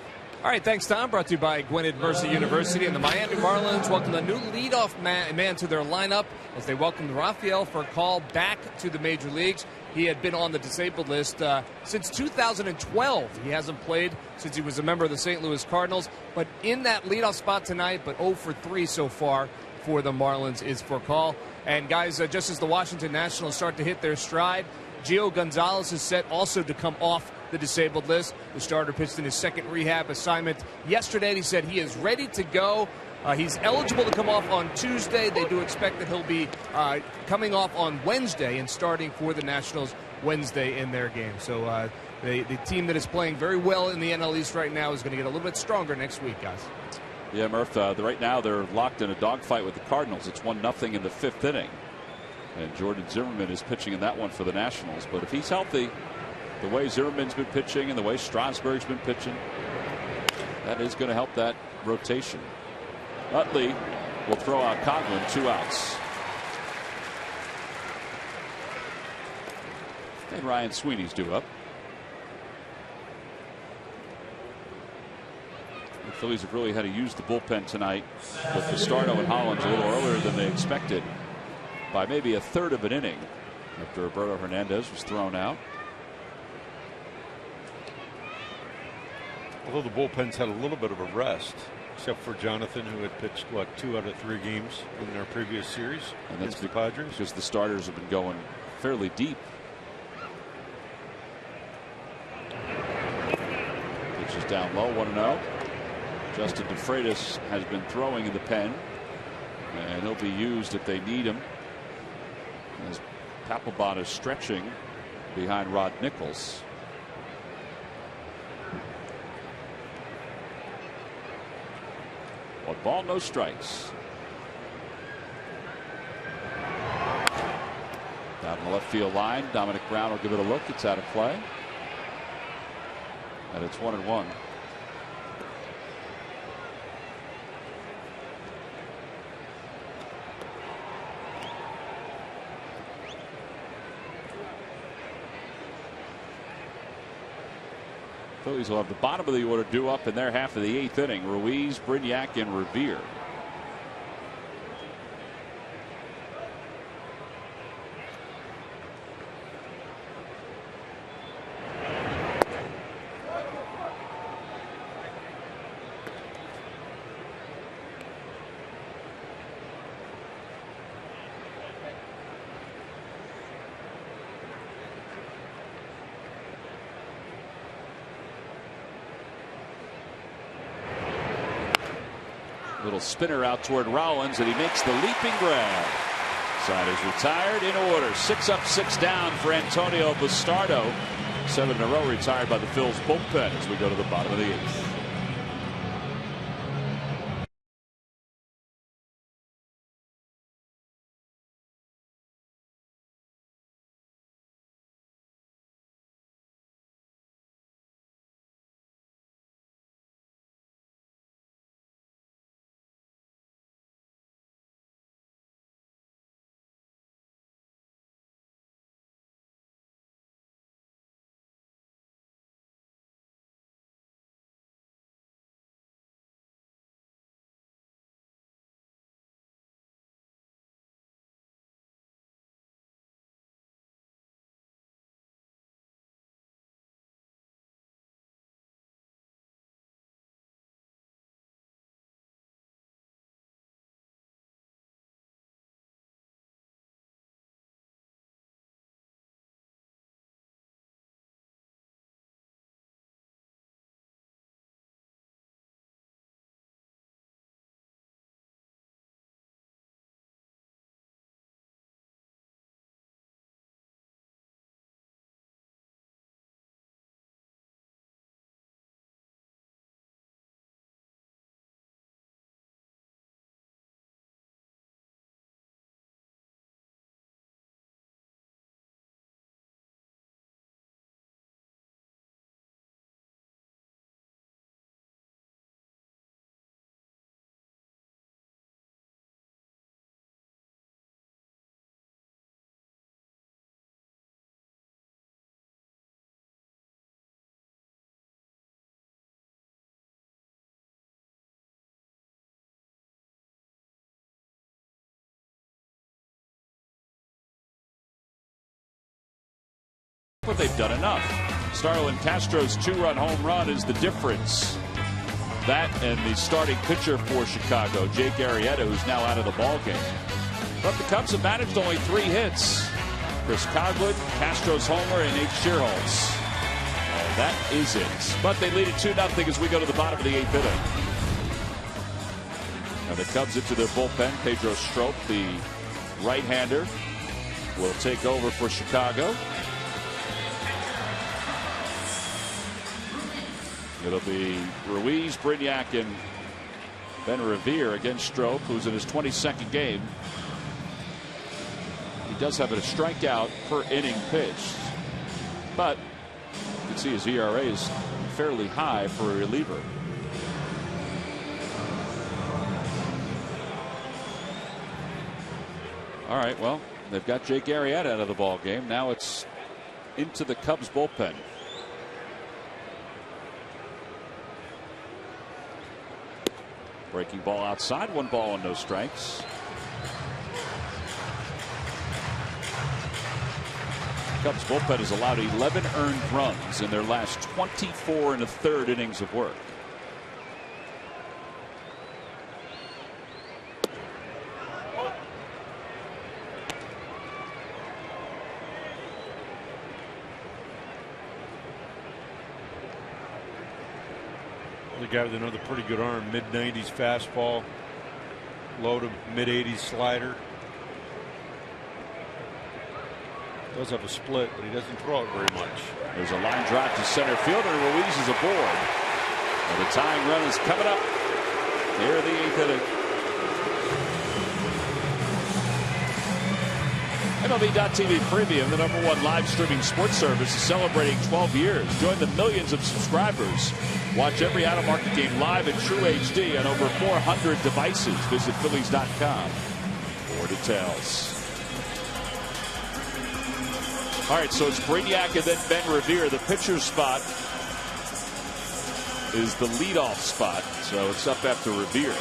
All right, thanks, Tom. Brought to you by Gwinnett Mercy University. And the Miami Marlins welcome a new leadoff man to their lineup as they welcomed Rafael Furcal back to the major leagues. He had been on the disabled list since 2012. He hasn't played since he was a member of the St. Louis Cardinals. But in that leadoff spot tonight, but 0 for 3 so far for the Marlins is Furcal. And guys, just as the Washington Nationals start to hit their stride, Gio Gonzalez is set also to come off the disabled list. The starter pitched in his 2nd rehab assignment yesterday. He said he is ready to go. He's eligible to come off on Tuesday. They do expect that he'll be coming off on Wednesday and starting for the Nationals Wednesday in their game. So the team that is playing very well in the NL East right now is going to get a little bit stronger next week, guys. Yeah, Murph, right now they're locked in a dogfight with the Cardinals. It's 1-0 in the 5th inning. And Jordan Zimmerman is pitching in that one for the Nationals. But if he's healthy, the way Zimmerman's been pitching and the way Strasburg's been pitching, that is going to help that rotation. Utley will throw out Coghlan, 2 outs. And Ryan Sweeney's due up. The Phillies have really had to use the bullpen tonight with Bastardo and Hollins a little earlier than they expected by maybe a 1/3 of an inning after Roberto Hernandez was thrown out. Although the bullpen's had a little bit of a rest, except for Jonathan, who had pitched, 2 out of 3 games in their previous series and that's the Padres. Because the starters have been going fairly deep. Pitch is down low, 1-0. Justin DeFreitas has been throwing in the pen, and he'll be used if they need him, as Papelbon is stretching behind Rod Nichols. One ball, no strikes. Down the left field line, Dominic Brown will give it a look. It's out of play, and it's 1-1. Phillies will have the bottom of the order due up in their half of the 8th inning. Ruiz, Brignac, and Revere. Little spinner out toward Rollins, and he makes the leaping grab. Side is retired in order. 6 up, 6 down for Antonio Bastardo. 7 in a row retired by the Phillies bullpen as we go to the bottom of the 8th. but they've done enough. Starlin Castro's 2-run home run is the difference. That and the starting pitcher for Chicago, Jake Arrieta, who's now out of the ballgame. But the Cubs have managed only 3 hits. Chris Coghlan, Castro's homer, and Nate Schierholtz. And that is it. But they lead it 2-0 as we go to the bottom of the 8th inning. Now the Cubs into their bullpen. Pedro Strop, the right-hander, will take over for Chicago. It'll be Ruiz, Brignac, and Ben Revere against Strop, who's in his 22nd game. He does have a strikeout per inning pitched, but you can see his ERA is fairly high for a reliever. All right, well, they've got Jake Arrieta out of the ball game. Now it's into the Cubs bullpen. Breaking ball outside, 1 ball and no strikes. Cubs bullpen has allowed 11 earned runs in their last 24 1/3 innings of work. The guy with another pretty good arm, mid-90s fastball, low to mid-80s slider. Does have a split, but he doesn't throw it very much. There's a line drive to center field, and Ruiz is aboard. And the tying run is coming up here in the 8th inning. MLB.TV Premium, the #1 live streaming sports service, is celebrating 12 years. Join the millions of subscribers. Watch every out-of-market game live in true HD on over 400 devices. Visit Phillies.com for details. All right, so it's Brignac and then Ben Revere. The pitcher's spot is the leadoff spot, so it's up after Revere.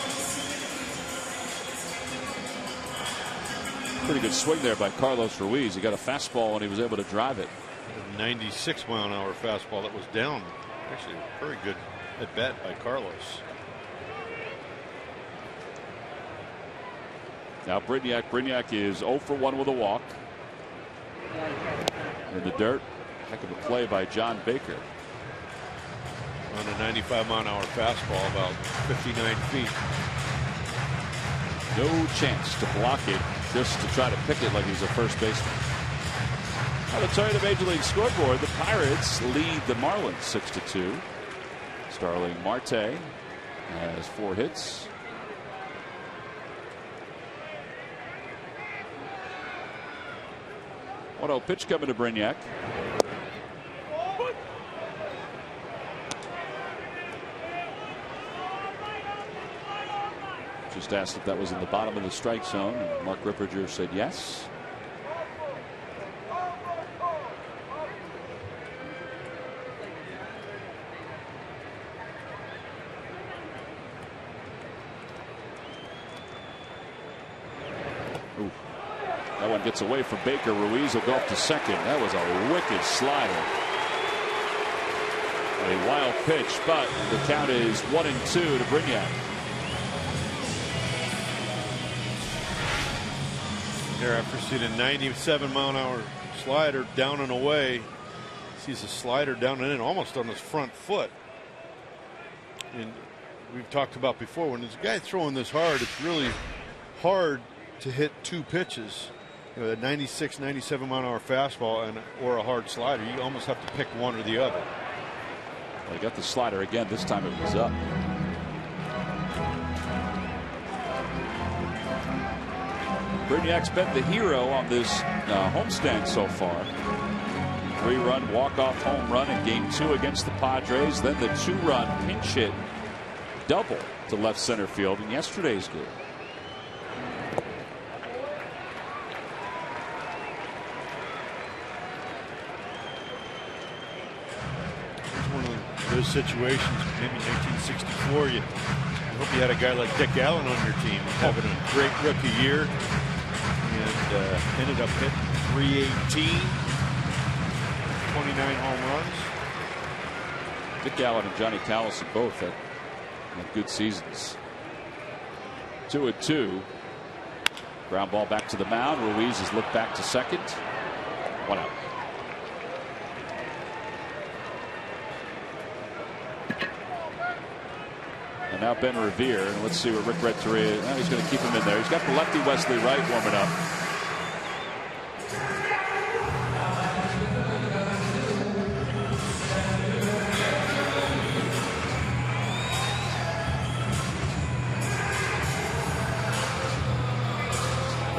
Pretty good swing there by Carlos Ruiz. He got a fastball and he was able to drive it. A 96-mile-an-hour fastball that was down. Actually, a very good at bat by Carlos. Now Brignac is 0 for 1 with a walk. In the dirt. Heck of a play by John Baker. On a 95-mile-an-hour fastball, about 59 feet. No chance to block it, just to try to pick it like he's a first baseman. Now to tell you the Major League scoreboard, the Pirates lead the Marlins 6-2. Starling Marte has 4 hits. Auto pitch coming to Brignac. Just asked if that was in the bottom of the strike zone, and Mark Ripperger said yes. Ooh. That one gets away from Baker. Ruiz will go up to second. That was a wicked slider. A wild pitch, but the count is 1-2 to Brignac. There, after seeing a 97-mile-an-hour slider down and away, sees a slider down and in, almost on his front foot. And we've talked about before, when there's a guy throwing this hard, it's really hard to hit 2 pitches. You know, a 96, 97-mile-an-hour fastball or a hard slider. You almost have to pick one or the other. Well, he got the slider again. This time it was up. Brignac's been the hero on this homestand so far. 3-run walk-off home run in Game 2 against the Padres. Then the 2-run pinch hit double to left center field in yesterday's game. It's one of those situations, maybe 1964, you hope you had a guy like Dick Allen on your team, having a great rookie year, and ended up hitting .318. 29 home runs. Dick Allen and Johnny Callison both had good seasons. 2-2. Ground ball back to the mound. Ruiz has looked back to second. 1 out. And now Ben Revere, and let's see what Rick Renteria. Now he's going to keep him in there. He's got the lefty Wesley Wright warming up.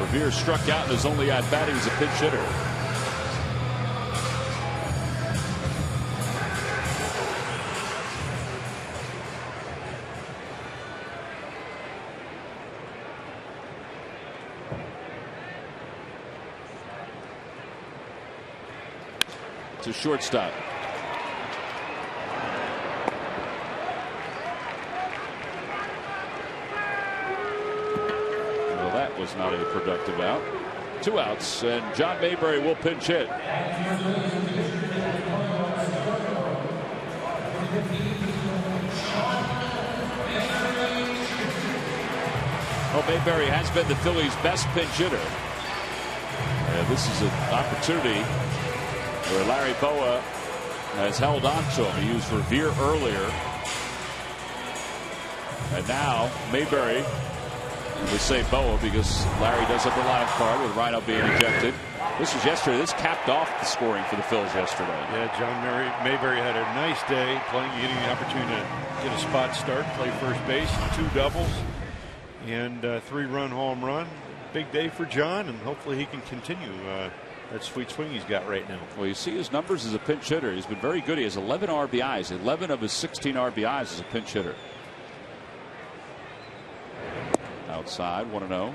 Revere struck out and is only at bat. He was a pinch hitter. To shortstop. Well, that was not a productive out. 2 outs, and John Mayberry will pinch hit. Well, Mayberry has been the Phillies' best pinch hitter. And this is an opportunity where Larry Boa has held on to him. He used Revere earlier. And now Mayberry, and we say Boa because Larry does have the live card with Rhino being ejected. This was yesterday. This capped off the scoring for the Phillies yesterday. Yeah, John Mayberry had a nice day getting the opportunity to get a spot start, play first base, 2 doubles, and a 3-run home run. Big day for John, and hopefully he can continue that sweet swing he's got right now. Well, you see his numbers as a pinch hitter. He's been very good. He has 11 RBIs. 11 of his 16 RBIs as a pinch hitter. Outside, 1-0.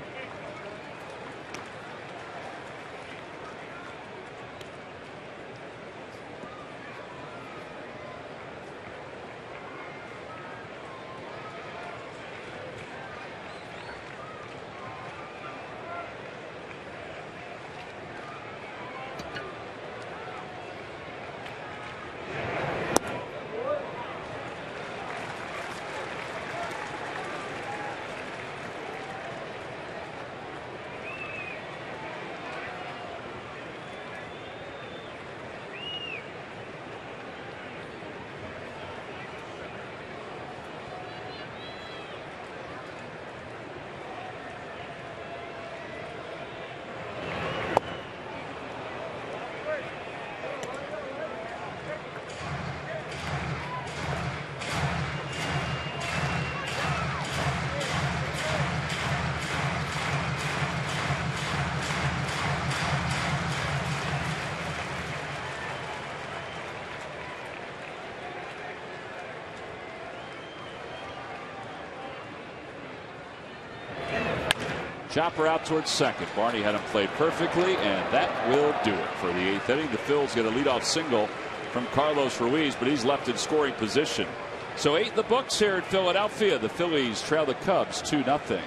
Chopper out towards second. Barney had him played perfectly, and that will do it for the 8th inning. The Phils get a leadoff single from Carlos Ruiz, but he's left in scoring position. So 8 in the books here in Philadelphia. The Phillies trail the Cubs 2-0.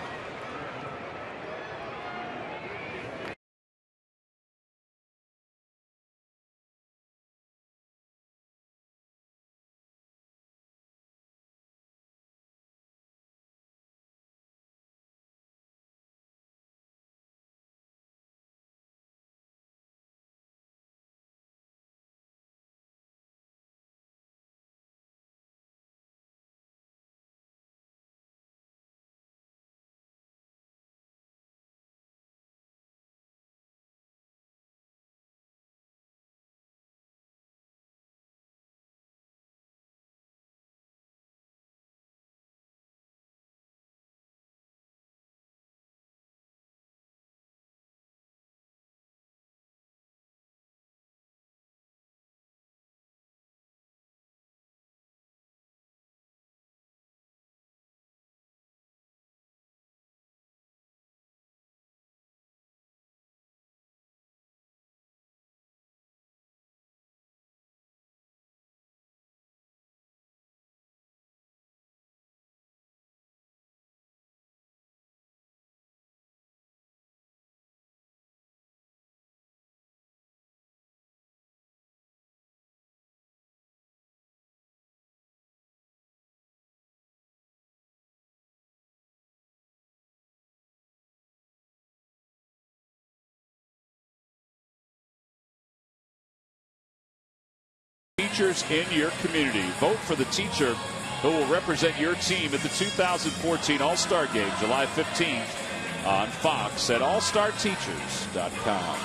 teachers in your community. Vote for the teacher who will represent your team at the 2014 All-Star Game, July 15th on Fox at allstarteachers.com.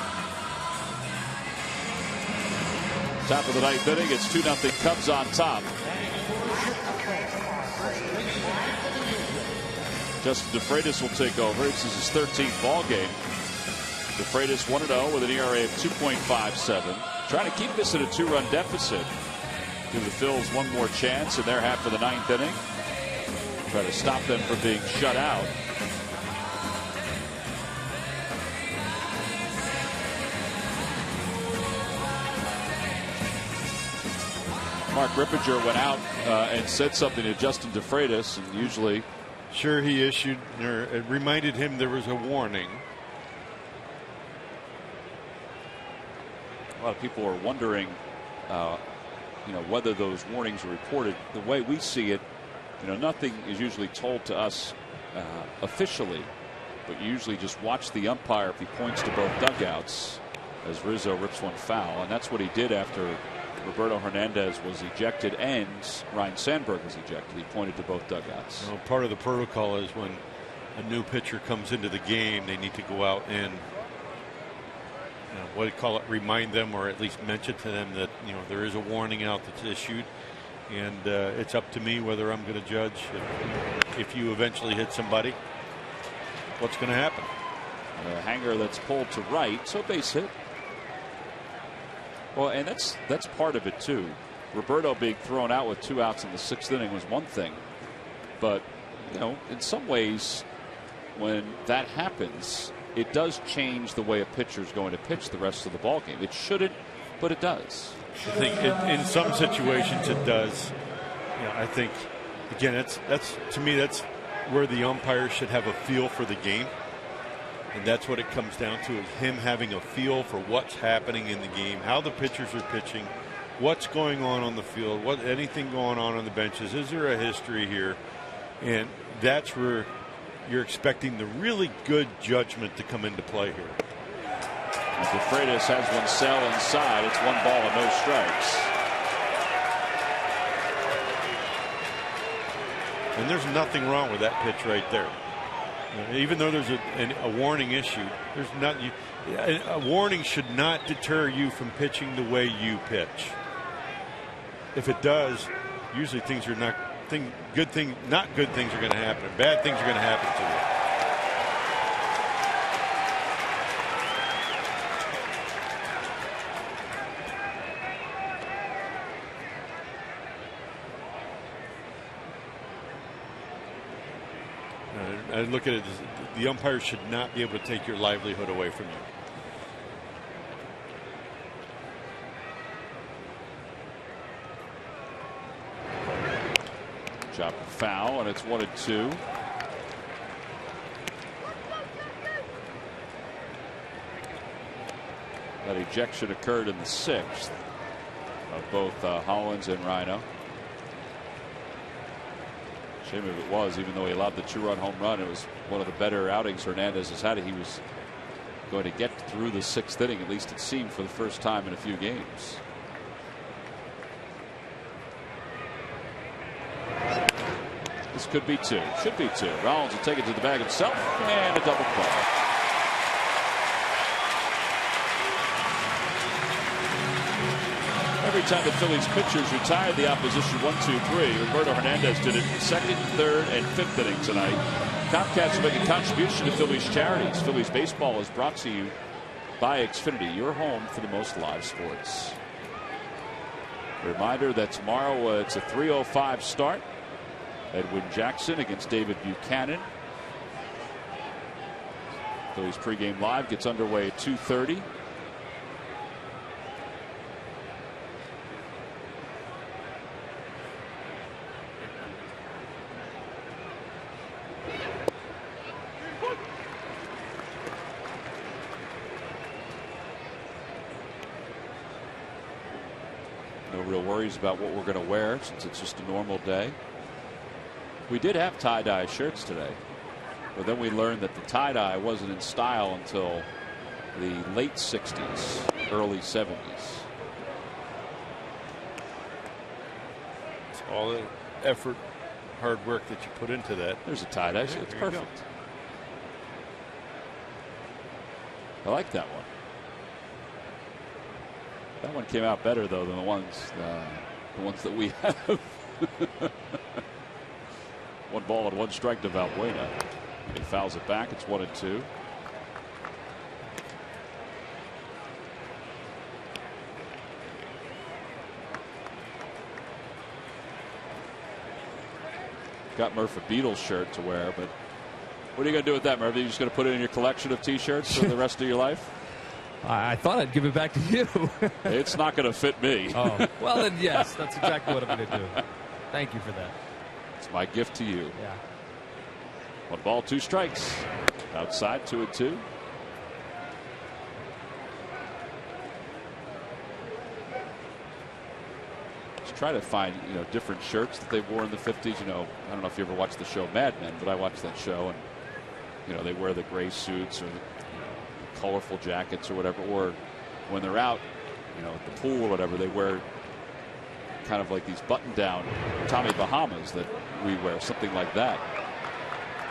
Top of the ninth inning, it's 2-0 Cubs on top. Justin DeFreitas will take over. This is his 13th ball game. DeFreitas 1-0 with an ERA of 2.57. Trying to keep this at a 2-run deficit. Give the Phils one more chance in their half of the ninth inning. Try to stop them from being shut out. Mark Rippinger went out and said something to Justin DeFreitas, and usually. Sure, he issued, or it reminded him there was a warning. A lot of people are wondering, whether those warnings are reported. The way we see it, nothing is usually told to us officially, but you usually just watch the umpire if he points to both dugouts as Rizzo rips one foul, and that's what he did after Roberto Hernandez was ejected and Ryan Sandberg was ejected. He pointed to both dugouts. Part of the protocol is when a new pitcher comes into the game, they need to go out and remind them, or at least mention to them that there is a warning out that's issued, and it's up to me whether I'm going to judge if you eventually hit somebody, what's going to happen. A hanger that's pulled to right, so base hit. Well, and that's part of it too. Roberto being thrown out with 2 outs in the 6th inning was one thing, but in some ways, when that happens, it does change the way a pitcher is going to pitch the rest of the ball game. It shouldn't, but it does. I think in some situations it does. I think again that's to me that's where the umpire should have a feel for the game. And that's what it comes down to, is him having a feel for what's happening in the game, how the pitchers are pitching, what's going on the field, anything going on the benches. Is there a history here? And that's where you're expecting the really good judgment to come into play here. DeFreitas has one sell inside. It's 1 ball and no strikes. And there's nothing wrong with that pitch right there. Even though there's a warning issued, a warning should not deter you from pitching the way you pitch. If it does, usually things are not good things are going to happen. Bad things are going to happen to you. I look at it as the umpire should not be able to take your livelihood away from you. Chop foul, and it's 1-2. That ejection occurred in the 6th of both Hollins and Rhino. Shame if it was, even though he allowed the 2-run home run. It was one of the better outings Hernandez has had. He was going to get through the 6th inning, at least it seemed, for the first time in a few games. This could be 2. Should be 2. Rollins will take it to the bag himself, and a double play. Every time the Phillies pitchers retired the opposition 1-2-3, Roberto Hernandez did it in the 2nd, 3rd, and 5th inning tonight. Comcast will make a contribution to Phillies charities. Phillies baseball is brought to you by Xfinity, your home for the most live sports. A reminder that tomorrow it's a 3:05 start. Edwin Jackson against David Buchanan. Phillies pregame live gets underway at 2:30. No real worries about what we're going to wear since it's just a normal day. We did have tie-dye shirts today, but then we learned that the tie-dye wasn't in style until the late 60s, early 70s. all the effort, hard work that you put into that. There's a tie. That's it's perfect. I like that one. That one came out better though than the ones that we have. 1 ball and 1 strike to Valbuena. He fouls it back. It's 1-2. Got Murph a Beatles shirt to wear, but what are you going to do with that, Murph? Are you just going to put it in your collection of T-shirts for the rest of your life? I thought I'd give it back to you. It's not going to fit me. Oh, well then, yes, that's exactly what I'm going to do. Thank you for that. It's my gift to you. Yeah. 1 ball, 2 strikes. Outside, 2-2. Try to find different shirts that they wore in the 50s. I don't know if you ever watched the show Mad Men, but I watched that show, and they wear the gray suits or the colorful jackets or whatever, or when they're out at the pool or whatever, they wear kind of like these button down Tommy Bahamas that we wear, something like that.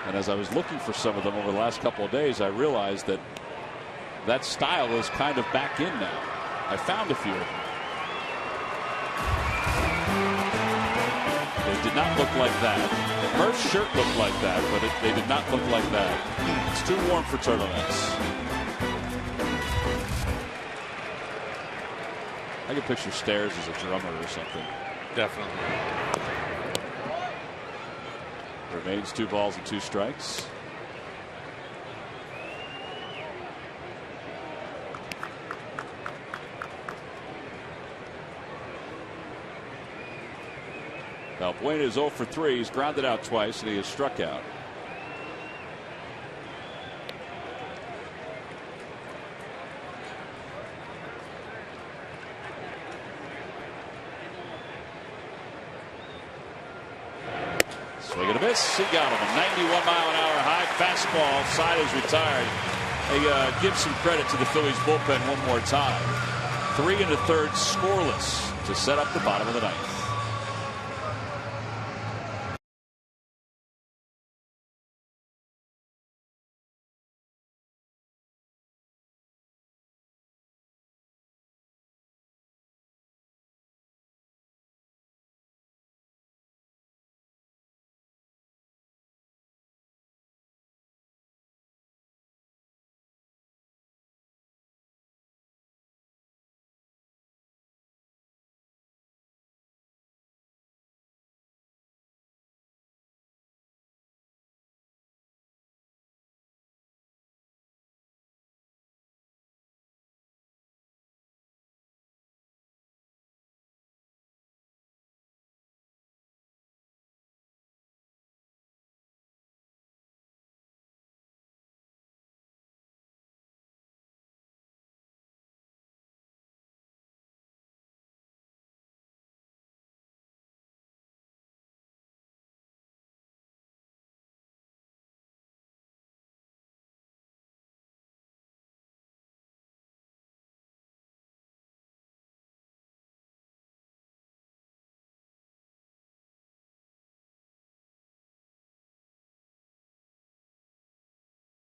And as I was looking for some of them over the last couple of days, I realized that style is kind of back in now. I found a few of them. They did not look like that. Murph's shirt looked like that, but they did not look like that. It's too warm for turtlenecks. I could picture Stairs as a drummer or something. Definitely. Remains 2 balls and 2 strikes. Valbuena is 0 for 3. He's grounded out twice, and he is struck out. Swing and a miss. He got him. A 91-mile-an-hour high fastball. Side is retired. They give some credit to the Phillies bullpen one more time. 3 1/3 scoreless to set up the bottom of the 9th.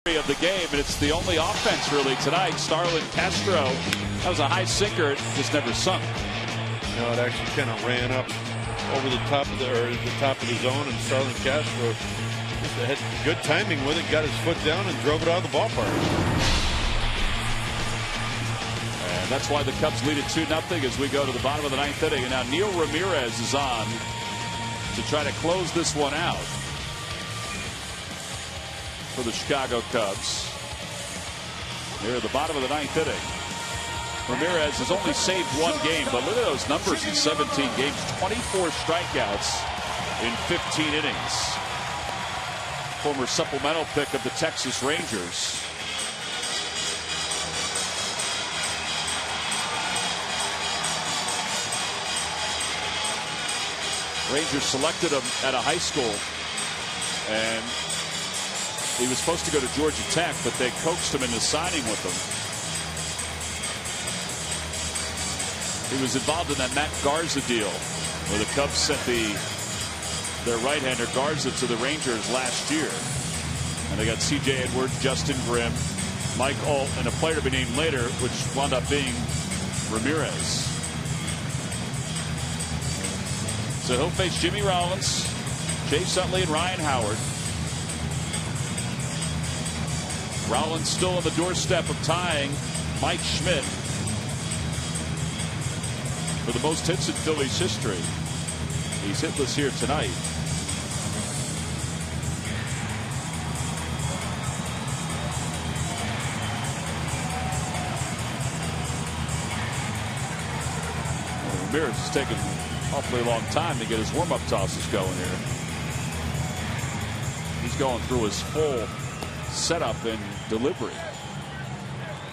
Of the game, and it's the only offense really tonight. Starlin Castro, that was a high sinker, it just never sunk. No, it actually kind of ran up over the top of the top of the zone, and Starlin Castro just had good timing with it, got his foot down and drove it out of the ballpark. And that's why the Cubs lead it 2-0 as we go to the bottom of the 9th inning. And now Neil Ramirez is on to try to close this one out for the Chicago Cubs. Near the bottom of the 9th inning. Ramirez has only saved 1 game, but look at those numbers in 17 games. 24 strikeouts in 15 innings. Former supplemental pick of the Texas Rangers. Rangers selected him at a high school, and he was supposed to go to Georgia Tech, but they coaxed him into signing with them. He was involved in that Matt Garza deal where the Cubs sent their right-hander Garza to the Rangers last year. And they got C.J. Edwards, Justin Grimm, Mike Alt, and a player to be named later, which wound up being Ramirez. So he'll face Jimmy Rollins, Chase Utley, and Ryan Howard. Rollins still on the doorstep of tying Mike Schmidt for the most hits in Phillies history. He's hitless here tonight. Ramirez has taken an awfully long time to get his warm-up tosses going here. He's going through his full setup and delivery.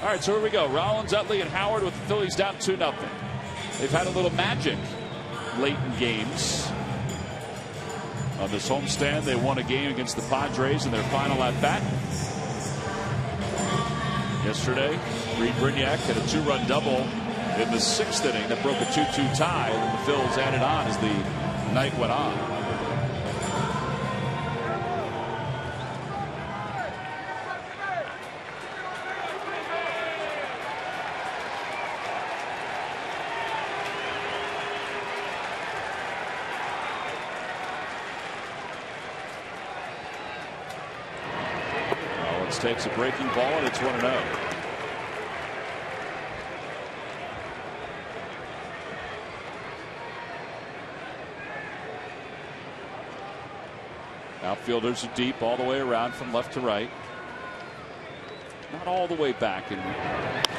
All right, so here we go. Rollins, Utley, and Howard with the Phillies down 2-0. They've had a little magic late in games. On this homestand, they won a game against the Padres in their final at-bat. Yesterday, Reed Brignac had a 2-run double in the 6th inning that broke a 2-2 tie, and the Phils added on as the night went on. Rollins takes a breaking ball, and it's 1-0. Outfielders are deep all the way around from left to right. Not all the way back, and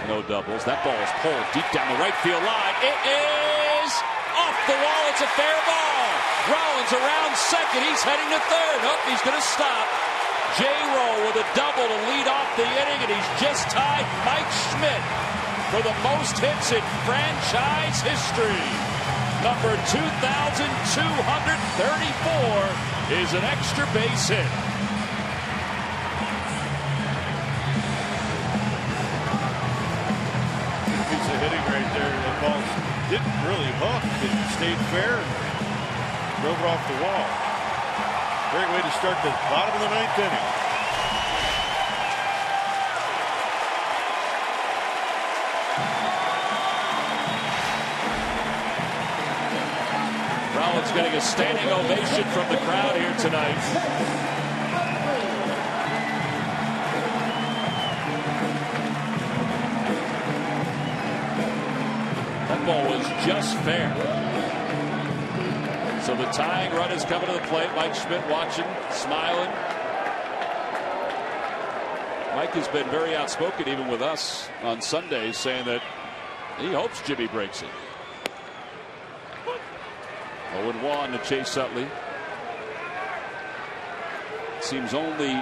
no doubles. That ball is pulled deep down the right field line. It is off the wall. It's a fair ball. Rollins around second. He's heading to third. Oh, he's going to stop. J-Roll with a double to lead off the inning, and he's just tied Mike Schmidt for the most hits in franchise history. Number 2,234 is an extra base hit. Piece of hitting right there. The ball didn't really hook. It stayed fair and drove it off the wall. Great way to start the bottom of the 9th inning. Rollins getting a standing ovation from the crowd here tonight. That ball was just fair. So the tying run is coming to the plate. Mike Schmidt watching, smiling. Mike has been very outspoken even with us on Sundays, saying that he hopes Jimmy breaks it. 0-1 to Chase Utley. Seems only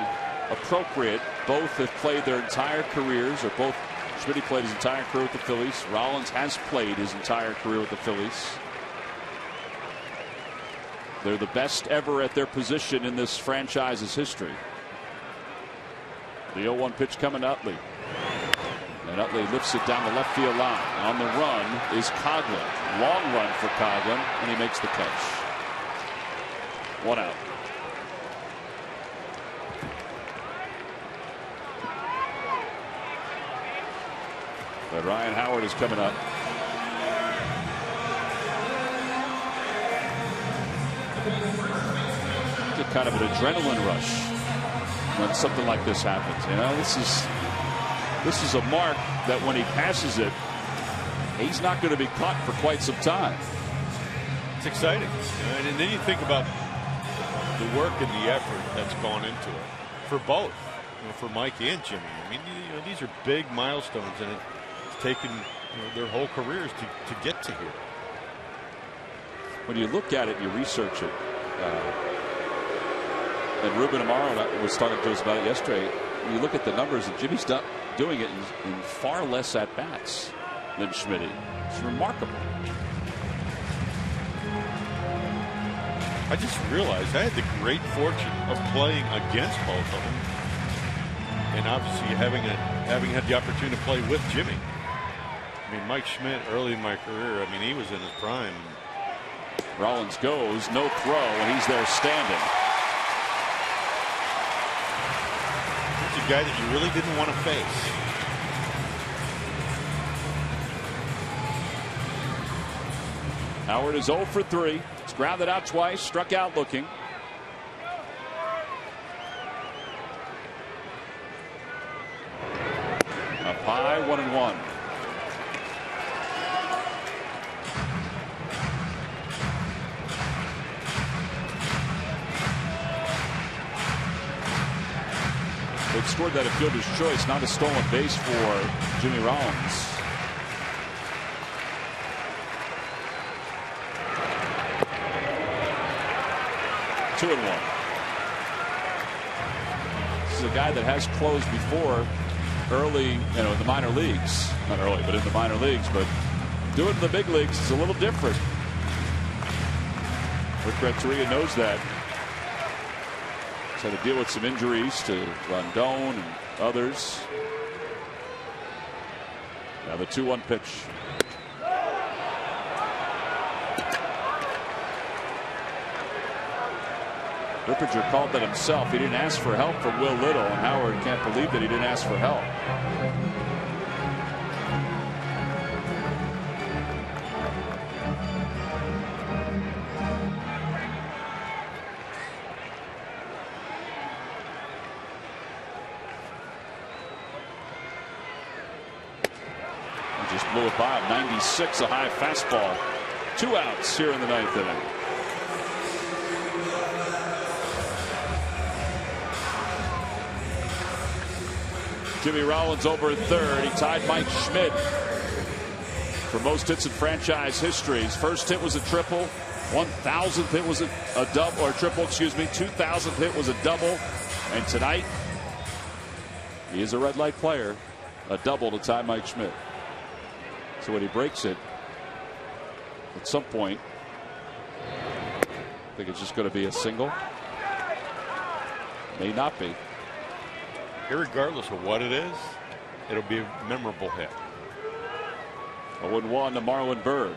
appropriate. Both have played their entire careers, or both. Schmidt played his entire career with the Phillies. Rollins has played his entire career with the Phillies. They're the best ever at their position in this franchise's history. The 0-1 pitch coming to Utley. And Utley lifts it down the left field line. On the run is Coghlan. Long run for Coghlan, and he makes the catch. 1 out. But Ryan Howard is coming up. Get kind of an adrenaline rush when something like this happens. You know, this is a mark that when he passes it, he's not going to be caught for quite some time. It's exciting. And then you think about the work and the effort that's gone into it for both, for Mike and Jimmy. I mean, these are big milestones, and it's taken their whole careers to get to here. When you look at it, you research it. And Ruben Amaro was talking to us about it yesterday. When you look at the numbers, and Jimmy's doing it in far less at-bats than Schmidt. It's remarkable. I just realized I had the great fortune of playing against both of them, and obviously having had the opportunity to play with Jimmy. I mean, Mike Schmidt early in my career, I mean, he was in his prime. Rollins goes, no throw, and he's there standing. He's a guy that you really didn't want to face. Howard is 0 for 3. It's grounded out twice, struck out looking. Up high, 1-1. They've scored that a fielder's choice, not a stolen base for Jimmy Rollins. Two and one. This is a guy that has closed before early, in the minor leagues. Not early, but in the minor leagues. But doing it in the big leagues is a little different. Rick Renteria knows that. He's had to deal with some injuries to Rondon and others. Now the 2-1 pitch. Ripperger called that himself. He didn't ask for help from Will Little, and Howard can't believe that he didn't ask for help. He just blew it by him. 96, a high fastball. 2 outs here in the 9th inning. Jimmy Rollins over 3rd. He tied Mike Schmidt for most hits in franchise history. His first hit was a triple. 1,000th hit was a double, or triple, excuse me. 2,000th hit was a double. And tonight, he is a red light player. A double to tie Mike Schmidt. So when he breaks it, at some point, I think it's just going to be a single. May not be. Irregardless of what it is, it'll be a memorable hit. 0-1 to Marlon Byrd.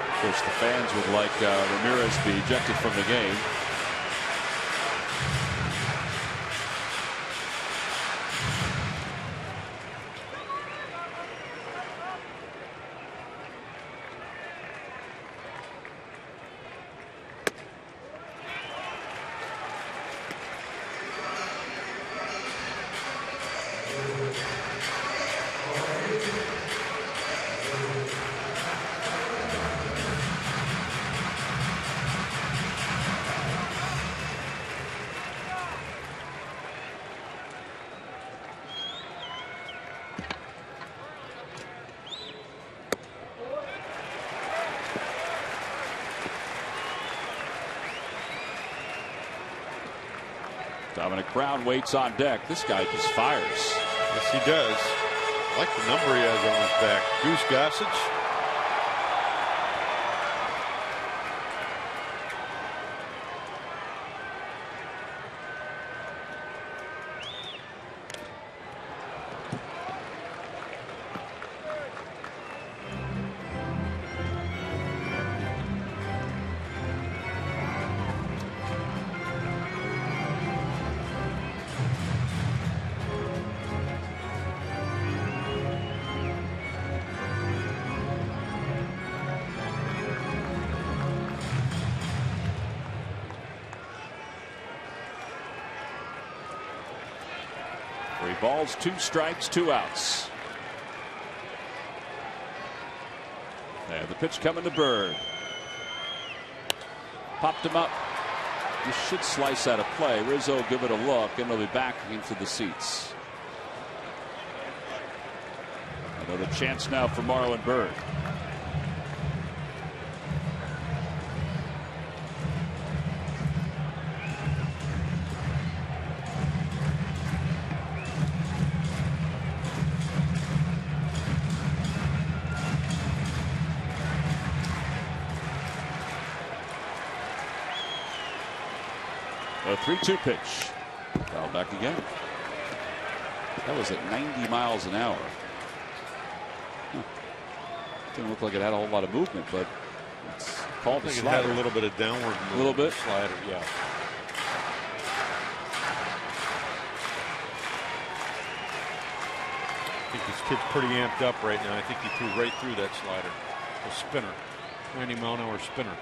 Of course, the fans would like Ramirez be ejected from the game. Dominic Brown waits on deck. This guy just fires. Yes, he does. I like the number he has on his back. Goose Gossage. Balls, 2 strikes, 2 outs. And the pitch coming to Bird. Popped him up. You should slice out of play. Rizzo give it a look, and they'll be back into the seats. Another chance now for Marlon Byrd. The 3-2 pitch. Foul back again. That was at 90 miles an hour. Didn't look like it had a whole lot of movement, but it's called a slider. It had a little bit of downward movement. A little bit? Slider, yeah. I think this kid's pretty amped up right now. I think he threw right through that slider. A spinner. 90-mile-an-hour spinner.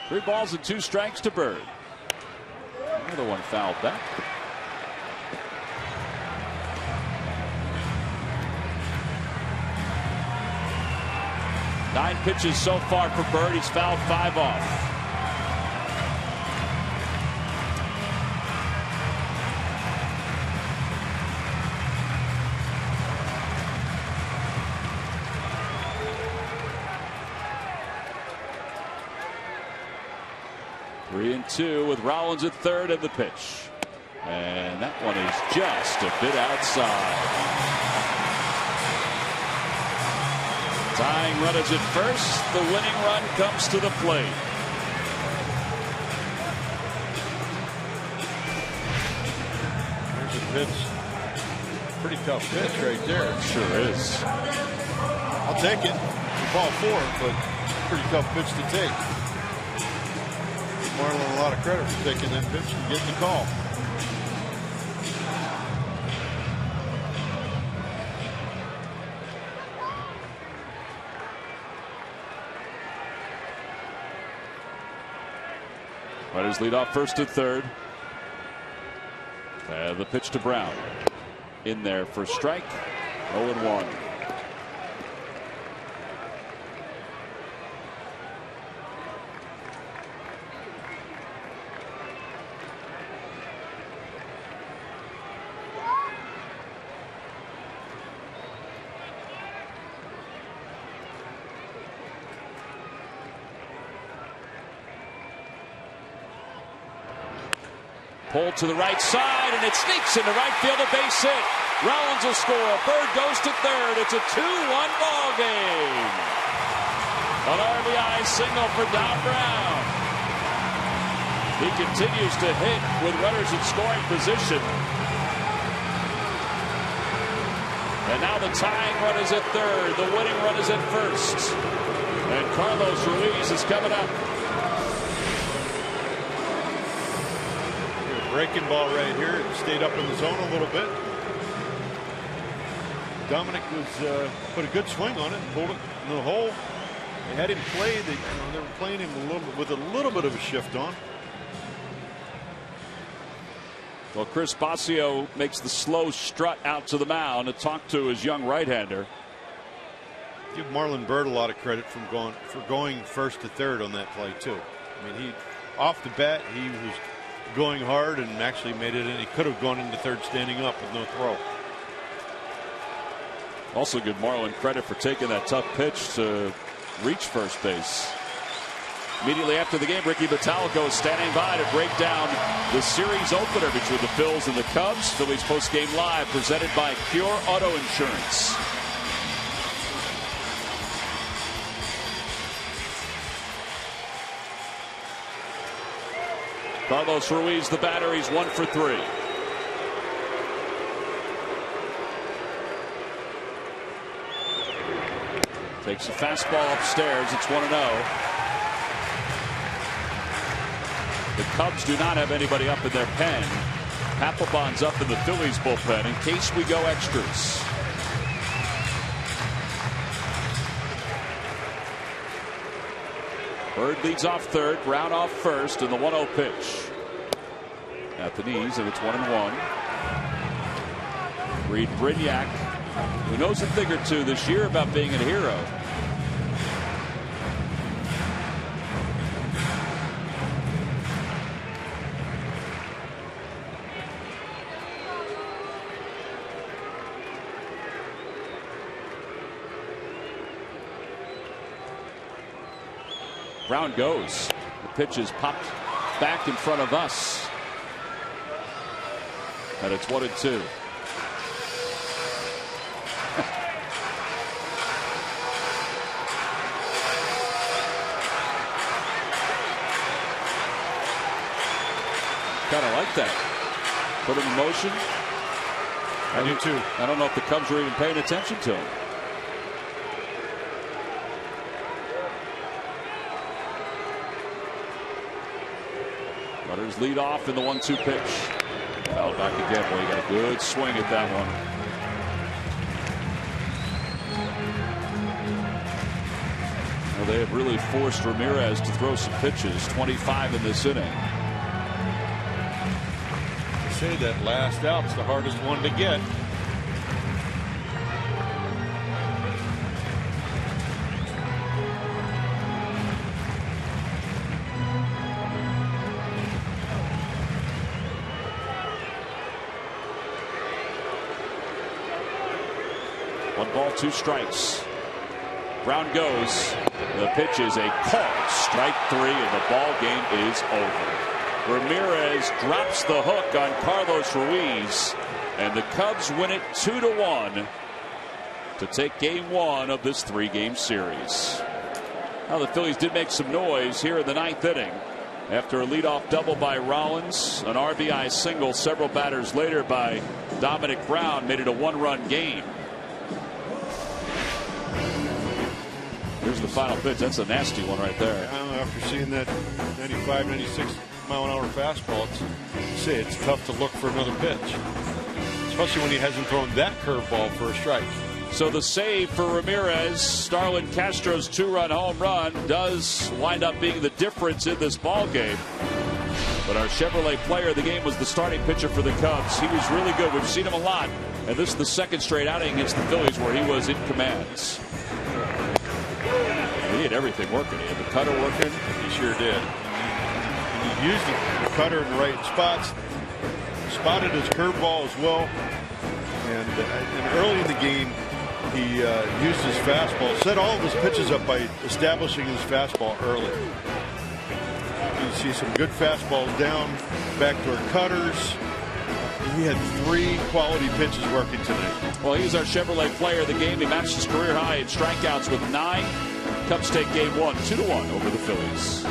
Three balls and 2 strikes to Bird. Another one fouled back. Nine pitches so far for Bird. He's fouled 5 off. Three and 2 with Rollins at third and the pitch. And that one is just a bit outside. Tying run is at first. The winning run comes to the plate. There's a pitch. Pretty tough pitch right there. It sure is. I'll take it. It's ball 4, but pretty tough pitch to take. Marlin a lot of credit for taking that pitch and getting the call. Runners lead off first and third. The pitch to Brown. In there for strike. 0-1. Pull to the right side, and it sneaks into right field, a base hit. Rollins will score. Bird goes to third. It's a 2-1 ball game. An RBI single for Don Brown. He continues to hit with runners in scoring position. And now the tying run is at third. The winning run is at first. And Carlos Ruiz is coming up. Breaking ball right here. It stayed up in the zone a little bit. Dominic was put a good swing on it, pulled it in the hole. They had him play. They were playing him with a little bit of a shift on. Well, Chris Bosio makes the slow strut out to the mound to talk to his young right-hander. Give Marlon Bird a lot of credit for going first to third on that play too. I mean, off the bat he was going hard and actually made it in. He could have gone into third standing up with no throw. Also give Marlon credit for taking that tough pitch to reach first base. Immediately after the game, Ricky Bottalico is standing by to break down the series opener between the Phils and the Cubs. Phillies post-game live presented by Pure Auto Insurance. Carlos Ruiz, the batter, he's 1 for 3. Takes a fastball upstairs. It's 1-0. The Cubs do not have anybody up in their pen. Papelbon's up in the Phillies bullpen in case we go extras. Bird leads off third, Brown off first, and the 1-0 pitch. At the knees, and it's 1-1. Reed Brignac who knows a thing or two this year about being a hero. Brown goes. The pitch is popped back in front of us. And it's 1-2. Kind of like that. Put him in motion. I do too. I don't know if the Cubs were even paying attention to him. Runners lead off in the 1-2 pitch. Fouled back again. Boy, he got a good swing at that one. Well, they have really forced Ramirez to throw some pitches. 25 in this inning. They say that last out's the hardest one to get. One ball, 2 strikes. Brown goes. The pitch is a called strike 3, and the ball game is over. Ramirez drops the hook on Carlos Ruiz, and the Cubs win it 2-1 to take game 1 of this 3-game series. Now the Phillies did make some noise here in the 9th inning. After a leadoff double by Rollins, an RBI single several batters later by Dominic Brown made it a 1-run game. Here's the final pitch. That's a nasty one right there. After seeing that 95, 96 mile-an-hour fastball, it's tough to look for another pitch, especially when he hasn't thrown that curveball for a strike. So the save for Ramirez, Starlin Castro's 2-run home run, does wind up being the difference in this ball game. But our Chevrolet player of the game was the starting pitcher for the Cubs. He was really good. We've seen him a lot, and this is the second straight outing against the Phillies where he was in commands. He had everything working. He had the cutter working. He sure did. He used the cutter in the right spots. Spotted his curveball as well. And early in the game, he used his fastball. Set all of his pitches up by establishing his fastball early. You see some good fastballs down, backdoor cutters. He had 3 quality pitches working tonight. Well, he's our Chevrolet player of the game. He matched his career high in strikeouts with 9. Cubs take game 1, 2-1 over the Phillies.